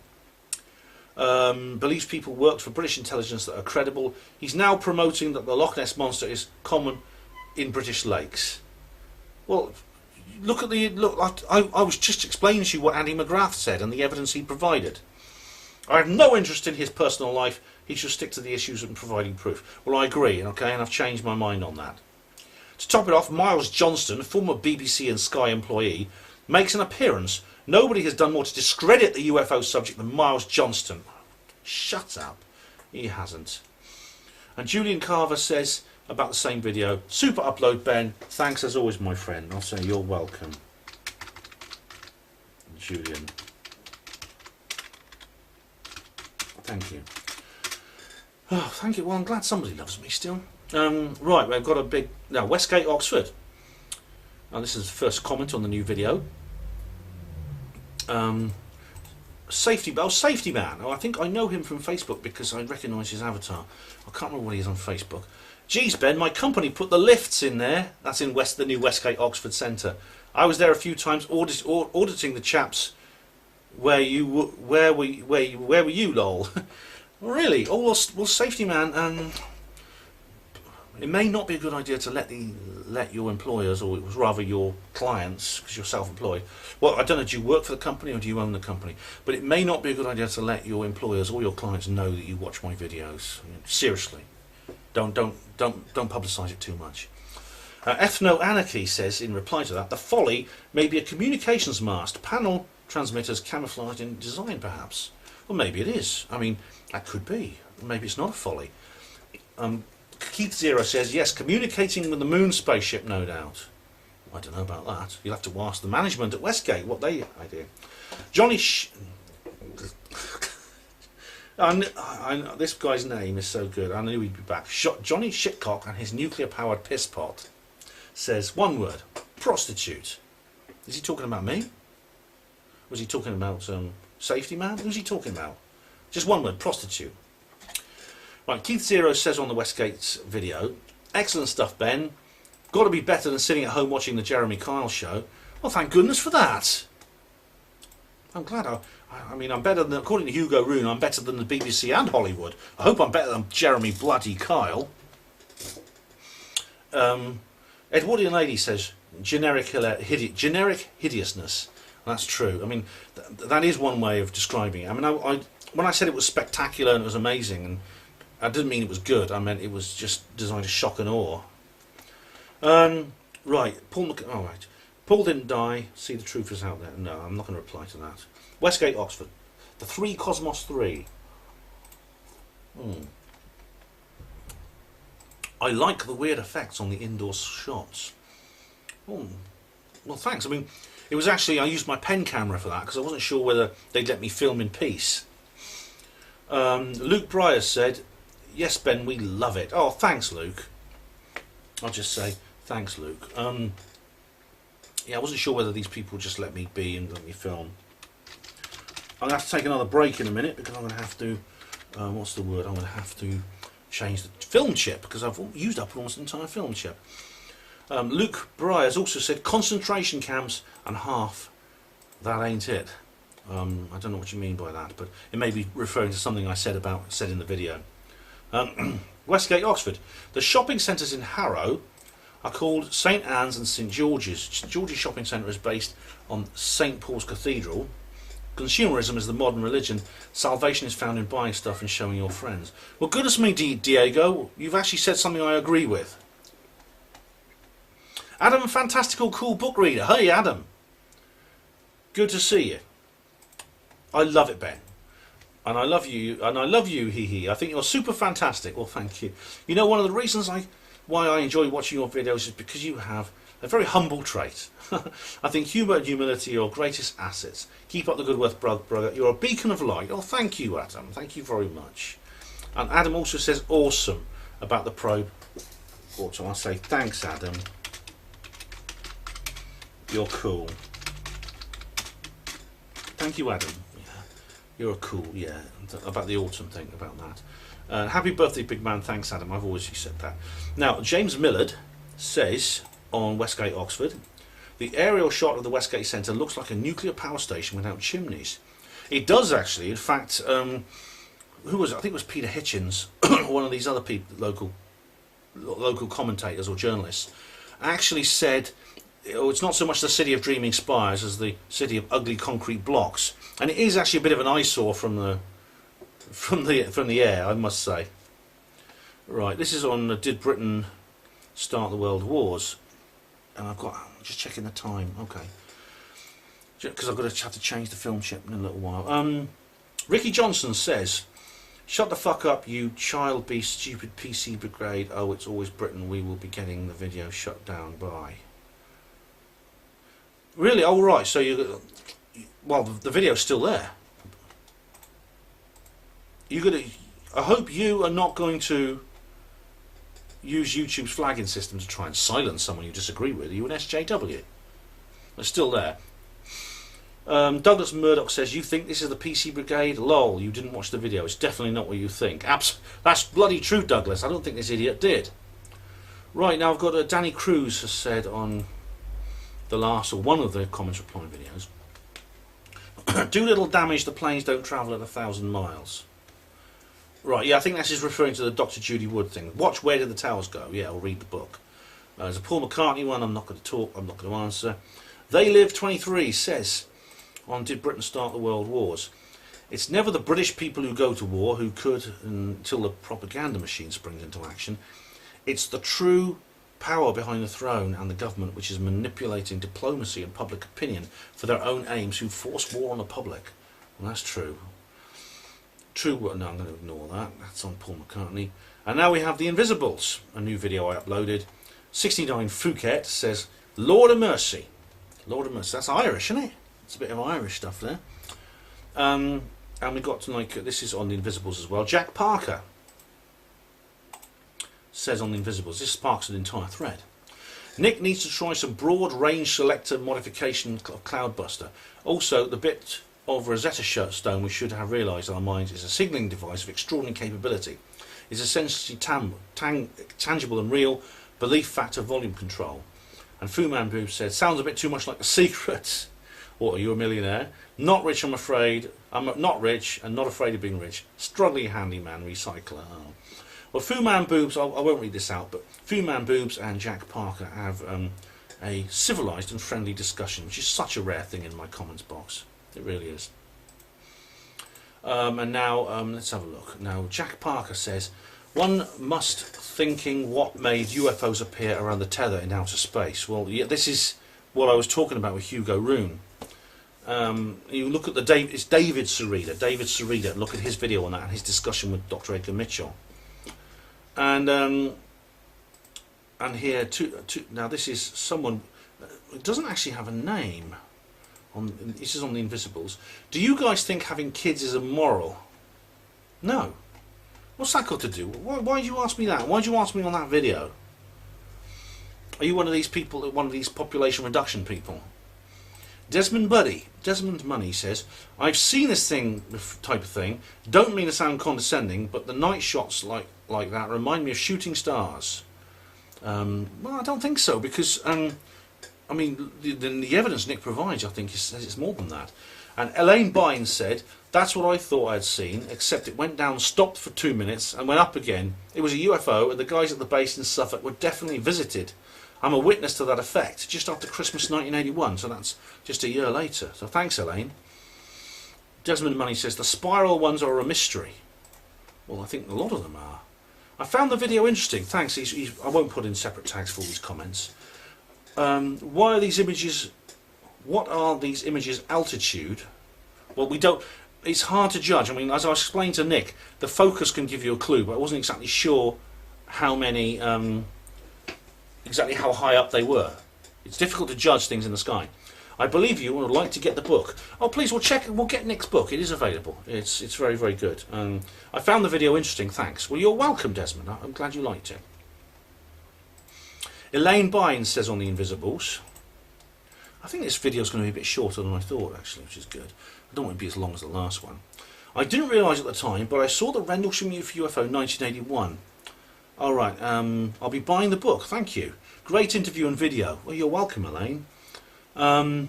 Speaker 1: Believes people worked for British intelligence that are credible. He's now promoting that the Loch Ness Monster is common in British lakes. Well, look at I was just explaining to you what Andy McGrath said and the evidence he provided. I have no interest in his personal life. He should stick to the issues and providing proof. Well, I agree, okay, and I've changed my mind on that. To top it off, Miles Johnston, former BBC and Sky employee, makes an appearance. Nobody has done more to discredit the UFO subject than Miles Johnston. Shut up. He hasn't. And Julian Carver says, about the same video. Super upload, Ben. Thanks as always, my friend. I'll say you're welcome. Julian. Thank you. Oh, thank you. Well, I'm glad somebody loves me still. Right, we've got a big... Now, Westgate, Oxford. Now, this is the first comment on the new video. Safety Man. Oh, I think I know him from Facebook because I recognise his avatar. I can't remember what he is on Facebook. Geez, Ben, my company put the lifts in there. That's in the new Westgate, Oxford Centre. I was there a few times auditing the chaps. Where were you, lol? Really? Oh, well, Safety Man. It may not be a good idea to let your employers, or rather your clients, because you're self-employed. Well, I don't know. Do you work for the company or do you own the company? But it may not be a good idea to let your employers or your clients know that you watch my videos. I mean, seriously, don't publicise it too much. Ethno Anarchy says in reply to that, the folly may be a communications mast, panel transmitters camouflaged in design, perhaps. Well, maybe it is. I mean, that could be. Maybe it's not a folly. Keith Zero says, yes, communicating with the moon spaceship, no doubt. I don't know about that. You'll have to ask the management at Westgate what they idea. Johnny this guy's name is so good. I knew he'd be back. Johnny Shitcock and his nuclear-powered piss pot says, one word, prostitute. Is he talking about me? Was he talking about Safety Man? Who's he talking about? Just one word, prostitute. Right, Keith Zero says on the Westgate video, excellent stuff, Ben. Got to be better than sitting at home watching the Jeremy Kyle show. Well, thank goodness for that. I'm glad. I mean, I'm better than, according to Hugo Roon, I'm better than the BBC and Hollywood. I hope I'm better than Jeremy bloody Kyle. Edwardian Lady says, generic hideousness. That's true. I mean, that is one way of describing it. I mean, when I said it was spectacular and it was amazing, and I didn't mean it was good. I meant it was just designed to shock and awe. Right, Paul didn't die. See, the truth is out there. No, I'm not going to reply to that. Westgate, Oxford. The 3 Cosmos 3. I like the weird effects on the indoor shots. Well, thanks. I mean, it was actually, I used my pen camera for that because I wasn't sure whether they'd let me film in peace. Luke Bryers said, yes, Ben, we love it. Oh, thanks, Luke. I'll just say, thanks, Luke. Yeah, I wasn't sure whether these people just let me be and let me film. I'm going to have to take another break in a minute because I'm going to have to, what's the word? I'm going to have to change the film chip because I've used up almost the entire film chip. Luke Bryers also said concentration camps and half. That ain't it. I don't know what you mean by that, but it may be referring to something I said in the video. Westgate, Oxford. The shopping centres in Harrow are called St Anne's and St George's. St George's Shopping Centre is based on St Paul's Cathedral. Consumerism is the modern religion. Salvation is found in buying stuff and showing your friends. Well, goodness me, Diego, you've actually said something I agree with. Adam, fantastical, cool book reader. Hey, Adam. Good to see you. I love it, Ben. And I love you, hee hee. I think you're super fantastic. Well, thank you. You know, one of the reasons why I enjoy watching your videos is because you have a very humble trait. I think humour and humility are your greatest assets. Keep up the good work, brother. You're a beacon of light. Oh, thank you, Adam. Thank you very much. And Adam also says awesome about the probe. So I say thanks, Adam. You're cool. Thank you, Adam. Yeah. You're cool, yeah. About the autumn thing, about that. Happy birthday, big man. Thanks, Adam. I've always said that. Now, James Millard says on Westgate, Oxford, the aerial shot of the Westgate Centre looks like a nuclear power station without chimneys. It does, actually. In fact, who was it? I think it was Peter Hitchens, one of these other people, local commentators or journalists, actually said, oh, it's not so much the city of dreaming spires as the city of ugly concrete blocks, and it is actually a bit of an eyesore from the air, I must say. Right, this is on Did Britain Start the World Wars? And I'm just checking the time. Okay, because I've got to have to change the film chip in a little while. Ricky Johnson says, Shut the fuck up, you child beast, stupid PC brigade. Oh, it's always Britain. We will be getting the video shut down by. Really? Oh, right. So you, well, the video's still there. You're gonna. I hope you are not going to use YouTube's flagging system to try and silence someone you disagree with. Are you an SJW? It's still there. Douglas Murdoch says, you think this is the PC Brigade? Lol, you didn't watch the video. It's definitely not what you think. That's bloody true, Douglas. I don't think this idiot did. Right, now I've got Danny Cruz has said on the last, or one of the comments reply videos, do little damage, the planes don't travel at 1,000 miles. Right, yeah, I think this is referring to the Dr. Judy Wood thing. Watch Where Did the Towers Go? Yeah, I'll read the book. There's a Paul McCartney one, I'm not going to talk, I'm not going to answer. They Live 23 says, on Did Britain Start the World Wars? It's never the British people who go to war who could until the propaganda machine springs into action. It's the true power behind the throne and the government which is manipulating diplomacy and public opinion for their own aims who force war on the public. Well, that's true. True, no, I'm going to ignore that. That's on Paul McCartney. And now we have The Invisibles, a new video I uploaded. 69 Phuket says, Lord of Mercy. Lord of Mercy. That's Irish, isn't it? It's a bit of Irish stuff there. And we got to, like, this is on The Invisibles as well. Jack Parker says on The Invisibles, this sparks an entire thread. Nick needs to try some broad range selector modification of Cloudbuster. Also, the bit of Rosetta Stone we should have realised in our minds is a signalling device of extraordinary capability. It's essentially tangible and real, belief factor volume control. And Fu Man Boob said, sounds a bit too much like The Secret. What, are you a millionaire? Not rich, I'm afraid. I'm not rich and not afraid of being rich. Struggling handyman recycler. Oh. Well, Fu Man Boobs, I won't read this out, but Fu Man Boobs and Jack Parker have a civilised and friendly discussion, which is such a rare thing in my comments box. It really is. And now, let's have a look. Now, Jack Parker says, one must thinking what made UFOs appear around the tether in outer space. Well, yeah, this is what I was talking about with Hugo Rune. You look at it's David Sarita. David Sarita, look at his video on that and his discussion with Dr. Edgar Mitchell. And here, now this is someone, it doesn't actually have a name. This is on The Invisibles. Do you guys think having kids is immoral? No. What's that got to do? Why did you ask me that? Why did you ask me on that video? Are you one of these people, one of these population reduction people? Desmond Money says, I've seen this type of thing. Don't mean to sound condescending, but the night shots like that remind me of shooting stars. Well, I don't think so, because I mean, the evidence Nick provides, I think, says it's more than that. And Elaine Bynes said, that's what I thought I'd seen, except it went down, stopped for 2 minutes, and went up again. It was a UFO, and the guys at the base in Suffolk were definitely visited. I'm a witness to that effect, just after Christmas 1981, so that's just a year later. So thanks, Elaine. Desmond Money says, the spiral ones are a mystery. Well, I think a lot of them are. I found the video interesting, thanks. I won't put in separate tags for all these comments. Why are these images, what are these images altitude? Well, we don't, it's hard to judge. I mean, as I explained to Nick, the focus can give you a clue, but I wasn't exactly sure how many, exactly how high up they were. It's difficult to judge things in the sky. I believe you would like to get the book. Oh, please, we'll get Nick's book. It is available. It's very, very good. I found the video interesting, thanks. Well, you're welcome, Desmond. I'm glad you liked it. Elaine Bynes says on The Invisibles, I think this video is going to be a bit shorter than I thought, actually, which is good. I don't want it to be as long as the last one. I didn't realise at the time, but I saw the Rendlesham UFO 1981. All right, I'll be buying the book, thank you. Great interview and video. Well, you're welcome, Elaine. I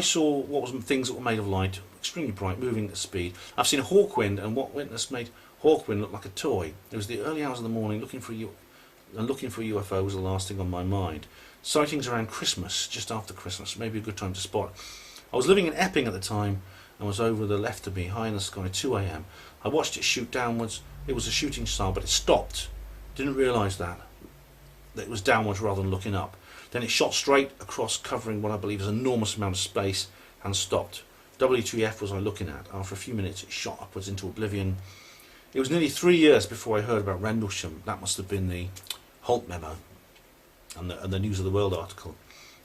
Speaker 1: saw what was things that were made of light, extremely bright, moving at speed. I've seen a Hawkwind, and what witness made Hawkwind look like a toy. It was the early hours of the morning, looking for a UFO was the last thing on my mind. Sightings around Christmas, just after Christmas, maybe a good time to spot. I was living in Epping at the time and was over the left of me, high in the sky, 2 AM. I watched it shoot downwards. It was a shooting star, but it stopped. Didn't realise that it was downwards rather than looking up. Then it shot straight across, covering what I believe is an enormous amount of space, and stopped. WTF was I looking at? After a few minutes it shot upwards into oblivion. It was nearly 3 years before I heard about Rendlesham. That must have been the Holt memo and the News of the World article.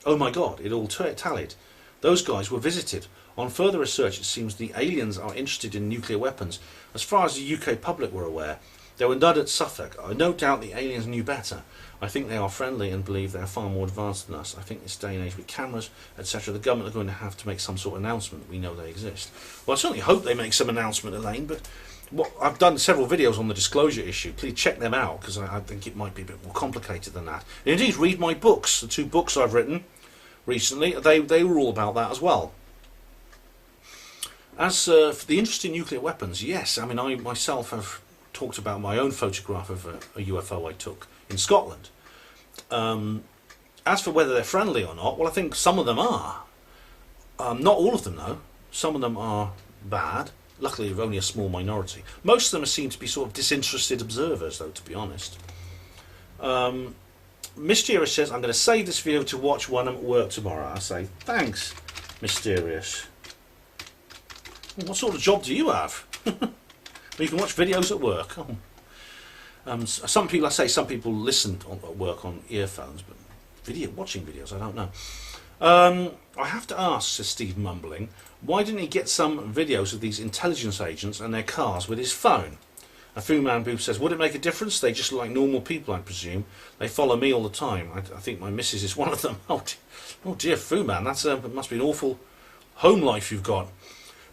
Speaker 1: Oh my God, it all tallied. Those guys were visited. On further research, it seems the aliens are interested in nuclear weapons. As far as the UK public were aware, they were none at Suffolk. I no doubt the aliens knew better. I think they are friendly and believe they are far more advanced than us. I think this day and age with cameras, etc., the government are going to have to make some sort of announcement. We know they exist. Well, I certainly hope they make some announcement, Elaine, but I've done several videos on the disclosure issue. Please check them out, because I think it might be a bit more complicated than that. And indeed, read my books. The 2 books I've written recently, they were all about that as well. As for the interest in nuclear weapons, yes, I mean, I myself have talked about my own photograph of a UFO I took in Scotland. As for whether they're friendly or not, well, I think some of them are. Not all of them, though. Some of them are bad. Luckily, only a small minority. Most of them seem to be sort of disinterested observers, though, to be honest. Mysterious says, I'm going to save this video to watch when I'm at work tomorrow. I say, thanks, Mysterious. What sort of job do you have? You can watch videos at work. Some people listen at work on earphones, but watching videos, I don't know. I have to ask, says Steve mumbling, why didn't he get some videos of these intelligence agents and their cars with his phone? A Fu Man Boob says, would it make a difference? They just look like normal people, I presume. They follow me all the time. I think my missus is one of them. Oh dear, Fu Man, that must be an awful home life you've got.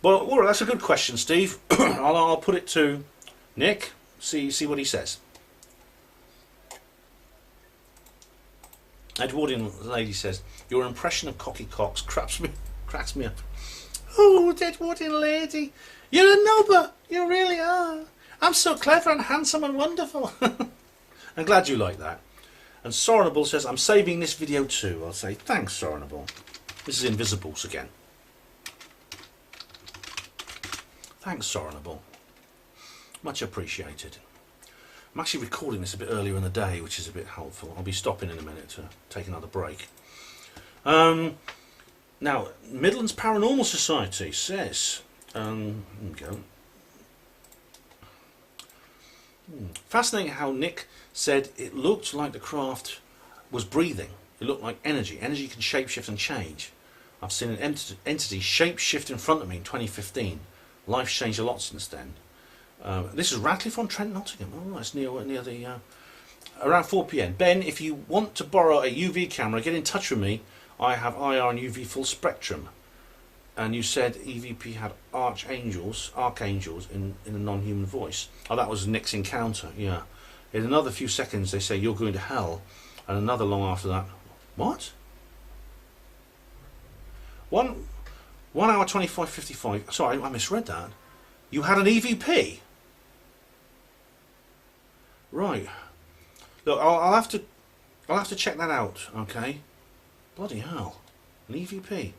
Speaker 1: Well, all right, that's a good question, Steve. I'll put it to Nick. See what he says. Edwardian lady says, your impression of Cocky Cox cracks me up. Oh, Edwardian lady, you're a nobber. You really are. I'm so clever and handsome and wonderful. I'm glad you like that. And Sorenable says, I'm saving this video too. I'll say, thanks, Sorenable. This is Invisibles again. Thanks, Sorenable. Much appreciated. I'm actually recording this a bit earlier in the day, which is a bit helpful. I'll be stopping in a minute to take another break. Now, Midlands Paranormal Society says, here we go. Fascinating how Nick said it looked like the craft was breathing. It looked like energy. Energy can shapeshift and change. I've seen an entity shapeshift in front of me in 2015. Life's changed a lot since then. This is Radcliffe on Trent, Nottingham. Oh, it's near the around 4 PM. Ben, if you want to borrow a UV camera, get in touch with me. I have IR and UV full spectrum. And you said EVP had archangels in a non-human voice. Oh, that was Nick's encounter. Yeah. In another few seconds, they say you're going to hell, and another long after that. What? 1 hour 25:55. Sorry, I misread that. You had an EVP. Right. Look, I'll have to check that out. Okay. Bloody hell, an EVP.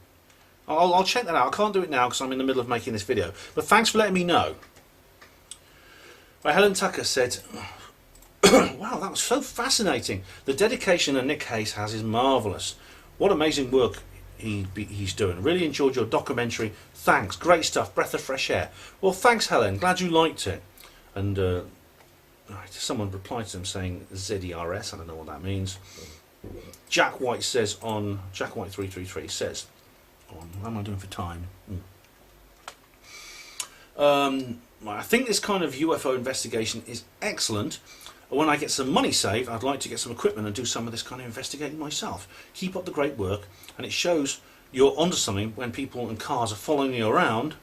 Speaker 1: I'll check that out. I can't do it now because I'm in the middle of making this video. But thanks for letting me know. Right, Helen Tucker said, wow, that was so fascinating. The dedication that Nick Hayes has is marvellous. What amazing work he's doing. Really enjoyed your documentary. Thanks. Great stuff. Breath of fresh air. Well, thanks, Helen. Glad you liked it. And someone replied to them saying ZERS. I don't know what that means. Jack White says on Jack White 333 says, how am I doing for time? I think this kind of UFO investigation is excellent. When I get some money saved, I'd like to get some equipment and do some of this kind of investigating myself. Keep up the great work, and it shows you're onto something when people and cars are following you around,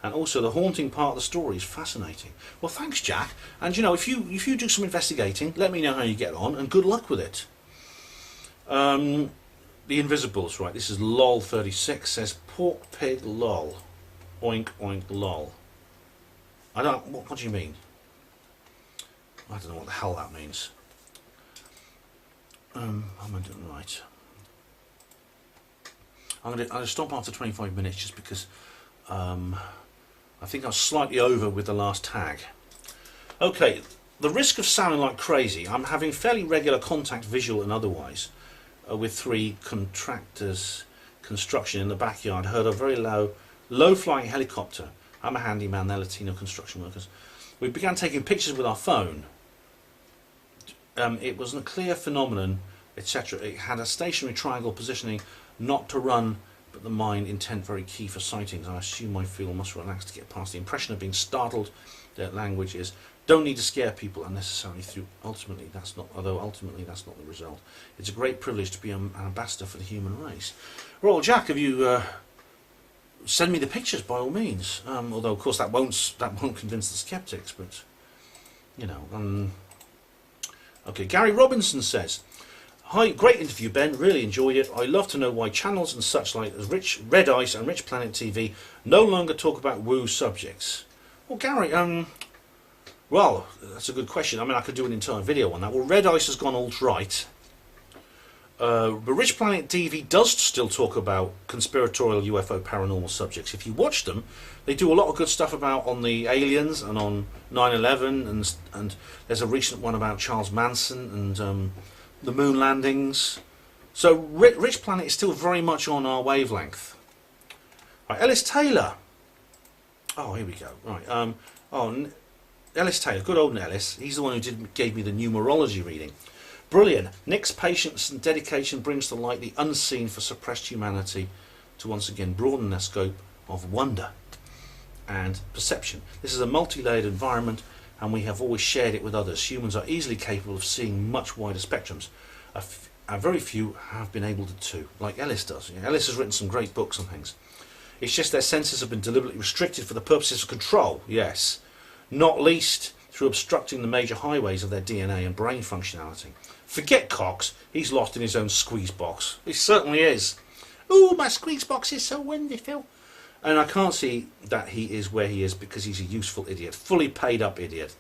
Speaker 1: and also the haunting part of the story is fascinating. Well, thanks, Jack. And you know, if you do some investigating, let me know how you get on, and good luck with it. The Invisibles, right? This is lol36 says pork pig lol, oink oink lol. I don't. What do you mean? I don't know what the hell that means. Am I doing right? I'm gonna stop after 25 minutes just because I think I was slightly over with the last tag. Okay, the risk of sounding like crazy. I'm having fairly regular contact, visual and otherwise, with 3 contractors construction in the backyard. Heard a very low low-flying helicopter. I'm a handyman, they're Latino construction workers. We began taking pictures with our phone. It was a clear phenomenon, etc. It had a stationary triangle positioning, not to run, but the mind intent very key for sightings. I assume my field must relax to get past the impression of being startled. Their language is, don't need to scare people unnecessarily through, ultimately that's not the result. It's a great privilege to be an ambassador for the human race. Well, Jack, have you send me the pictures by all means, although of course that won't convince the skeptics, but you know. Okay, Gary Robinson says, hi, great interview Ben, really enjoyed it. I love to know why channels and such like as Red Ice and Rich Planet TV no longer talk about woo subjects. Well, Gary, well, that's a good question. I mean, I could do an entire video on that. Well, Red Ice has gone alt-right. But Rich Planet TV does still talk about conspiratorial UFO paranormal subjects. If you watch them, they do a lot of good stuff about on the aliens and on 9/11, and there's a recent one about Charles Manson and the moon landings. So Rich Planet is still very much on our wavelength. Right, Ellis Taylor. Oh, here we go. Right. Ellis Taylor, good old Ellis. He's the one who gave me the numerology reading. Brilliant. Nick's patience and dedication brings to light the unseen for suppressed humanity to once again broaden their scope of wonder and perception. This is a multi-layered environment, and we have always shared it with others. Humans are easily capable of seeing much wider spectrums. Very few have been able to, like Ellis does. Ellis has written some great books on things. It's just their senses have been deliberately restricted for the purposes of control, yes, not least through obstructing the major highways of their DNA and brain functionality. Forget Cox, he's lost in his own squeeze box. He certainly is. Oh, my squeeze box is so wonderful. And I can't see that he is where he is because he's a useful idiot, fully paid up idiot.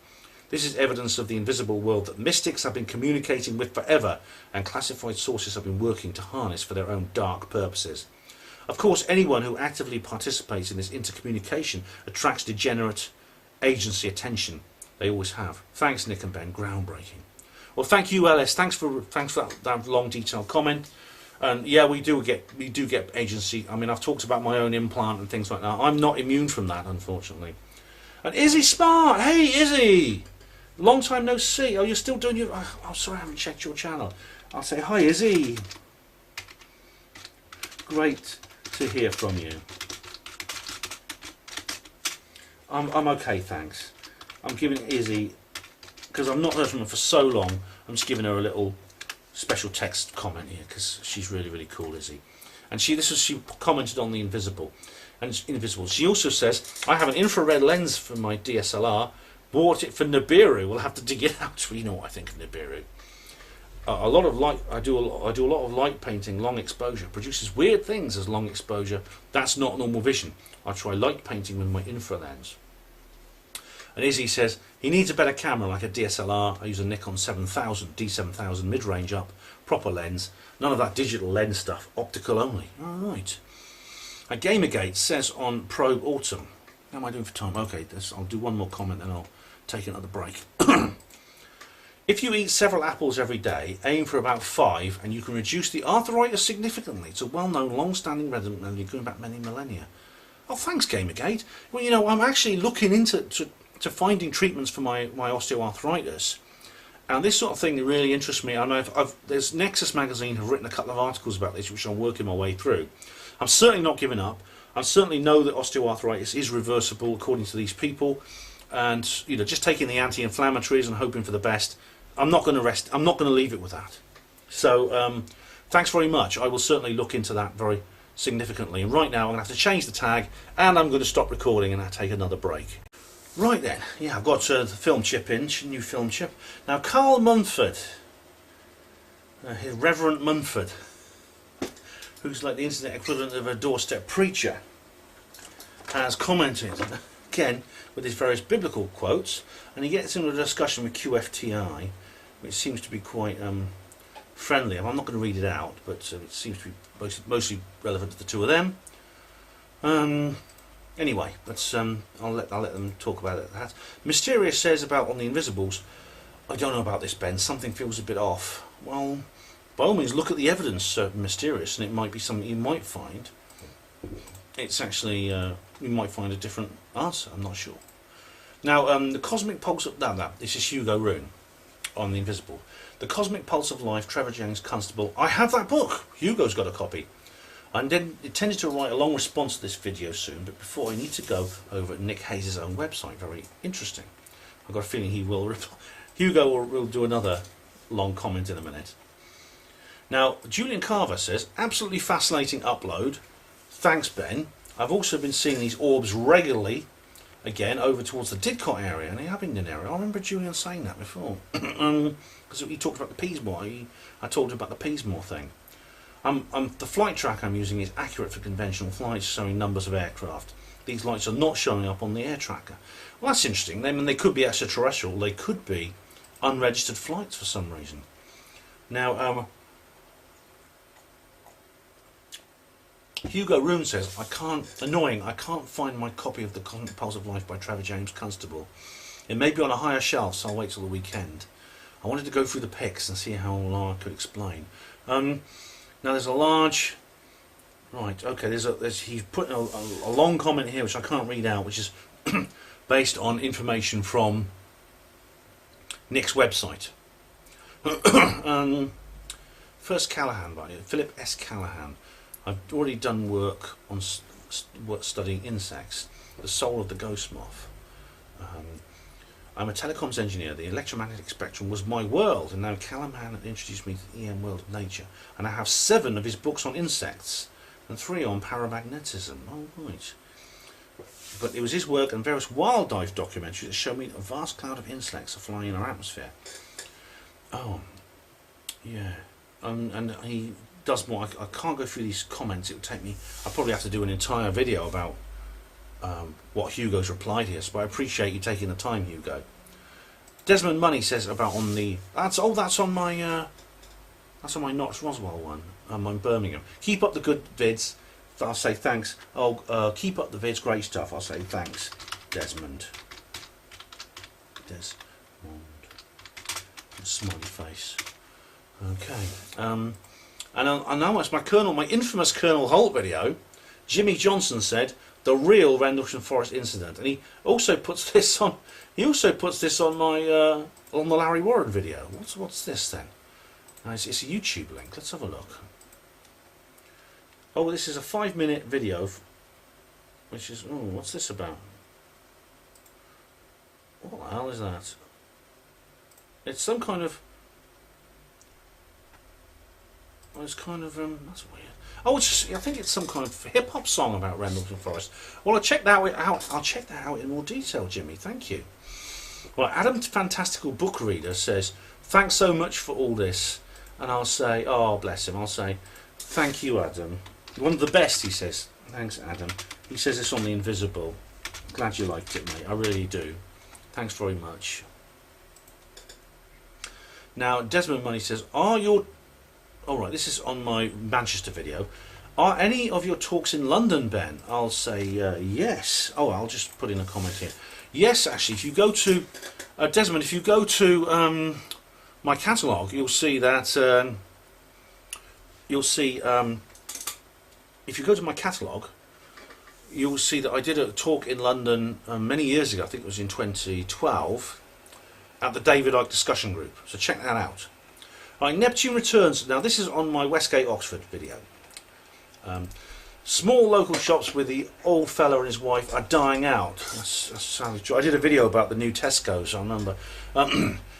Speaker 1: This is evidence of the invisible world that mystics have been communicating with forever and classified sources have been working to harness for their own dark purposes. Of course, anyone who actively participates in this intercommunication attracts degenerate agency attention. They always have. Thanks, Nick and Ben. Groundbreaking. Well, thank you, Ellis. Thanks for that long, detailed comment. And yeah, we do get agency. I mean, I've talked about my own implant and things like that. I'm not immune from that, unfortunately. And Izzy Smart. Hey, Izzy. Long time no see. Oh, you're still doing your... Oh, sorry, I haven't checked your channel. I'll say hi, Izzy. Great to hear from you. I'm okay, thanks. I'm giving Izzy, because I've not heard from her for so long, I'm just giving her a little special text comment here because she's really, really cool, Izzy. And she commented on the invisible. And invisible. She also says, I have an infrared lens for my DSLR, bought it for Nibiru. We'll have to dig it out. You know what I think of Nibiru. A lot of light. I do a lot of light painting. Long exposure produces weird things as long exposure. That's not normal vision. I try light painting with my infra lens. And Izzy says he needs a better camera like a DSLR. I use a Nikon 7000 D7000 mid-range up, proper lens. None of that digital lens stuff. Optical only. All right. And Gamergate says on Probe Autumn. How am I doing for time? Okay, I'll do one more comment, then I'll take another break. If you eat several apples every day, aim for about 5, and you can reduce the arthritis significantly. It's a well-known, long-standing remedy going back many millennia. Oh, thanks, Gamergate. Well, you know, I'm actually looking into finding treatments for my osteoarthritis, and this sort of thing really interests me. I know there's Nexus magazine have written a couple of articles about this, which I'm working my way through. I'm certainly not giving up. I certainly know that osteoarthritis is reversible according to these people, and you know, just taking the anti-inflammatories and hoping for the best. I'm not going to rest. I'm not going to leave it with that. So thanks very much. I will certainly look into that very significantly. And right now I'm going to have to change the tag, and I'm going to stop recording and I'll take another break. Right then, yeah, I've got the film chip in, new film chip. Now, Carl Munford, Reverend Munford, who's like the internet equivalent of a doorstep preacher, has commented again with his various biblical quotes, and he gets into a discussion with QFTI, which seems to be quite friendly. I'm not going to read it out, but it seems to be mostly relevant to the two of them. Anyway, but I'll let them talk about it. That Mysterious says about on the Invisibles, I don't know about this, Ben. Something feels a bit off. Well, by all means, look at the evidence, Mysterious, and it might be something you might find. it's actually, you might find a different answer, I'm not sure. Now, the cosmic pulse of... No, this is Hugo Rune on The Invisible. The Cosmic Pulse of Life, Trevor James Constable. I have that book. Hugo's got a copy. I intended to write a long response to this video soon, but before I need to go over at Nick Hayes' own website. Very interesting. I've got a feeling he will reply. Hugo will do another long comment in a minute. Now, Julian Carver says, absolutely fascinating upload. Thanks, Ben. I've also been seeing these orbs regularly, again, over towards the Didcot area and the Abingdon area. I remember Julian saying that before. Because he talked about the Peasmore. I told him about the Peasmore thing. The flight track I'm using is accurate for conventional flights, showing numbers of aircraft. These lights are not showing up on the air tracker. Well, that's interesting. They could be extraterrestrial. They could be unregistered flights for some reason. Now, Hugo Rune says, I can't find my copy of The Cosmic Pulse of Life by Trevor James Constable. It may be on a higher shelf, so I'll wait till the weekend. I wanted to go through the pics and see how long I could explain. Now there's a large... Right, okay, he's put a long comment here which I can't read out, which is based on information from Nick's website. First Callahan, by Philip S. Callahan. I've already done work on studying insects, the soul of the ghost moth. I'm a telecoms engineer. The electromagnetic spectrum was my world, and now Callahan introduced me to the EM world of nature. And I have 7 of his books on insects and 3 on paramagnetism. Oh, right. But it was his work and various wildlife documentaries that showed me a vast cloud of insects are flying in our atmosphere. Oh, yeah. And he does more. I can't go through these comments. It would take me... I'll probably have to do an entire video about what Hugo's replied here, so I appreciate you taking the time, Hugo. Desmond Money says about on the... That's on my Knox Roswell one. I'm on Birmingham. Keep up the good vids. I'll say thanks. Keep up the vids. Great stuff. I'll say thanks, Desmond. Smiley face. Okay. And I know it's my infamous Colonel Holt video. Jimmy Johnson said the real Rendlesham Forest incident, and he also puts this on. He also puts this on my on the Larry Warren video. What's this then? It's a YouTube link. Let's have a look. Oh, this is a 5-minute video, which is what's this about? What the hell is that? It's some kind of. Well, it's kind of that's weird. Oh, I think it's some kind of hip-hop song about Rendlesham Forest. Well, I'll check that out. I'll check that out in more detail, Jimmy. Thank you. Well, Adam Fantastical Book Reader says, thanks so much for all this. And I'll say, oh, bless him. I'll say, thank you, Adam. One of the best, he says. Thanks, Adam. He says this on The Invisible. Glad you liked it, mate. I really do. Thanks very much. Now, Desmond Money says, Alright, this is on my Manchester video. Are any of your talks in London, Ben? I'll say yes. Oh, I'll just put in a comment here. Yes, actually, if you go to... Desmond, if you go to my catalogue, you'll see that... if you go to my catalogue, you'll see that I did a talk in London many years ago. I think it was in 2012, at the David Icke discussion group. So check that out. Right, Neptune Returns. Now this is on my Westgate Oxford video. Small local shops with the old fella and his wife are dying out. That's savage. I did a video about the new Tesco's. I remember.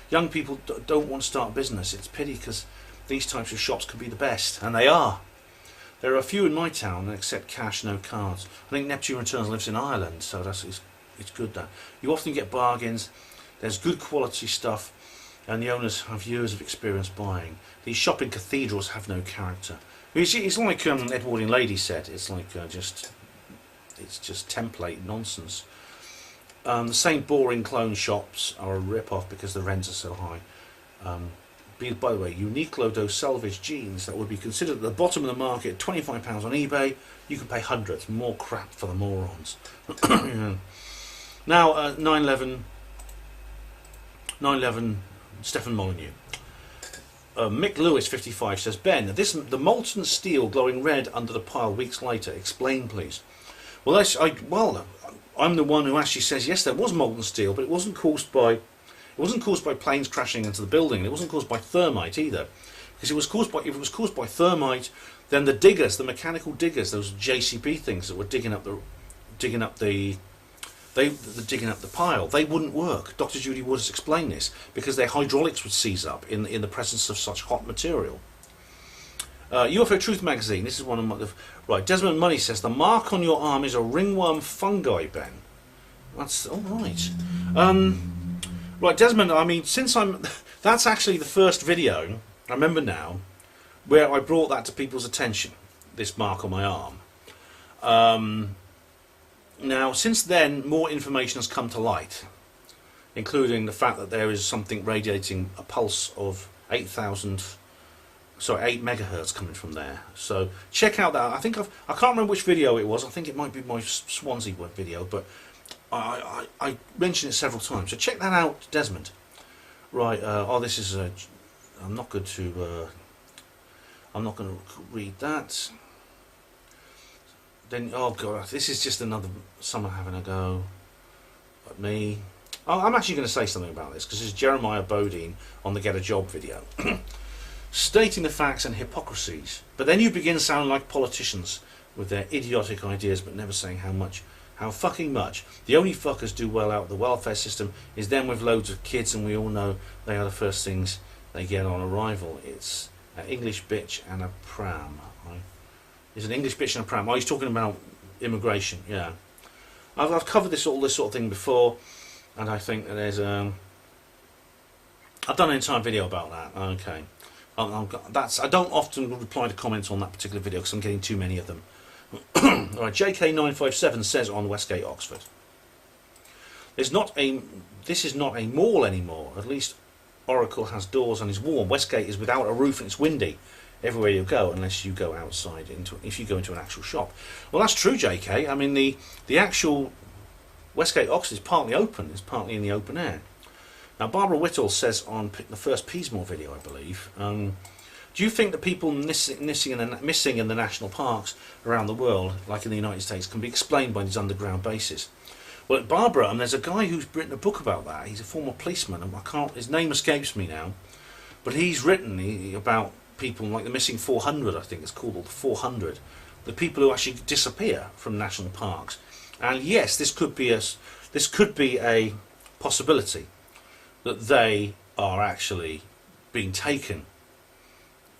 Speaker 1: Young people don't want to start a business. It's a pity because these types of shops could be the best, and they are. There are a few in my town that accept cash, no cards. I think Neptune Returns lives in Ireland, so it's good that you often get bargains. There's good quality stuff. And the owners have years of experience buying. These shopping cathedrals have no character. It's like Edwardian Lady said. It's like it's just template nonsense. The same boring clone shops are a rip-off because the rents are so high. By the way, Uniqlo salvage jeans that would be considered at the bottom of the market, £25 on eBay. You can pay hundreds. More crap for the morons. Now 9/11. Stefan Molyneux. Mick Lewis 55 says, Ben, the molten steel glowing red under the pile weeks later, explain please. Well, I'm the one who actually says yes, there was molten steel, but it wasn't caused by planes crashing into the building. It wasn't caused by thermite either, because if it was caused by thermite, then the diggers, the mechanical diggers, those JCB things that were digging up the pile, they wouldn't work. Dr. Judy Wood has explained this, because their hydraulics would seize up in the presence of such hot material. UFO Truth magazine. This is one of my... Right, Desmond Money says, the mark on your arm is a ringworm fungi, Ben. That's all right. Right, Desmond, I mean, that's actually the first video, I remember now, where I brought that to people's attention, this mark on my arm. Now, since then, more information has come to light, including the fact that there is something radiating a pulse of 8 megahertz coming from there. So check out that. I can't remember which video it was. I think it might be my Swansea video, but I mentioned it several times. So check that out, Desmond. Right. This is I'm not going to read that. Then, oh god, this is just someone having a go at me. I'm actually going to say something about this, because this is Jeremiah Bodine on the Get a Job video. Stating the facts and hypocrisies, but then you begin sounding like politicians with their idiotic ideas, but never saying how fucking much. The only fuckers do well out of the welfare system is them with loads of kids, and we all know they are the first things they get on arrival. It's an English bitch and a pram. It's an English bitch and a pram. Oh, he's talking about immigration. Yeah, I've covered all this sort of thing before, and I think that there's I've done an entire video about that. Okay. I don't often reply to comments on that particular video because I'm getting too many of them. Alright, JK957 says on Westgate, Oxford, this is not a mall anymore. At least Oracle has doors and is warm. Westgate is without a roof and it's windy everywhere you go, unless you go outside if you go into an actual shop. Well, that's true, JK. I mean, the actual Westgate, Oxford is partly open. It's partly in the open air. Now, Barbara Whittle says on the first Peasmore video, I believe, do you think that people missing in the national parks around the world, like in the United States, can be explained by these underground bases? Well, at Barbara, there's a guy who's written a book about that. He's a former policeman, and his name escapes me now, but he's written about people like the missing 400, I think it's called, or the 400, the people who actually disappear from national parks. And yes, this could be a possibility, that they are actually being taken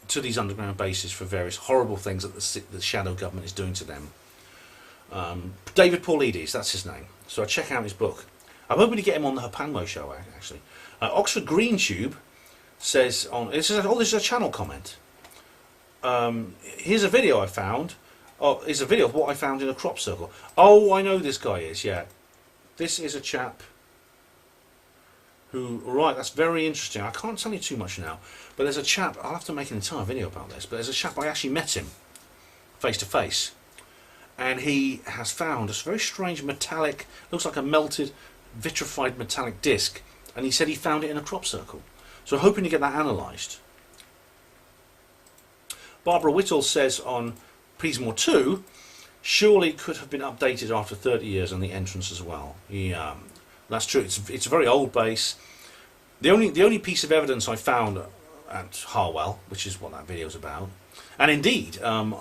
Speaker 1: to these underground bases for various horrible things that the shadow government is doing to them. David Paulides, that's his name. So I check out his book. I'm hoping to get him on the HPANWO show, actually. Oxford Green Tube says this is a channel comment. Here's a video I found. Here's a video of what I found in a crop circle. Oh, I know this guy is, yeah. This is a chap who, right, that's very interesting. I can't tell you too much now, but there's a chap, I'll have to make an entire video about this, but there's a chap, I actually met him face to face, and he has found this very strange metallic, looks like a melted, vitrified metallic disc, and he said he found it in a crop circle. So hoping to get that analysed. Barbara Whittle says on Peasmore 2, surely could have been updated after 30 years on the entrance as well. Yeah. That's true. It's a very old base. The only piece of evidence I found at Harwell, which is what that video is about, and indeed all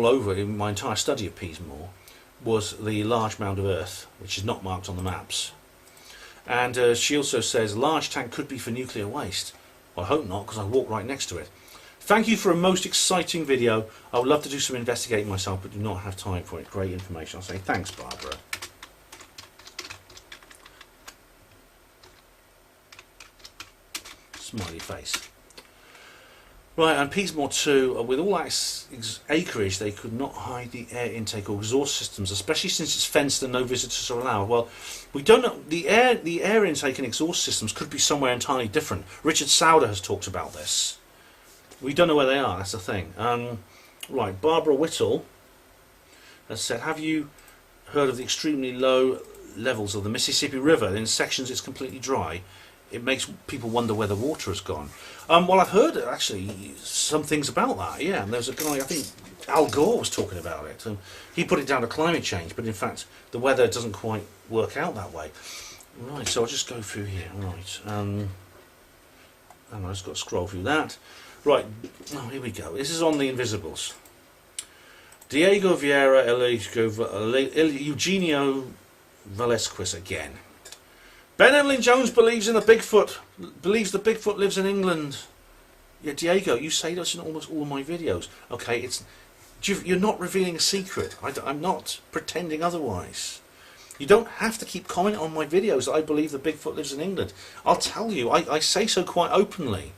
Speaker 1: over in my entire study of Peasmore, was the large mound of earth, which is not marked on the maps. And she also says large tank could be for nuclear waste. Well, I hope not, because I walk right next to it. Thank you for a most exciting video. I would love to do some investigating myself, but do not have time for it. Great information. I'll say thanks, Barbara. Smiley face. Right, and Peasmore 2, with all that acreage, they could not hide the air intake or exhaust systems, especially since it's fenced and no visitors are allowed. Well, we don't know. The air intake and exhaust systems could be somewhere entirely different. Richard Sauder has talked about this. We don't know where they are, that's the thing. Right, Barbara Whittle has said, have you heard of the extremely low levels of the Mississippi River? In sections it's completely dry. it makes people wonder where the water has gone. Well, I've heard actually some things about that, yeah, and there's a guy, I think Al Gore was talking about it, and he put it down to climate change, but in fact the weather doesn't quite work out that way. Right, so I'll just go through here, right, and I've just got to scroll through that. Right, oh, here we go, this is on the Invisibles. Diego Vieira Eugenio Velasquez again. Ben Emlyn Jones believes in the Bigfoot, believes the Bigfoot lives in England. Yeah, Diego, you say this in almost all of my videos. Okay, you're not revealing a secret. I'm not pretending otherwise. You don't have to keep commenting on my videos that I believe the Bigfoot lives in England. I'll tell you, I say so quite openly.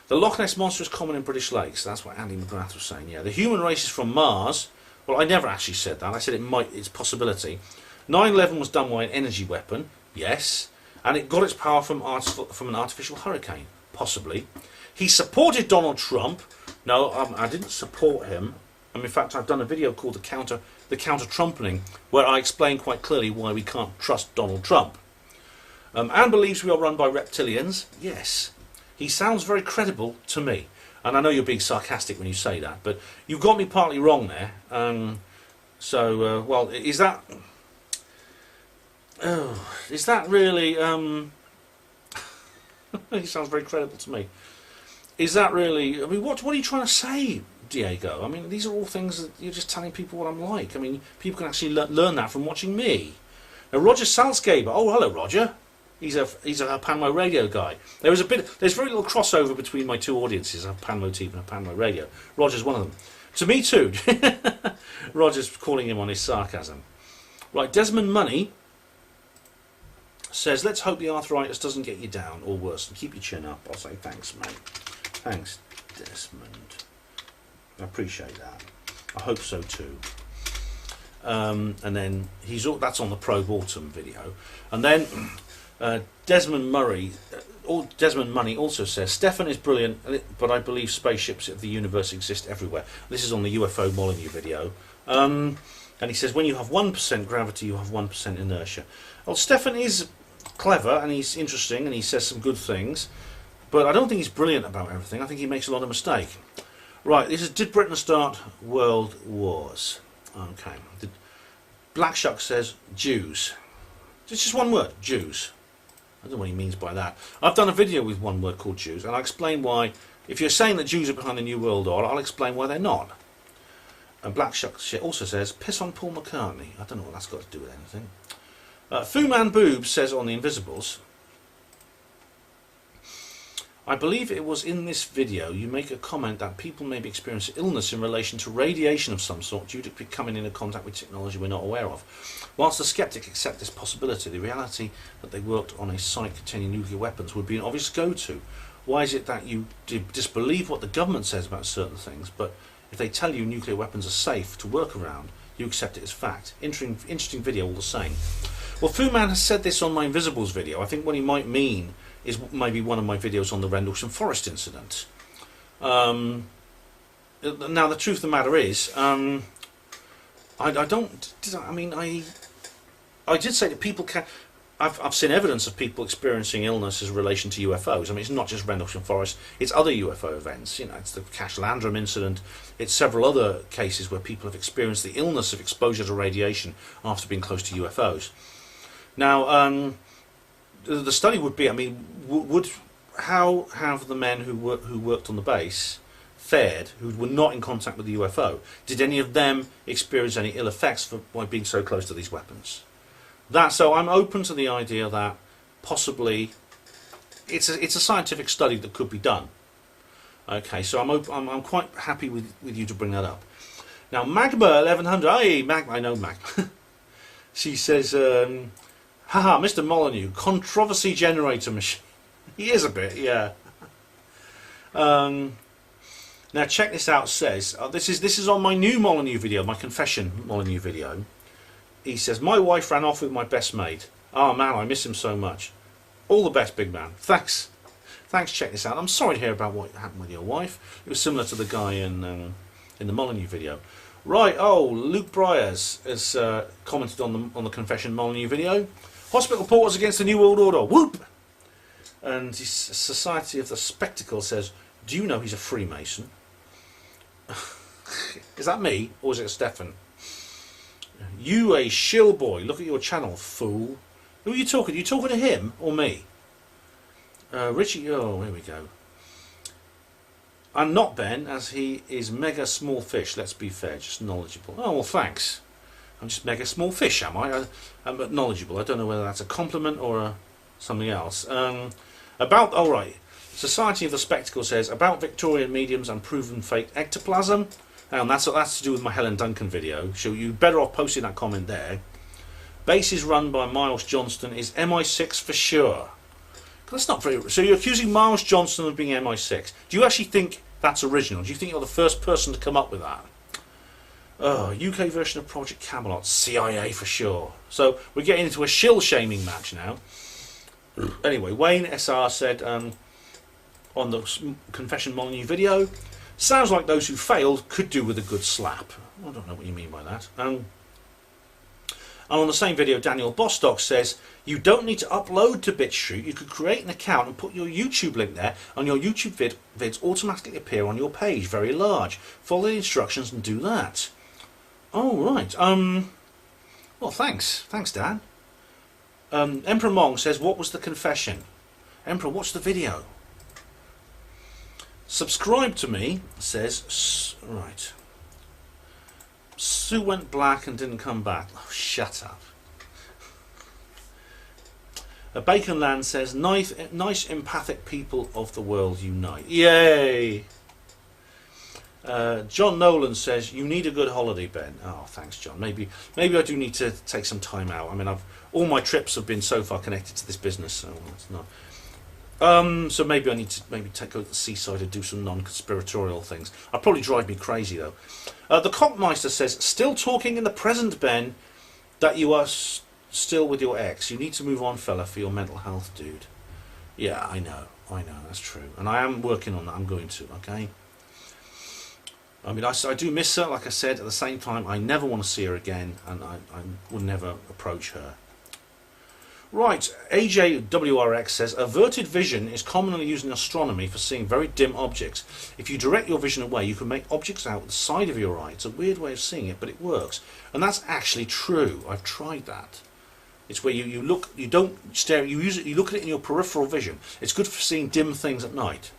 Speaker 1: The Loch Ness Monster is common in British lakes. That's what Andy McGrath was saying, yeah. The human race is from Mars. Well, I never actually said that. I said it's a possibility. 9/11 was done by an energy weapon. Yes, and it got its power from an artificial hurricane, possibly. He supported Donald Trump. No, I didn't support him. In fact, I've done a video called the counter-Trumpening, where I explain quite clearly why we can't trust Donald Trump. Anne believes we are run by reptilians. Yes, he sounds very credible to me, and I know you're being sarcastic when you say that, but you've got me partly wrong there. Well, is that? Oh, is that really, he sounds very credible to me. Is that really, I mean, what are you trying to say, Diego? I mean, these are all things that you're just telling people what I'm like. I mean, people can actually learn that from watching me. Now, Roger Salzgaber, oh, hello, Roger. He's a HPANWO radio guy. There's very little crossover between my two audiences, HPANWO TV and HPANWO radio. Roger's one of them. To me too. Roger's calling him on his sarcasm. Right, Desmond Money says, let's hope the arthritis doesn't get you down, or worse, and keep your chin up. I'll say thanks, mate. Thanks, Desmond. I appreciate that. I hope so too. And then that's on the Probe Autumn video. And then Desmond Money also says, Stefan is brilliant, but I believe spaceships of the universe exist everywhere. This is on the UFO Molyneux video. And he says, when you have 1% gravity, you have 1% inertia. Well, Stefan is clever and he's interesting and he says some good things, but I don't think he's brilliant about everything. I think he makes a lot of mistake. Right, this is, did Britain start world wars? Okay. Black Shuck says Jews. It's just one word, Jews. I don't know what he means by that. I've done a video with one word called Jews, and I explain why. If you're saying that Jews are behind the New World Order, I'll explain why they're not. And Black Shuck also says, piss on Paul McCartney. I don't know what that's got to do with anything. Fu Man Boobs says on the Invisibles, I believe it was in this video you make a comment that people may be experiencing illness in relation to radiation of some sort due to coming into contact with technology we're not aware of. Whilst the skeptic accept this possibility, the reality that they worked on a site containing nuclear weapons would be an obvious go-to. Why is it that you disbelieve what the government says about certain things, but if they tell you nuclear weapons are safe to work around, you accept it as fact? Interesting video all the same. Well, Fu Man has said this on my Invisibles video. I think what he might mean is maybe one of my videos on the Rendlesham Forest incident. Now, the truth of the matter is, I did say that people can. I've seen evidence of people experiencing illness in relation to UFOs. I mean, it's not just Rendlesham Forest; it's other UFO events. You know, it's the Cash Landrum incident. It's several other cases where people have experienced the illness of exposure to radiation after being close to UFOs. Now, the study would be, I mean, how have the men who worked on the base fared, who were not in contact with the UFO? Did any of them experience any ill effects by being so close to these weapons? So I'm open to the idea that possibly it's a scientific study that could be done. Okay, so I'm quite happy with you to bring that up. Now, Magma 1100, hey, I know Magma. She says, haha, Mr. Molyneux, controversy generator machine. He is a bit, yeah. Now check this out. Says this is on my new Molyneux video, my confession Molyneux video. He says, my wife ran off with my best mate. Oh man, I miss him so much. All the best, big man. Thanks. Check this out. I'm sorry to hear about what happened with your wife. It was similar to the guy in the Molyneux video. Right. Oh, Luke Bryers has commented on the confession Molyneux video. Hospital porters against the New World Order. Whoop! And the Society of the Spectacle says, do you know he's a Freemason? Is that me, or is it Stefan? You a shill boy, look at your channel, fool. Who are you talking to? Are you talking to him, or me? Richie, oh, here we go. I'm not Ben, as he is mega small fish, let's be fair, just knowledgeable. Oh, well, thanks. I'm just mega small fish, am I? I'm knowledgeable. I don't know whether that's a compliment or something else. Alright, Society of the Spectacle says, about Victorian mediums and proven fake ectoplasm. And that's to do with my Helen Duncan video, so you better off posting that comment there. Base is run by Miles Johnston, is MI6 for sure. That's not very... So you're accusing Miles Johnston of being MI6. Do you actually think that's original? Do you think you're the first person to come up with that? UK version of Project Camelot, CIA for sure. So we're getting into a shill-shaming match now. Anyway, Wayne SR said on the Confession Molyneux video, sounds like those who failed could do with a good slap. I don't know what you mean by that. And on the same video, Daniel Bostock says, you don't need to upload to BitChute. You could create an account and put your YouTube link there, and your YouTube vids automatically appear on your page, very large. Follow the instructions and do that. Oh, right. Well, thanks. Thanks, Dan. Emperor Mong says, what was the confession? Emperor, watch the video. Subscribe to me, says, right. Sue went black and didn't come back. Oh, shut up. Baconland says, nice empathic people of the world unite. Yay! John Nolan says, you need a good holiday, Ben. Oh, thanks, John. Maybe I do need to take some time out. I mean, all my trips have been so far connected to this business, so it's not. So maybe I need to go to the seaside and do some non-conspiratorial things. I'll probably drive me crazy though. The Cockmeister says, still talking in the present, Ben, that you are still with your ex. You need to move on, fella, for your mental health, dude. Yeah, I know, that's true. And I am working on that, I'm going to, okay? I mean, I do miss her, like I said. At the same time, I never want to see her again, and I will never approach her. Right, AJWRX says, averted vision is commonly used in astronomy for seeing very dim objects. If you direct your vision away, you can make objects out the side of your eye. It's a weird way of seeing it, but it works. And that's actually true. I've tried that. It's where you look, you don't stare, you look at it in your peripheral vision. It's good for seeing dim things at night.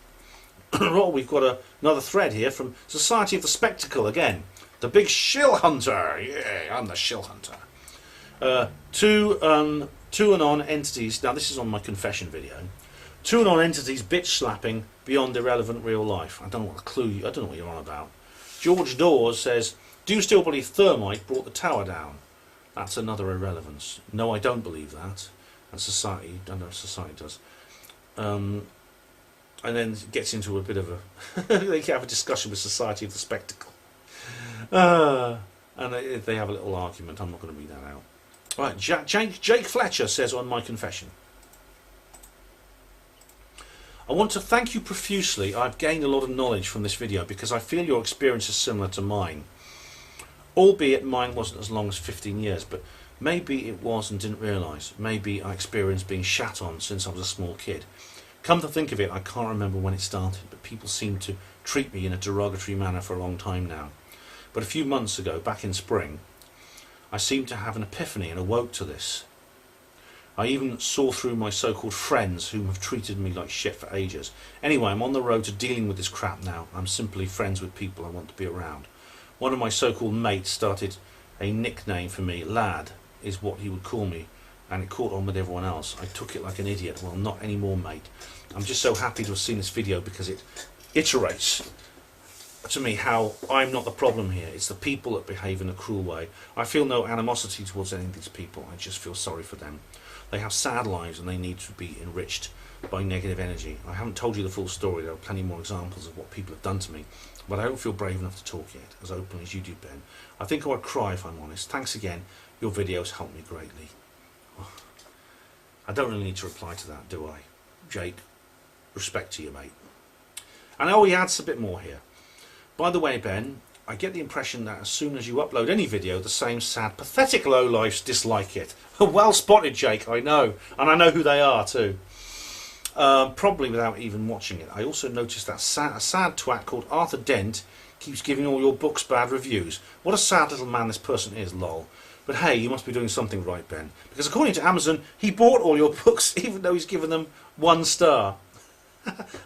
Speaker 1: Oh, we've got another thread here from Society of the Spectacle again. The big shill hunter. Yeah, I'm the shill hunter. Two anon entities, now this is on my confession video, two anon entities bitch slapping beyond irrelevant real life. I don't know what you're on about. George Dawes says, do you still believe thermite brought the tower down? That's another irrelevance. No, I don't believe that. And society does. And then gets into a bit of they have a discussion with Society of the Spectacle. And they have a little argument. I'm not going to read that out. Right, Jake Fletcher says on my confession, I want to thank you profusely. I've gained a lot of knowledge from this video because I feel your experience is similar to mine. Albeit mine wasn't as long as 15 years, but maybe it was and didn't realise. Maybe I experienced being shat on since I was a small kid. Come to think of it, I can't remember when it started, but people seem to treat me in a derogatory manner for a long time now. But a few months ago, back in spring, I seemed to have an epiphany and awoke to this. I even saw through my so-called friends whom have treated me like shit for ages. Anyway, I'm on the road to dealing with this crap now. I'm simply friends with people I want to be around. One of my so-called mates started a nickname for me. Lad is what he would call me, and it caught on with everyone else. I took it like an idiot. Well, not anymore, mate. I'm just so happy to have seen this video because it iterates to me how I'm not the problem here. It's the people that behave in a cruel way. I feel no animosity towards any of these people. I just feel sorry for them. They have sad lives and they need to be enriched by negative energy. I haven't told you the full story. There are plenty more examples of what people have done to me, but I don't feel brave enough to talk yet, as openly as you do, Ben. I think I would cry if I'm honest. Thanks again. Your videos helped me greatly. I don't really need to reply to that, do I? Jake, respect to you, mate. And he adds a bit more here. By the way, Ben, I get the impression that as soon as you upload any video, the same sad, pathetic lowlifes dislike it. Well spotted, Jake, I know. And I know who they are, too. Probably without even watching it. I also noticed that a sad twat called Arthur Dent keeps giving all your books bad reviews. What a sad little man this person is, lol. But hey, you must be doing something right, Ben. Because according to Amazon, he bought all your books even though he's given them 1 star.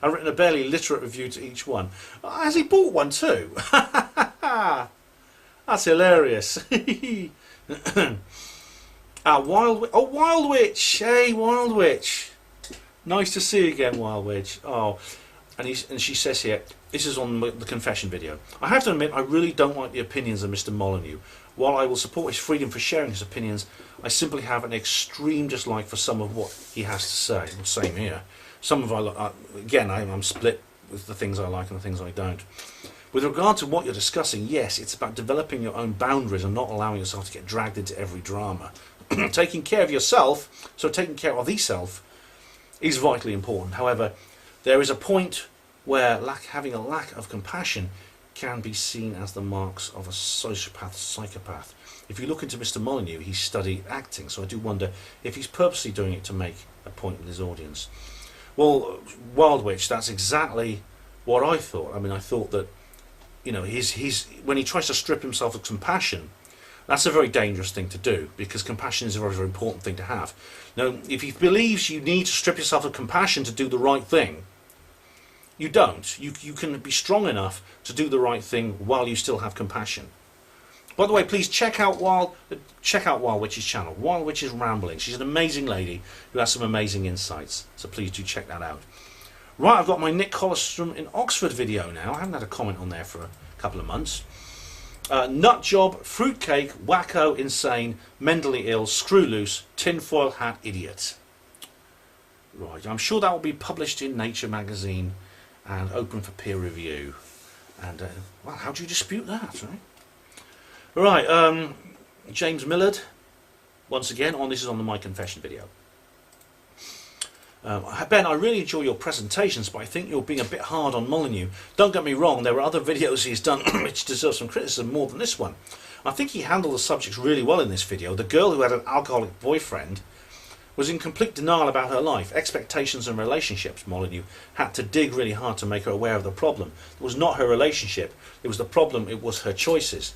Speaker 1: I've written a barely literate review to each one. Has he bought one too? That's hilarious. Wild Witch! Hey, Wild Witch! Nice to see you again, Wild Witch. Oh, and she says here, this is on the confession video. I have to admit, I really don't like the opinions of Mr. Molyneux. While I will support his freedom for sharing his opinions, I simply have an extreme dislike for some of what he has to say. Same here. Some of I'm split with the things I like and the things I don't. With regard to what you're discussing, yes, it's about developing your own boundaries and not allowing yourself to get dragged into every drama. Taking care of yourself, so taking care of the self, is vitally important. However, there is a point where having a lack of compassion can be seen as the marks of a sociopath, psychopath. If you look into Mr. Molyneux, he studied acting, so I do wonder if he's purposely doing it to make a point with his audience. Well, Wild Witch, that's exactly what I thought. I mean, I thought that, you know, when he tries to strip himself of compassion, that's a very dangerous thing to do, because compassion is a very, very important thing to have. Now, if he believes you need to strip yourself of compassion to do the right thing, you don't. You can be strong enough to do the right thing while you still have compassion. By the way, please check out Wild Witch's channel. Wild Witch is Rambling. She's an amazing lady who has some amazing insights. So please do check that out. Right, I've got my Nick Colostrum in Oxford video now. I haven't had a comment on there for a couple of months. Nut job, fruitcake, wacko, insane, mentally ill, screw loose, tinfoil hat idiot. Right, I'm sure that will be published in Nature magazine and open for peer review. And, well, how do you dispute that, right? Right, James Millard, once again, this is on the My Confession video. Ben, I really enjoy your presentations, but I think you're being a bit hard on Molyneux. Don't get me wrong, there are other videos he's done which deserve some criticism more than this one. I think he handled the subjects really well in this video. The girl who had an alcoholic boyfriend was in complete denial about her life, expectations and relationships. Molyneux had to dig really hard to make her aware of the problem. It was not her relationship, it was the problem, it was her choices.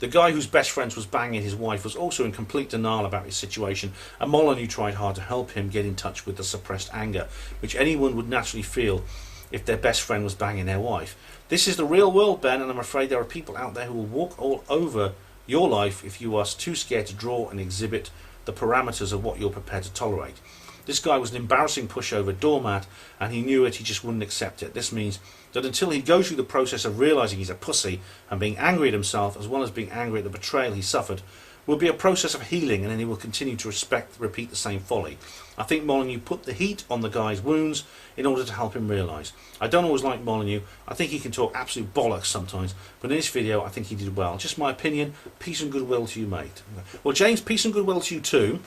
Speaker 1: The guy whose best friend was banging his wife was also in complete denial about his situation, and Molyneux tried hard to help him get in touch with the suppressed anger, which anyone would naturally feel if their best friend was banging their wife. This is the real world, Ben, and I'm afraid there are people out there who will walk all over your life if you are too scared to draw and exhibit the parameters of what you're prepared to tolerate. This guy was an embarrassing pushover doormat, and he knew it, he just wouldn't accept it. This means that until he goes through the process of realising he's a pussy and being angry at himself, as well as being angry at the betrayal he suffered, will be a process of healing, and then he will continue to repeat the same folly. I think Molyneux put the heat on the guy's wounds in order to help him realise. I don't always like Molyneux. I think he can talk absolute bollocks sometimes, but in this video I think he did well. Just my opinion. Peace and goodwill to you, mate. Well, James, peace and goodwill to you too.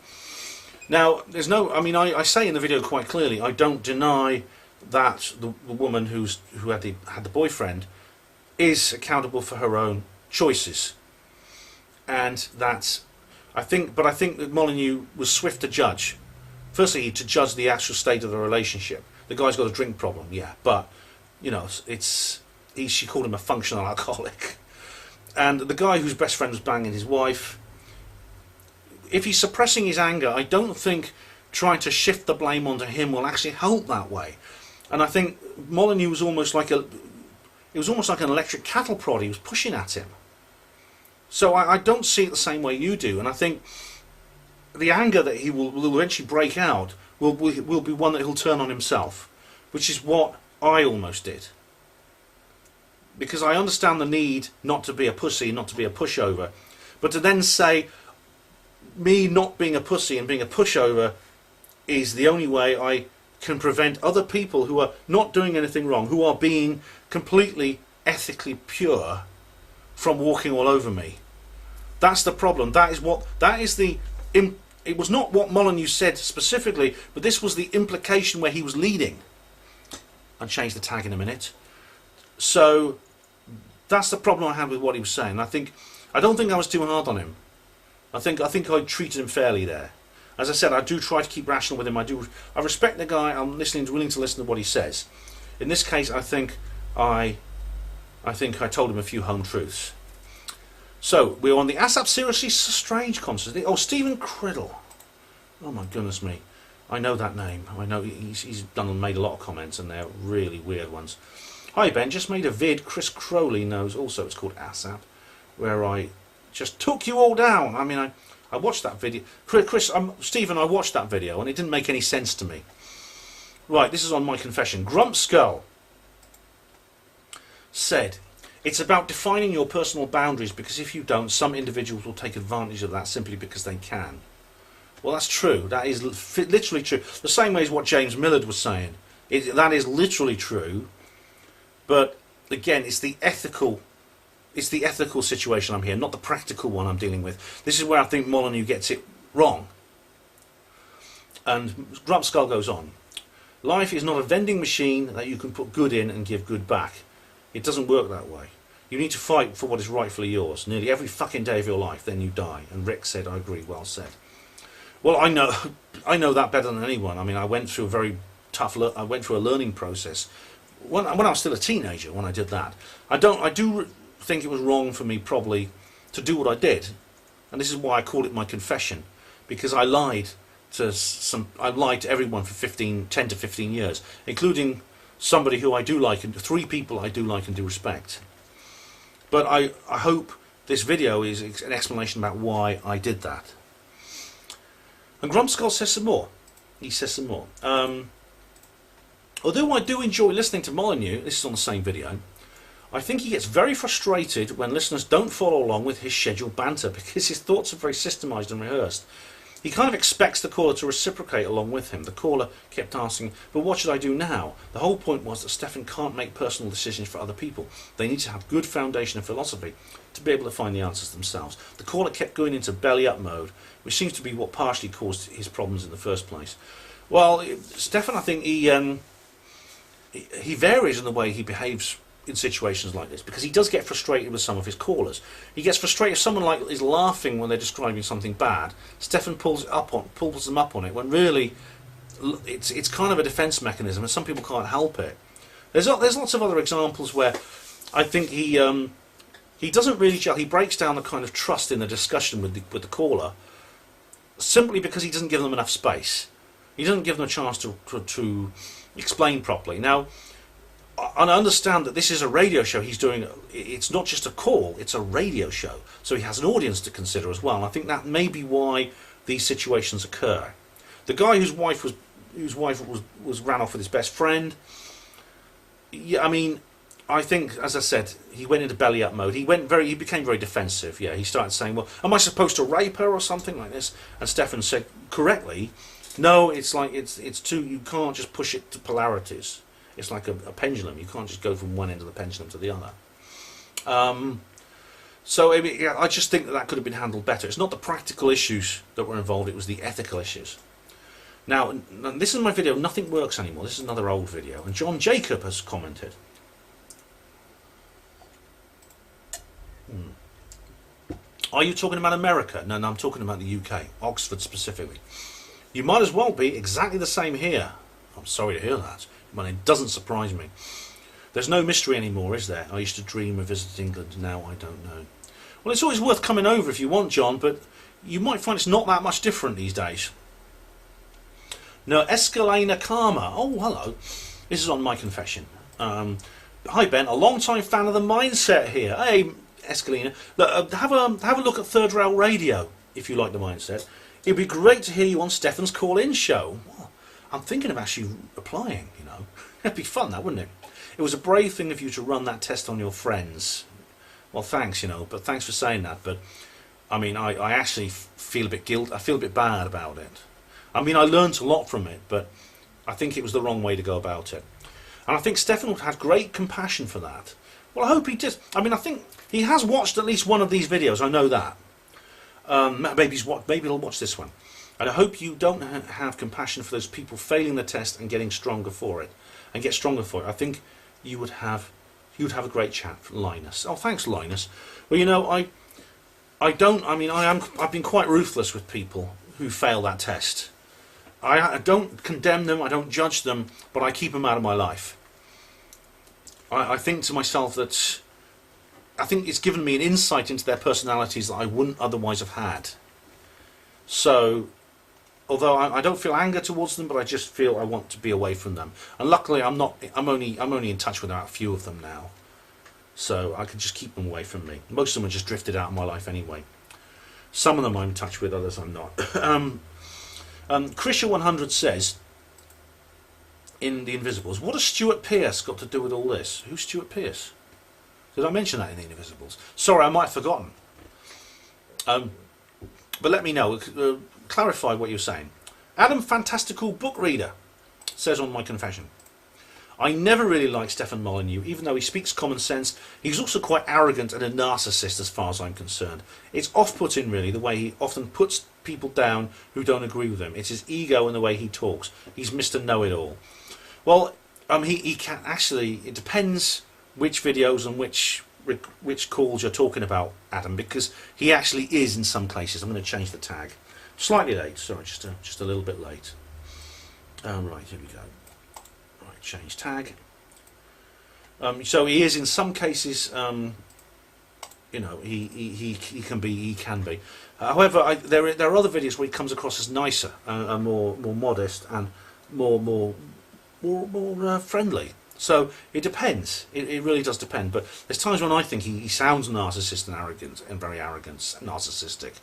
Speaker 1: Now, there's no, I mean, I say in the video quite clearly, I don't deny that the woman who had the boyfriend is accountable for her own choices, and that I think that Molyneux was swift to judge. Firstly, to judge the actual state of the relationship. The guy's got a drink problem, yeah, but you know, she called him a functional alcoholic, and the guy whose best friend was banging his wife. If he's suppressing his anger, I don't think trying to shift the blame onto him will actually help that way. And I think Molyneux was almost like an electric cattle prod. He was pushing at him. So I don't see it the same way you do. And I think the anger that he will eventually break out will be one that he'll turn on himself, which is what I almost did. Because I understand the need not to be a pussy, not to be a pushover, but to then say, me not being a pussy and being a pushover is the only way I can prevent other people who are not doing anything wrong, who are being completely ethically pure, from walking all over me. That's the problem. It was not what Molyneux said specifically, but this was the implication where he was leading. I'll change the tag in a minute. So that's the problem I had with what he was saying. I don't think I was too hard on him. I think I treated him fairly there. As I said, I do try to keep rational with him. I respect the guy. I'm willing to listen to what he says. In this case, I think I told him a few home truths. So we're on the ASAP Seriously Strange concert. Oh, Stephen Criddle. Oh my goodness me. I know that name. I know he's done and made a lot of comments, and they're really weird ones. Hi Ben, just made a vid. Chris Crowley knows also. It's called ASAP, where I just took you all down. I mean, I watched that video. Stephen, I watched that video, and it didn't make any sense to me. Right, this is on my confession. Grump Skull said, it's about defining your personal boundaries, because if you don't, some individuals will take advantage of that simply because they can. Well, that's true. That is literally true. The same way as what James Millard was saying. That is literally true. But again, it's the ethical situation I'm here, not the practical one I'm dealing with. This is where I think Molyneux gets it wrong. And Grump Skull goes on. Life is not a vending machine that you can put good in and give good back. It doesn't work that way. You need to fight for what is rightfully yours nearly every fucking day of your life, then you die. And Rick said, I agree, well said. Well, I know that better than anyone. I mean, I went through a very tough, I went through a learning process when I was still a teenager when I did that. I do think it was wrong for me probably to do what I did. And this is why I call it my confession, because I lied to everyone for 10 to 15 years, including somebody who I do like, and 3 people I do like and do respect. But I hope this video is an explanation about why I did that. And Grumskull says some more. He says some more. Although I do enjoy listening to Molyneux, this is on the same video, I think he gets very frustrated when listeners don't follow along with his scheduled banter, because his thoughts are very systemised and rehearsed. He kind of expects the caller to reciprocate along with him. The caller kept asking, but what should I do now? The whole point was that Stefan can't make personal decisions for other people. They need to have good foundation of philosophy to be able to find the answers themselves. The caller kept going into belly-up mode, which seems to be what partially caused his problems in the first place. Well, Stefan, I think he varies in the way he behaves in situations like this, because he does get frustrated with some of his callers. He gets frustrated if someone is laughing when they're describing something bad. Stefan pulls them up on it, when really it's kind of a defence mechanism, and some people can't help it. There's lots of other examples where I think he doesn't really gel. He breaks down the kind of trust in the discussion with the caller, simply because he doesn't give them enough space. He doesn't give them a chance to explain properly. Now, and I understand that this is a radio show he's doing. It's not just a call, it's a radio show. So he has an audience to consider as well. And I think that may be why these situations occur. The guy whose wife was ran off with his best friend, yeah, I mean, I think, as I said, he went into belly-up mode. He became very defensive. Yeah, he started saying, well, am I supposed to rape her or something like this? And Stefan said, correctly, no, it's too, you can't just push it to polarities. It's like a pendulum. You can't just go from one end of the pendulum to the other. So I just think that could have been handled better. It's not the practical issues that were involved, it was the ethical issues. Now, this is my video, Nothing Works Anymore. This is another old video. And John Jacob has commented. Are you talking about America? No, I'm talking about the UK, Oxford specifically. You might as well be exactly the same here. I'm sorry to hear that. But it doesn't surprise me. There's no mystery anymore, is there? I used to dream of visiting England, now I don't know. Well, it's always worth coming over if you want, John, but you might find it's not that much different these days. No, Escalena Karma. Oh, hello. This is on my confession. Hi, Ben. A long-time fan of the mindset here. Hey, Escalena. Have a look at Third Rail Radio, if you like the mindset. It'd be great to hear you on Stefan's call-in show. Well, I'm thinking of actually applying, you know. It'd be fun, that, wouldn't it? It was a brave thing of you to run that test on your friends. Well, thanks, you know, but thanks for saying that. But, I mean, I actually feel a bit guilty. I feel a bit bad about it. I mean, I learnt a lot from it, but I think it was the wrong way to go about it. And I think Stefan had great compassion for that. Well, I hope he did. I mean, I think he has watched at least one of these videos. I know that. Maybe he'll watch this one. And I hope you don't have compassion for those people failing the test and getting stronger for it. And get stronger for it. I think you would have a great chat, Linus. Oh, thanks, Linus. Well, you know, I've been quite ruthless with people who fail that test. I don't condemn them, I don't judge them, but I keep them out of my life. I think to myself that I think it's given me an insight into their personalities that I wouldn't otherwise have had. So, although I don't feel anger towards them, but I just feel I want to be away from them. And luckily, I'm only in touch with about a few of them now, so I can just keep them away from me. Most of them are just drifted out of my life anyway. Some of them I'm in touch with, others I'm not. Keshe 100 says in The Invisibles, what has Stuart Pearce got to do with all this? Who's Stuart Pearce? Did I mention that in The Invisibles? Sorry, I might have forgotten. But let me know. Clarify what you're saying. Adam Fantastical Book Reader says on my confession, I never really liked Stefan Molyneux, even though he speaks common sense. He's also quite arrogant and a narcissist as far as I'm concerned. It's off-putting really, the way he often puts people down who don't agree with him. It's his ego and the way he talks. He's Mr. Know-it-all. Well, he can actually, it depends which videos and which calls you're talking about, Adam, because he actually is in some cases. I'm going to change the tag. Slightly late, sorry, just a little bit late. Right, here we go. Right, change tag. So he is in some cases. You know, he can be. However, there are other videos where he comes across as nicer, and more modest, and more friendly. So it depends. It really does depend. But there's times when I think he sounds narcissistic and arrogant, and very arrogant, and narcissistic.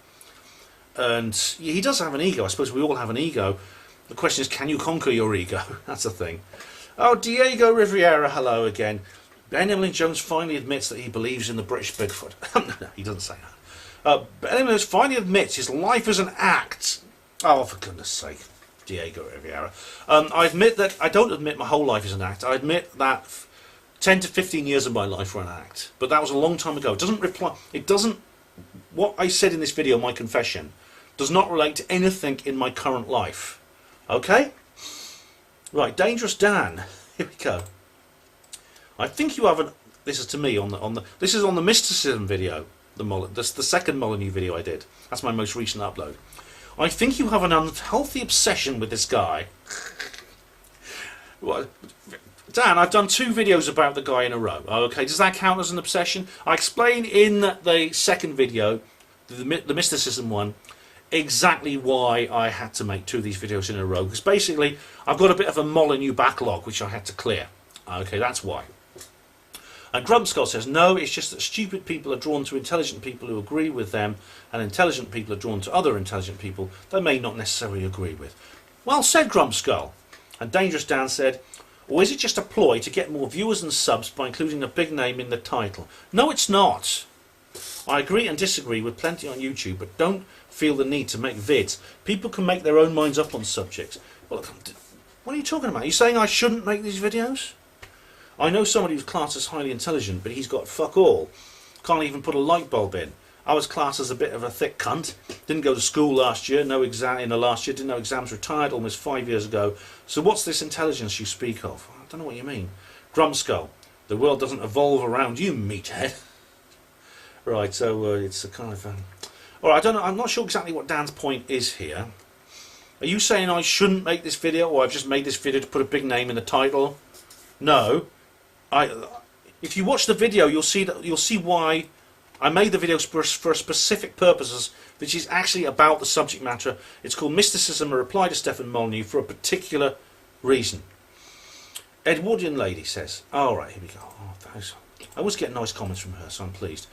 Speaker 1: And he does have an ego. I suppose we all have an ego. The question is, can you conquer your ego? That's the thing. Oh, Diego Riviera, hello again. Ben Emlyn Jones finally admits that he believes in the British Bigfoot. No, he doesn't say that. Ben Emlyn Jones finally admits his life is an act. Oh, for goodness sake, Diego Riviera. I admit that I don't admit my whole life is an act. I admit that 10 to 15 years of my life were an act. But that was a long time ago. It doesn't. What I said in this video, my confession, does not relate to anything in my current life. Okay? Right, Dangerous Dan. Here we go. I think you have an. This is to me this is on the mysticism video, the second Molyneux video I did. That's my most recent upload. I think you have an unhealthy obsession with this guy. Well, Dan, I've done 2 videos about the guy in a row. Okay, does that count as an obsession? I explain in the second video, the mysticism one, exactly why I had to make 2 of these videos in a row. Because basically, I've got a bit of a Molyneux backlog which I had to clear. Okay, that's why. And Grumpskull says, no, it's just that stupid people are drawn to intelligent people who agree with them, and intelligent people are drawn to other intelligent people they may not necessarily agree with. Well said, Grumpskull. And Dangerous Dan said, or is it just a ploy to get more viewers and subs by including a big name in the title? No, it's not. I agree and disagree with plenty on YouTube, but don't feel the need to make vids. People can make their own minds up on subjects. Well, what are you talking about? Are you saying I shouldn't make these videos? I know somebody who's classed as highly intelligent, but he's got fuck all. Can't even put a light bulb in. I was classed as a bit of a thick cunt. Didn't go to school last year, no exam in the last year, didn't know exams, retired almost 5 years ago. So what's this intelligence you speak of? I don't know what you mean. Grumpskull, the world doesn't evolve around you, meathead. Right, so it's a kind of... Alright, I don't know, I'm not sure exactly what Dan's point is here. Are you saying I shouldn't make this video, or I've just made this video to put a big name in the title? No. If you watch the video, you'll see why I made the video for a specific purpose, which is actually about the subject matter. It's called Mysticism, a reply to Stefan Molyneux, for a particular reason. Edwardian lady says, alright, here we go. Oh, thanks. I always get nice comments from her, so I'm pleased.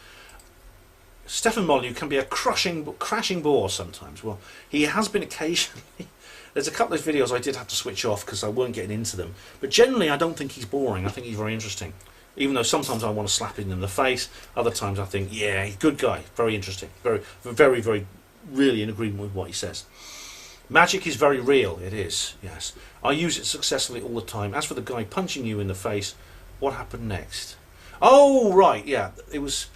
Speaker 1: Stefan Molyneux can be a crashing bore sometimes. Well, he has been occasionally. There's a couple of videos I did have to switch off because I weren't getting into them. But generally, I don't think he's boring. I think he's very interesting. Even though sometimes I want to slap him in the face, other times I think, yeah, he's a good guy, very interesting, very, very, very, really in agreement with what he says. Magic is very real. It is, yes. I use it successfully all the time. As for the guy punching you in the face, what happened next? Oh, right, yeah, it was.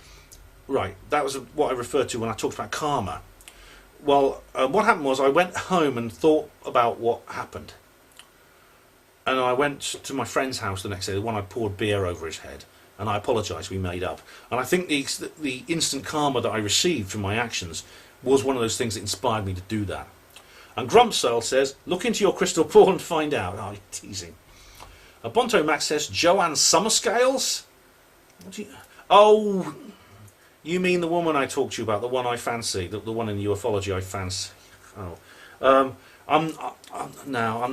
Speaker 1: Right, that was what I referred to when I talked about karma. Well, what happened was I went home and thought about what happened. And I went to my friend's house the next day, the one I poured beer over his head, and I apologised, we made up. And I think the instant karma that I received from my actions was one of those things that inspired me to do that. And Grumpsell says, look into your crystal ball and find out. Oh, teasing. Bonto Max says, Joanne Summerscales? What do you... Oh, you mean the woman I talked to you about, the one I fancy, the one in ufology I fancy. Oh. I'm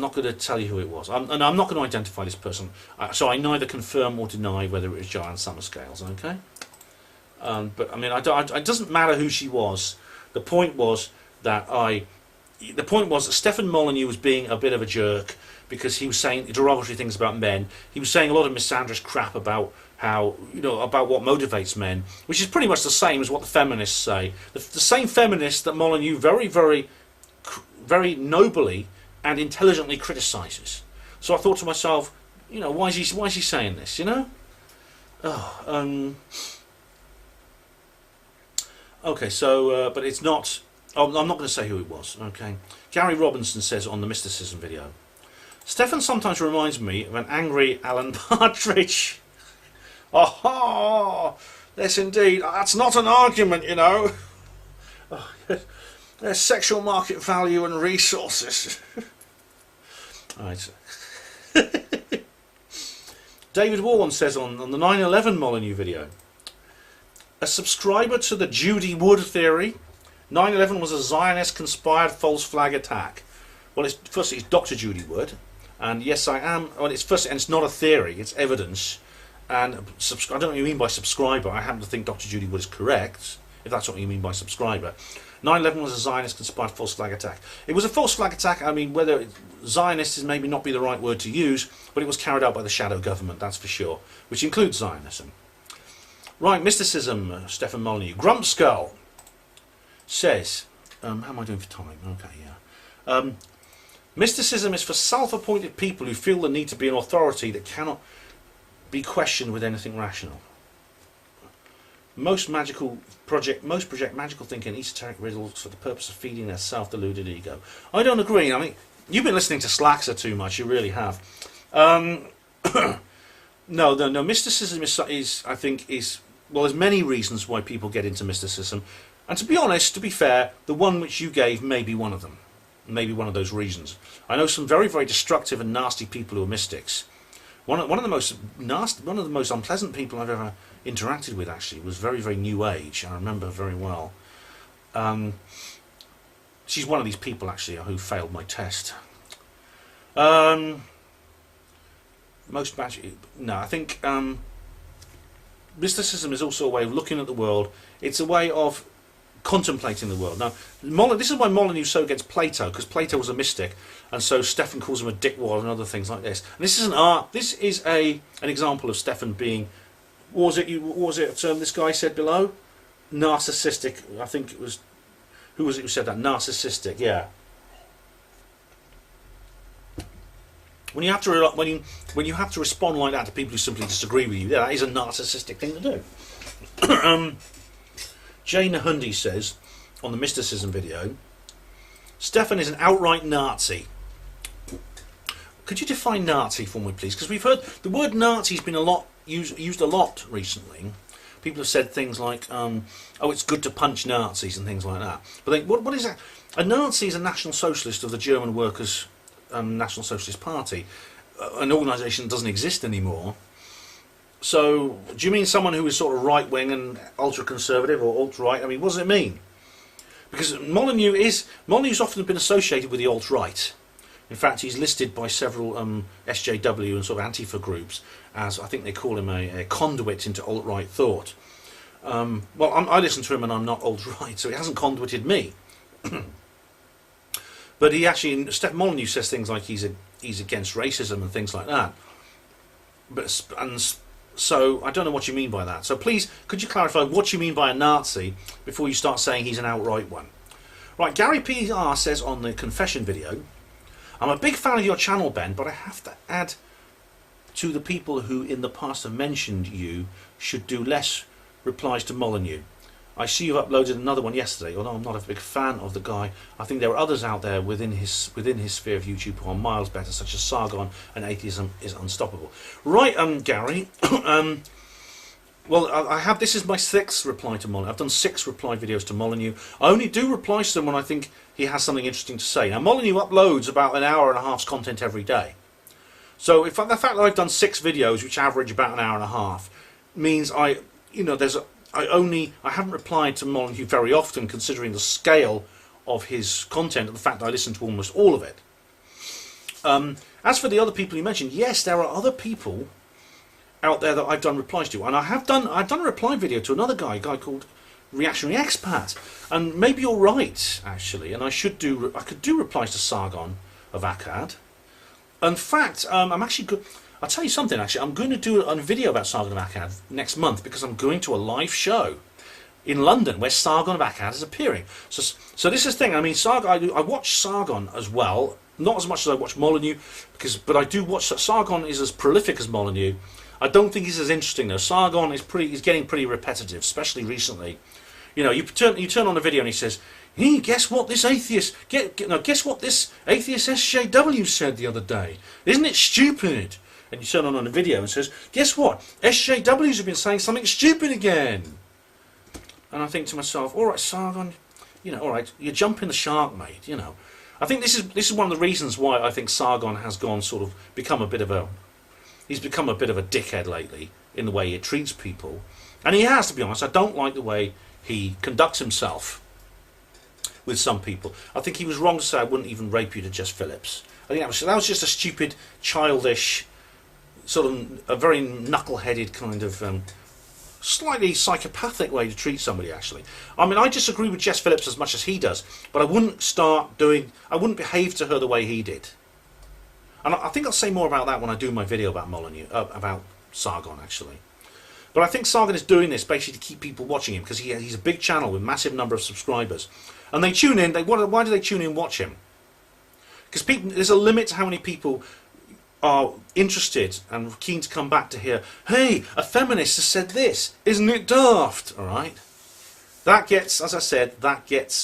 Speaker 1: not going to tell you who it was. And I'm not going to identify this person. So I neither confirm or deny whether it was Joanne Summerscales, okay? But I mean, it doesn't matter who she was. The point was that Stefan Molyneux was being a bit of a jerk because he was saying derogatory things about men. He was saying a lot of misandrous crap about how, about what motivates men, which is pretty much the same as what the feminists say. The same feminists that Molyneux very, very, very nobly and intelligently criticises. So I thought to myself, why is he saying this? Okay, so but it's not. Oh, I'm not going to say who it was. Okay, Gary Robinson says on the mysticism video, Stefan sometimes reminds me of an angry Alan Partridge. Oh, yes indeed. That's not an argument, Oh, yes. There's sexual market value and resources. Right. David Warren says on the 9/11 Molyneux video, a subscriber to the Judy Wood theory, 9/11 was a Zionist conspired false flag attack. Well, firstly, it's Dr. Judy Wood, and yes, I am. Well, it's not a theory; it's evidence. And I don't know what you mean by subscriber. I happen to think Dr. Judy Wood is correct, if that's what you mean by subscriber. 9/11 was a Zionist conspired false flag attack. It was a false flag attack. I mean, whether Zionist is maybe not be the right word to use, but it was carried out by the shadow government, that's for sure, which includes Zionism. Right, mysticism, Stefan Molyneux. Grumpskull says, how am I doing for time? Okay, yeah. Mysticism is for self-appointed people who feel the need to be an authority that cannot be questioned with anything rational. Most project magical thinking esoteric riddles for the purpose of feeding their self-deluded ego. I don't agree. I mean, you've been listening to Slaxer too much. You really have. No. Mysticism is I think well, there's many reasons why people get into mysticism, and to be honest, to be fair, the one which you gave may be one of them, maybe one of those reasons. I know some very, very destructive and nasty people who are mystics. One of the most unpleasant people I've ever interacted with actually was very, very New Age. I remember very well. She's one of these people actually who failed my test. I think mysticism is also a way of looking at the world. It's a way of contemplating the world. Now, this is why Molyneux so against Plato, because Plato was a mystic, and so Stefan calls him a dickwad and other things like this. And this is This is an example of Stefan being. What was it? This guy said below, narcissistic. I think it was. Who was it who said that? Narcissistic. Yeah. When you have to respond like that to people who simply disagree with you, yeah, that is a narcissistic thing to do. Jay Nahundi says on the mysticism video, Stefan is an outright Nazi. Could you define Nazi for me, please? Because we've heard the word Nazi has been used a lot recently. People have said things like, "Oh, it's good to punch Nazis" and things like that. But what is that? A Nazi is a National Socialist of the German Workers' National Socialist Party, an organisation that doesn't exist anymore. So, do you mean someone who is sort of right-wing and ultra-conservative or alt-right? I mean, what does it mean? Because Molyneux's often been associated with the alt-right. In fact, he's listed by several SJW and sort of Antifa groups as, I think they call him a conduit into alt-right thought. Well, I listen to him and I'm not alt-right, so he hasn't conduited me. But he actually, Stefan Molyneux says things like he's against racism and things like that. So I don't know what you mean by that. So please, could you clarify what you mean by a Nazi before you start saying he's an outright one? Right, Gary PR says on the confession video, I'm a big fan of your channel, Ben, but I have to add to the people who in the past have mentioned you should do less replies to Molyneux. I see you've uploaded another one yesterday, although I'm not a big fan of the guy. I think there are others out there within his sphere of YouTube who are miles better, such as Sargon, and Atheism is Unstoppable. Right, Gary, Well, I have. This is my 6th reply to Molyneux. I've done 6 reply videos to Molyneux. I only do reply to them when I think he has something interesting to say. Now, Molyneux uploads about an hour and a half's content every day. So, the fact that I've done 6 videos, which average about an hour and a half, means I haven't replied to Molyneux very often, considering the scale of his content and the fact that I listen to almost all of it. As for the other people you mentioned, yes, there are other people out there that I've done replies to, and I've done a reply video to another guy called Reactionary Expat, and maybe you're right actually, and I could do replies to Sargon of Akkad. In fact, I'm actually good. I'll tell you something. Actually, I'm going to do a video about Sargon of Akkad next month because I'm going to a live show in London where Sargon of Akkad is appearing. So this is the thing. I mean, I watch Sargon as well, not as much as I watch Molyneux, but I do watch. Sargon is as prolific as Molyneux. I don't think he's as interesting though. Sargon is getting pretty repetitive, especially recently. You know, you turn on the video and he says, "Hey, guess what this atheist? Guess what this atheist SJW said the other day? Isn't it stupid?" And you turn on the video and says, "Guess what? SJWs have been saying something stupid again." And I think to myself, "All right, Sargon, all right, you're jumping the shark, mate. I think this is one of the reasons why I think Sargon has become a bit of a dickhead lately in the way he treats people, and he has, to be honest. I don't like the way he conducts himself with some people. I think he was wrong to say I wouldn't even rape you to Jess Phillips. I think that was just a stupid, childish, sort of a very knuckle-headed kind of slightly psychopathic way to treat somebody. Actually, I mean, I disagree with Jess Phillips as much as he does, but I wouldn't behave to her the way he did. And I think I'll say more about that when I do my video about Molyneux, about Sargon actually. But I think Sargon is doing this basically to keep people watching him because he's a big channel with massive number of subscribers, and they tune in. Why do they tune in and watch him? Because there's a limit to how many people are interested and keen to come back to hear, "Hey, a feminist has said this. Isn't it daft?" All right. That gets, as I said,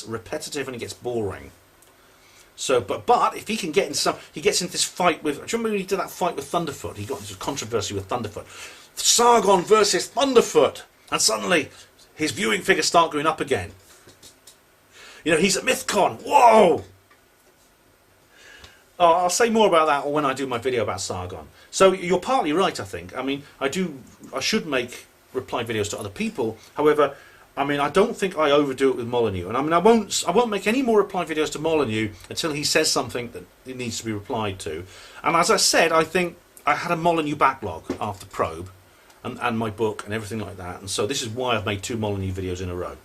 Speaker 1: repetitive and it gets boring. So, but if he can get he gets into this fight with. Do you remember when he did that fight with Thunderfoot? He got into controversy with Thunderfoot. Sargon versus Thunderfoot, and suddenly his viewing figures start going up again. He's at MythCon. Whoa! Oh, I'll say more about that when I do my video about Sargon. So you're partly right, I think. I mean, I should make reply videos to other people. However, I mean, I don't think I overdo it with Molyneux. And I mean, I won't make any more reply videos to Molyneux until he says something that it needs to be replied to. And as I said, I think I had a Molyneux backlog after Probe and my book and everything like that. And so this is why I've made 2 Molyneux videos in a row.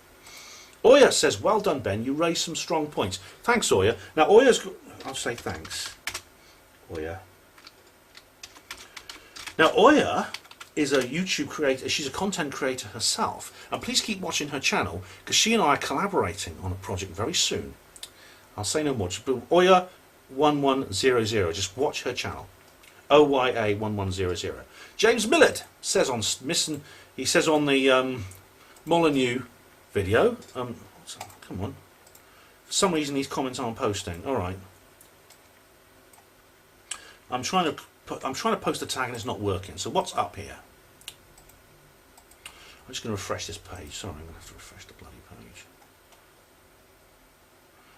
Speaker 1: Oya says, "Well done, Ben. You raised some strong points." Thanks, Oya. Now, I'll say thanks, Oya. Now, Oya is a YouTube creator. She's a content creator herself, and please keep watching her channel because she and I are collaborating on a project very soon. I'll say no more. Just Oya 1100. Just watch her channel. OYA 1100. James Millett says on the Molyneux video. Come on. For some reason, these comments aren't posting. All right. I'm trying to post a tag and it's not working. So what's up here? I'm just going to refresh this page. Sorry, I'm going to have to refresh the bloody page.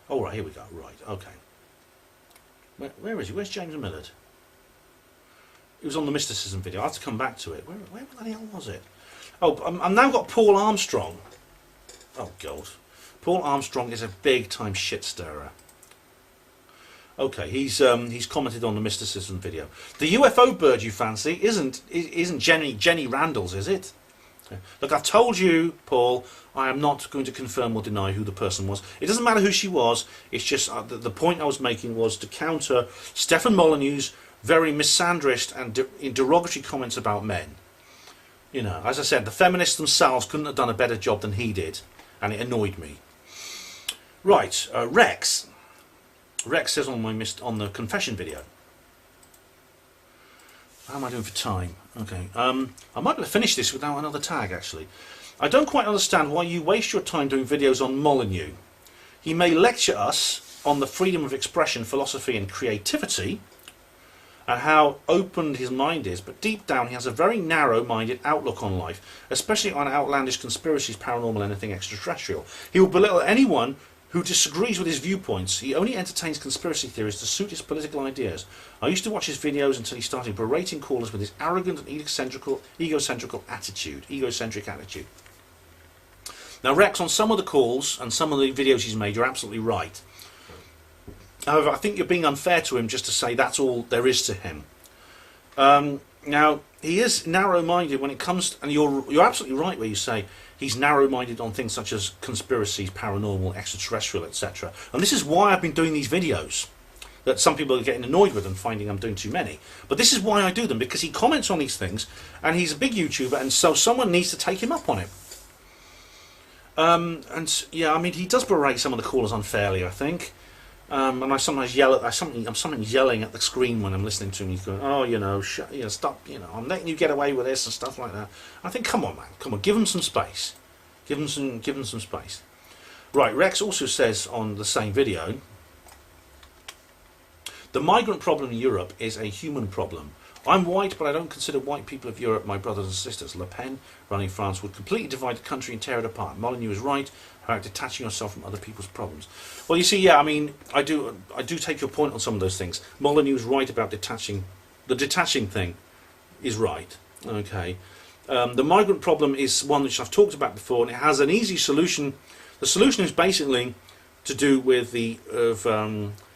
Speaker 1: All right, here we go. Right, okay. Where is he? Where's James Millard? It was on the mysticism video. I have to come back to it. Where the hell was it? Oh, I've now got Paul Armstrong. Oh, God. Paul Armstrong is a big-time shit-stirrer. Okay, he's commented on the mysticism video. The UFO bird you fancy isn't Jenny Randall's, is it? Look, I've told you, Paul, I am not going to confirm or deny who the person was. It doesn't matter who she was. It's just the point I was making was to counter Stefan Molyneux's very misandrist and derogatory comments about men. As I said, the feminists themselves couldn't have done a better job than he did, and it annoyed me. Right, Rex. Rex says on the confession video. How am I doing for time? Okay, I might be able to finish this without another tag, actually. I don't quite understand why you waste your time doing videos on Molyneux. He may lecture us on the freedom of expression, philosophy and creativity, and how open his mind is, but deep down he has a very narrow-minded outlook on life, especially on outlandish conspiracies, paranormal, anything extraterrestrial. He will belittle anyone who disagrees with his viewpoints. He only entertains conspiracy theories to suit his political ideas. I used to watch his videos until he started berating callers with his arrogant and egocentric attitude. Now, Rex, on some of the calls and some of the videos he's made, you're absolutely right. However, I think you're being unfair to him just to say that's all there is to him. Now, he is narrow-minded when it comes to, and you're absolutely right where you say he's narrow-minded on things such as conspiracies, paranormal, extraterrestrial, etc. And this is why I've been doing these videos that some people are getting annoyed with and finding I'm doing too many. But this is why I do them, because he comments on these things, and he's a big YouTuber, and so someone needs to take him up on it. And yeah, I mean, he does berate some of the callers unfairly, I think. And I sometimes yell at, I'm sometimes yelling at the screen when I'm listening to him. He's going, "Oh, you know, stop, you know, I'm letting you get away with this," and stuff like that. I think, come on, man, come on, give him some space, give him some space. Right, Rex also says on the same video, the migrant problem in Europe is a human problem. I'm white, but I don't consider white people of Europe my brothers and sisters. Le Pen, running France, would completely divide the country and tear it apart. Molyneux is right about detaching yourself from other people's problems. Well, you see, yeah, I mean, I do take your point on some of those things. Molyneux is right about detaching. The detaching thing is right. Okay. The migrant problem is one which I've talked about before, and it has an easy solution. The solution is basically to do with the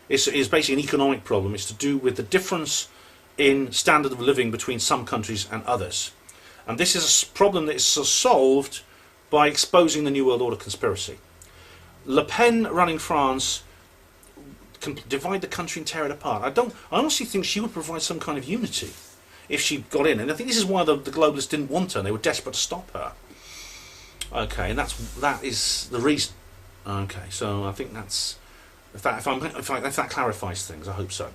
Speaker 1: is basically an economic problem. It's to do with the difference in standard of living between some countries and others. And this is a problem that is solved by exposing the New World Order conspiracy. Le Pen running France can divide the country and tear it apart. I honestly think she would provide some kind of unity if she got in. And I think this is why the globalists didn't want her. They were desperate to stop her. Okay, and that is the reason. Okay, so I think that's if that clarifies things, I hope so.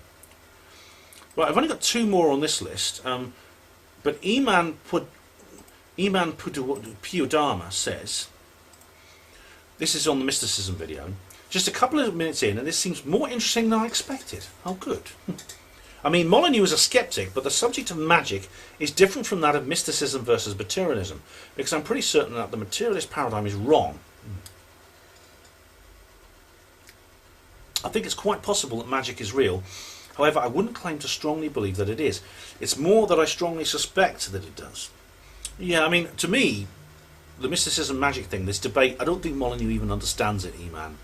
Speaker 1: Right, I've only got two more on this list, but Iman Pududama says, this is on the mysticism video, just a couple of minutes in, and this seems more interesting than I expected. Oh, good. I mean, Molyneux is a skeptic, but the subject of magic is different from that of mysticism versus materialism, because I'm pretty certain that the materialist paradigm is wrong. I think it's quite possible that magic is real. However, I wouldn't claim to strongly believe that it is. It's more that I strongly suspect that it does. Yeah, I mean, to me, the mysticism magic thing, this debate, I don't think Molyneux even understands it, E-Man.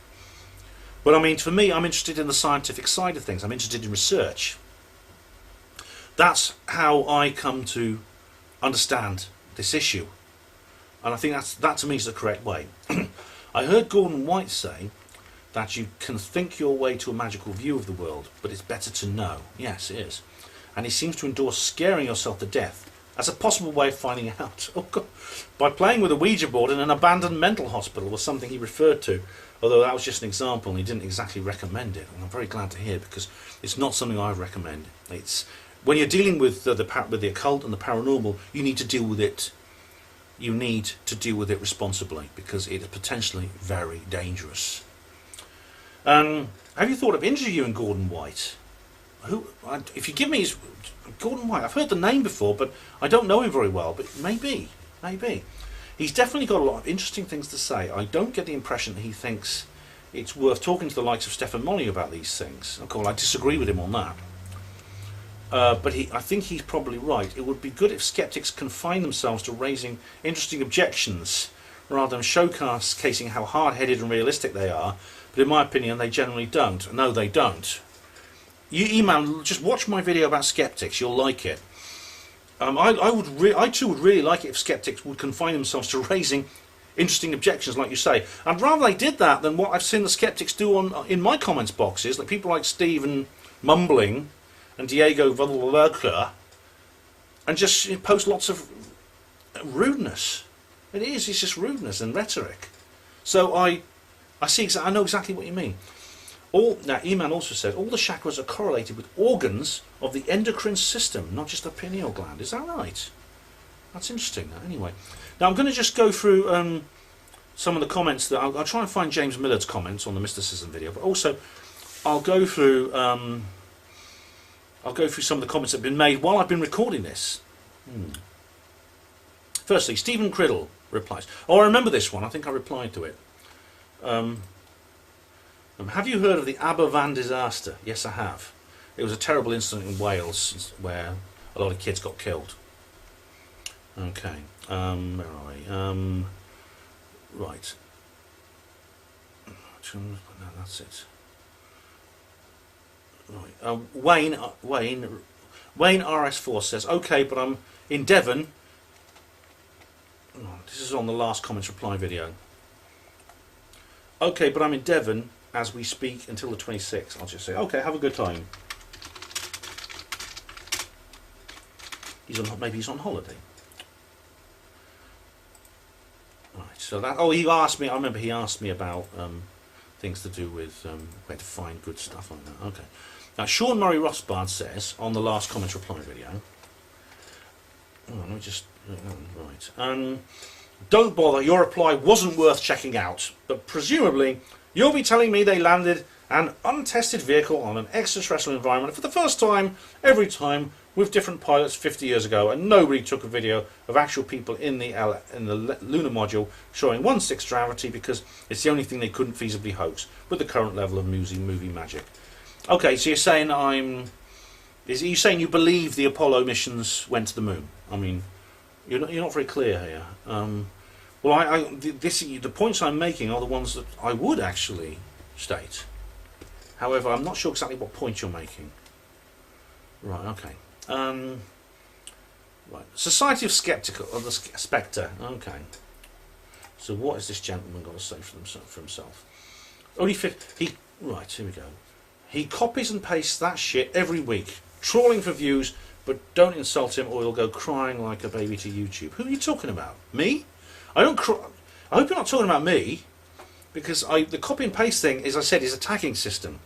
Speaker 1: But I mean, for me, I'm interested in the scientific side of things. I'm interested in research. That's how I come to understand this issue. And I think that to me is the correct way. I heard Gordon White say that you can think your way to a magical view of the world, but it's better to know. Yes, it is. And he seems to endorse scaring yourself to death as a possible way of finding out. Oh, God. By playing with a Ouija board in an abandoned mental hospital was something he referred to, although that was just an example and he didn't exactly recommend it. And I'm very glad to hear, because it's not something I recommend. It's when you're dealing with the occult and the paranormal, you need to deal with it. You need to deal with it responsibly, because it is potentially very dangerous. Have you thought of interviewing Gordon White? If you give me his Gordon White, I've heard the name before, but I don't know him very well. But maybe. He's definitely got a lot of interesting things to say. I don't get the impression that he thinks it's worth talking to the likes of Stefan Molyneux about these things. Of course, I disagree with him on that. But I think he's probably right. It would be good if skeptics confine themselves to raising interesting objections rather than showcasing how hard-headed and realistic they are. But in my opinion, they generally don't. No, they don't. You email, just watch my video about skeptics. You'll like it. I too would really like it if skeptics would confine themselves to raising interesting objections, like you say. And rather they did that than what I've seen the skeptics do in my comments boxes, like people like Stephen Mumbling and Diego Valercler, and just post lots of rudeness. It's just rudeness and rhetoric. So I know exactly what you mean. Now, Eman also said all the chakras are correlated with organs of the endocrine system, not just the pineal gland. Is that right? That's interesting. Anyway, now I'm going to just go through some of the comments that I'll try and find James Millard's comments on the mysticism video, but also I'll go through I'll go through some of the comments that have been made while I've been recording this. Firstly, Stephen Criddle replies. Oh, I remember this one. I think I replied to it. Have you heard of the Aberfan disaster? Yes, I have. It was a terrible incident in Wales where a lot of kids got killed. Okay. Where are we? Right. No, that's it. Right. Wayne RS4 says, okay, but I'm in Devon. Oh, this is on the last comments reply video. Okay, but I'm in Devon as we speak until the 26th. I'll just say, okay, have a good time. Maybe he's on holiday. Right. So that. Oh, he asked me. I remember he asked me about things to do with where to find good stuff like that. Okay. Now, Sean Murray Rothbard says on the last comments reply video. Oh, let me just right. Don't bother. Your reply wasn't worth checking out, but presumably you'll be telling me they landed an untested vehicle on an extraterrestrial environment for the first time, every time, with different pilots 50 years ago, and nobody took a video of actual people in the lunar module showing 1/6 gravity because it's the only thing they couldn't feasibly hoax with the current level of movie magic. Okay, so you're saying are you saying you believe the Apollo missions went to the moon? I mean, you're not very clear here. Well, the points I'm making are the ones that I would actually state. However, I'm not sure exactly what point you're making. Right, okay. Right. Society of Skeptical, or the Spectre. Okay. So what has this gentleman got to say for himself? Only right, here we go. He copies and pastes that shit every week, trawling for views, but don't insult him or he'll go crying like a baby to YouTube. Who are you talking about? Me? I hope you're not talking about me, because the copy and paste thing, as I said, is a tagging system.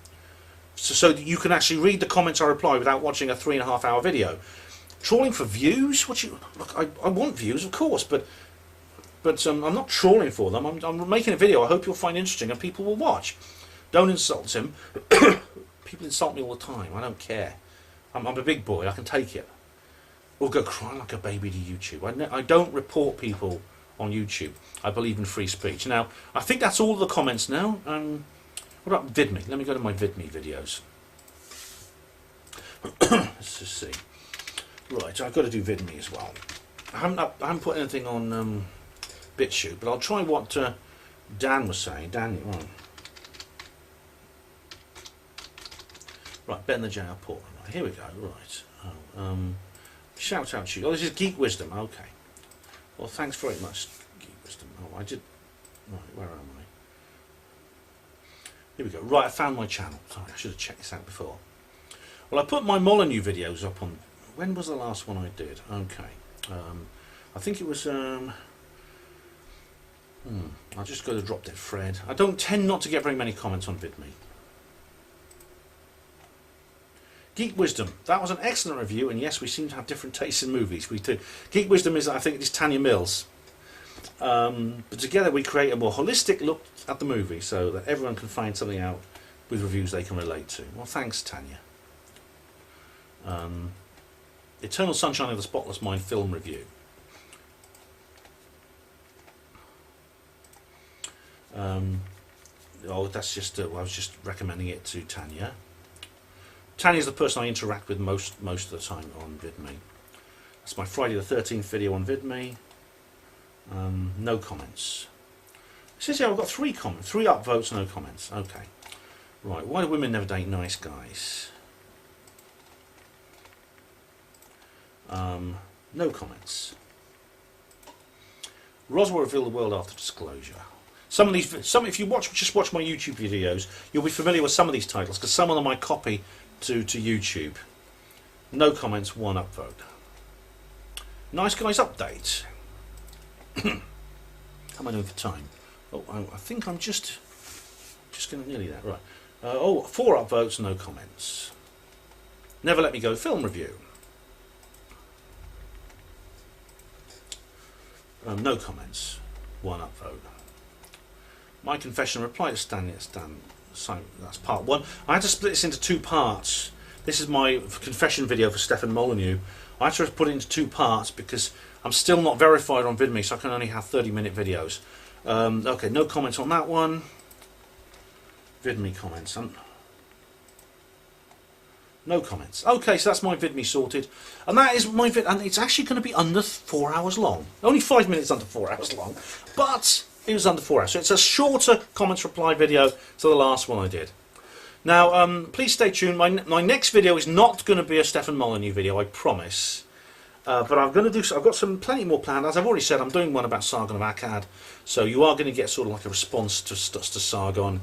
Speaker 1: So that you can actually read the comments I reply without watching a 3.5 hour video. Trawling for views? Look, I want views, of course, but I'm not trawling for them. I'm making a video I hope you'll find interesting and people will watch. Don't insult him. People insult me all the time. I don't care. I'm a big boy. I can take it. Or go crying like a baby to YouTube. I don't report people on YouTube. I believe in free speech. Now, I think that's all the comments now. What about VidMe? Let me go to my VidMe videos. Let's just see. Right, I've got to do VidMe as well. I haven't put anything on BitChute, but I'll try what Dan was saying. Right, Ben the JR Port. Right, here we go. Right. Shout out to you. Oh, this is Geek Wisdom. Okay. Well, thanks very much, Geek Wisdom. Oh, I did. Right, where am I? Here we go. Right, I found my channel. Sorry, I should have checked this out before. Well, I put my Molyneux videos up on... When was the last one I did? Okay. I think it was... I'll just go to Drop Dead Fred. I don't tend not to get very many comments on VidMe. Geek Wisdom. That was an excellent review, and yes, we seem to have different tastes in movies. We do. Geek Wisdom is, I think, it's Tanya Mills. But together we create a more holistic look at the movie so that everyone can find something out with reviews they can relate to. Well, thanks, Tanya. Eternal Sunshine of the Spotless Mind film review. Oh, that's just I was just recommending it to Tanya. Tanya's the person I interact with most of the time on VidMe. That's my Friday the 13th video on VidMe. No comments. It says here I've got 3 comments, 3 upvotes, no comments. Okay. Right, why do women never date nice guys? No comments. Roswell revealed the world after disclosure. Some of these, if you just watch my YouTube videos, you'll be familiar with some of these titles because some of them I copy to YouTube. No comments, 1 upvote. Nice guys update. How am I doing for time? Oh, I think I'm just going to nearly that. Right. 4 upvotes, no comments. Never Let Me Go film review. No comments. 1 upvote. My confession reply to Stan. That's part 1. I had to split this into 2 parts This is my confession video for Stefan Molyneux. I had to put it into 2 parts because I'm still not verified on VidMe, so I can only have 30-minute videos. Okay, no comments on that one. VidMe comments. No comments. Okay, so that's my VidMe sorted. And that is my vid, and it's actually going to be under 4 hours long. Only 5 minutes under 4 hours long, but it was under 4 hours. So it's a shorter comments reply video to the last one I did. Now, please stay tuned. My next video is not going to be a Stefan Molyneux video, I promise. But I'm going to do. I've got plenty more planned. As I've already said, I'm doing one about Sargon of Akkad, so you are going to get sort of like a response to Sargon.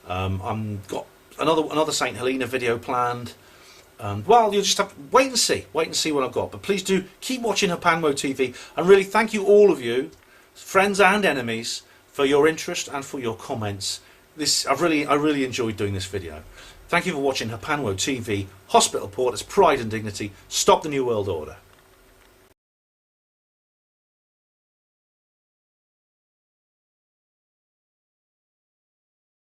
Speaker 1: I've got another Saint Helena video planned. Well, you'll just have to wait and see what I've got. But please do keep watching HPANWO TV, and really thank you all of you, friends and enemies, for your interest and for your comments. I really enjoyed doing this video. Thank you for watching HPANWO TV. Hospital Port as Pride and Dignity. Stop the New World Order.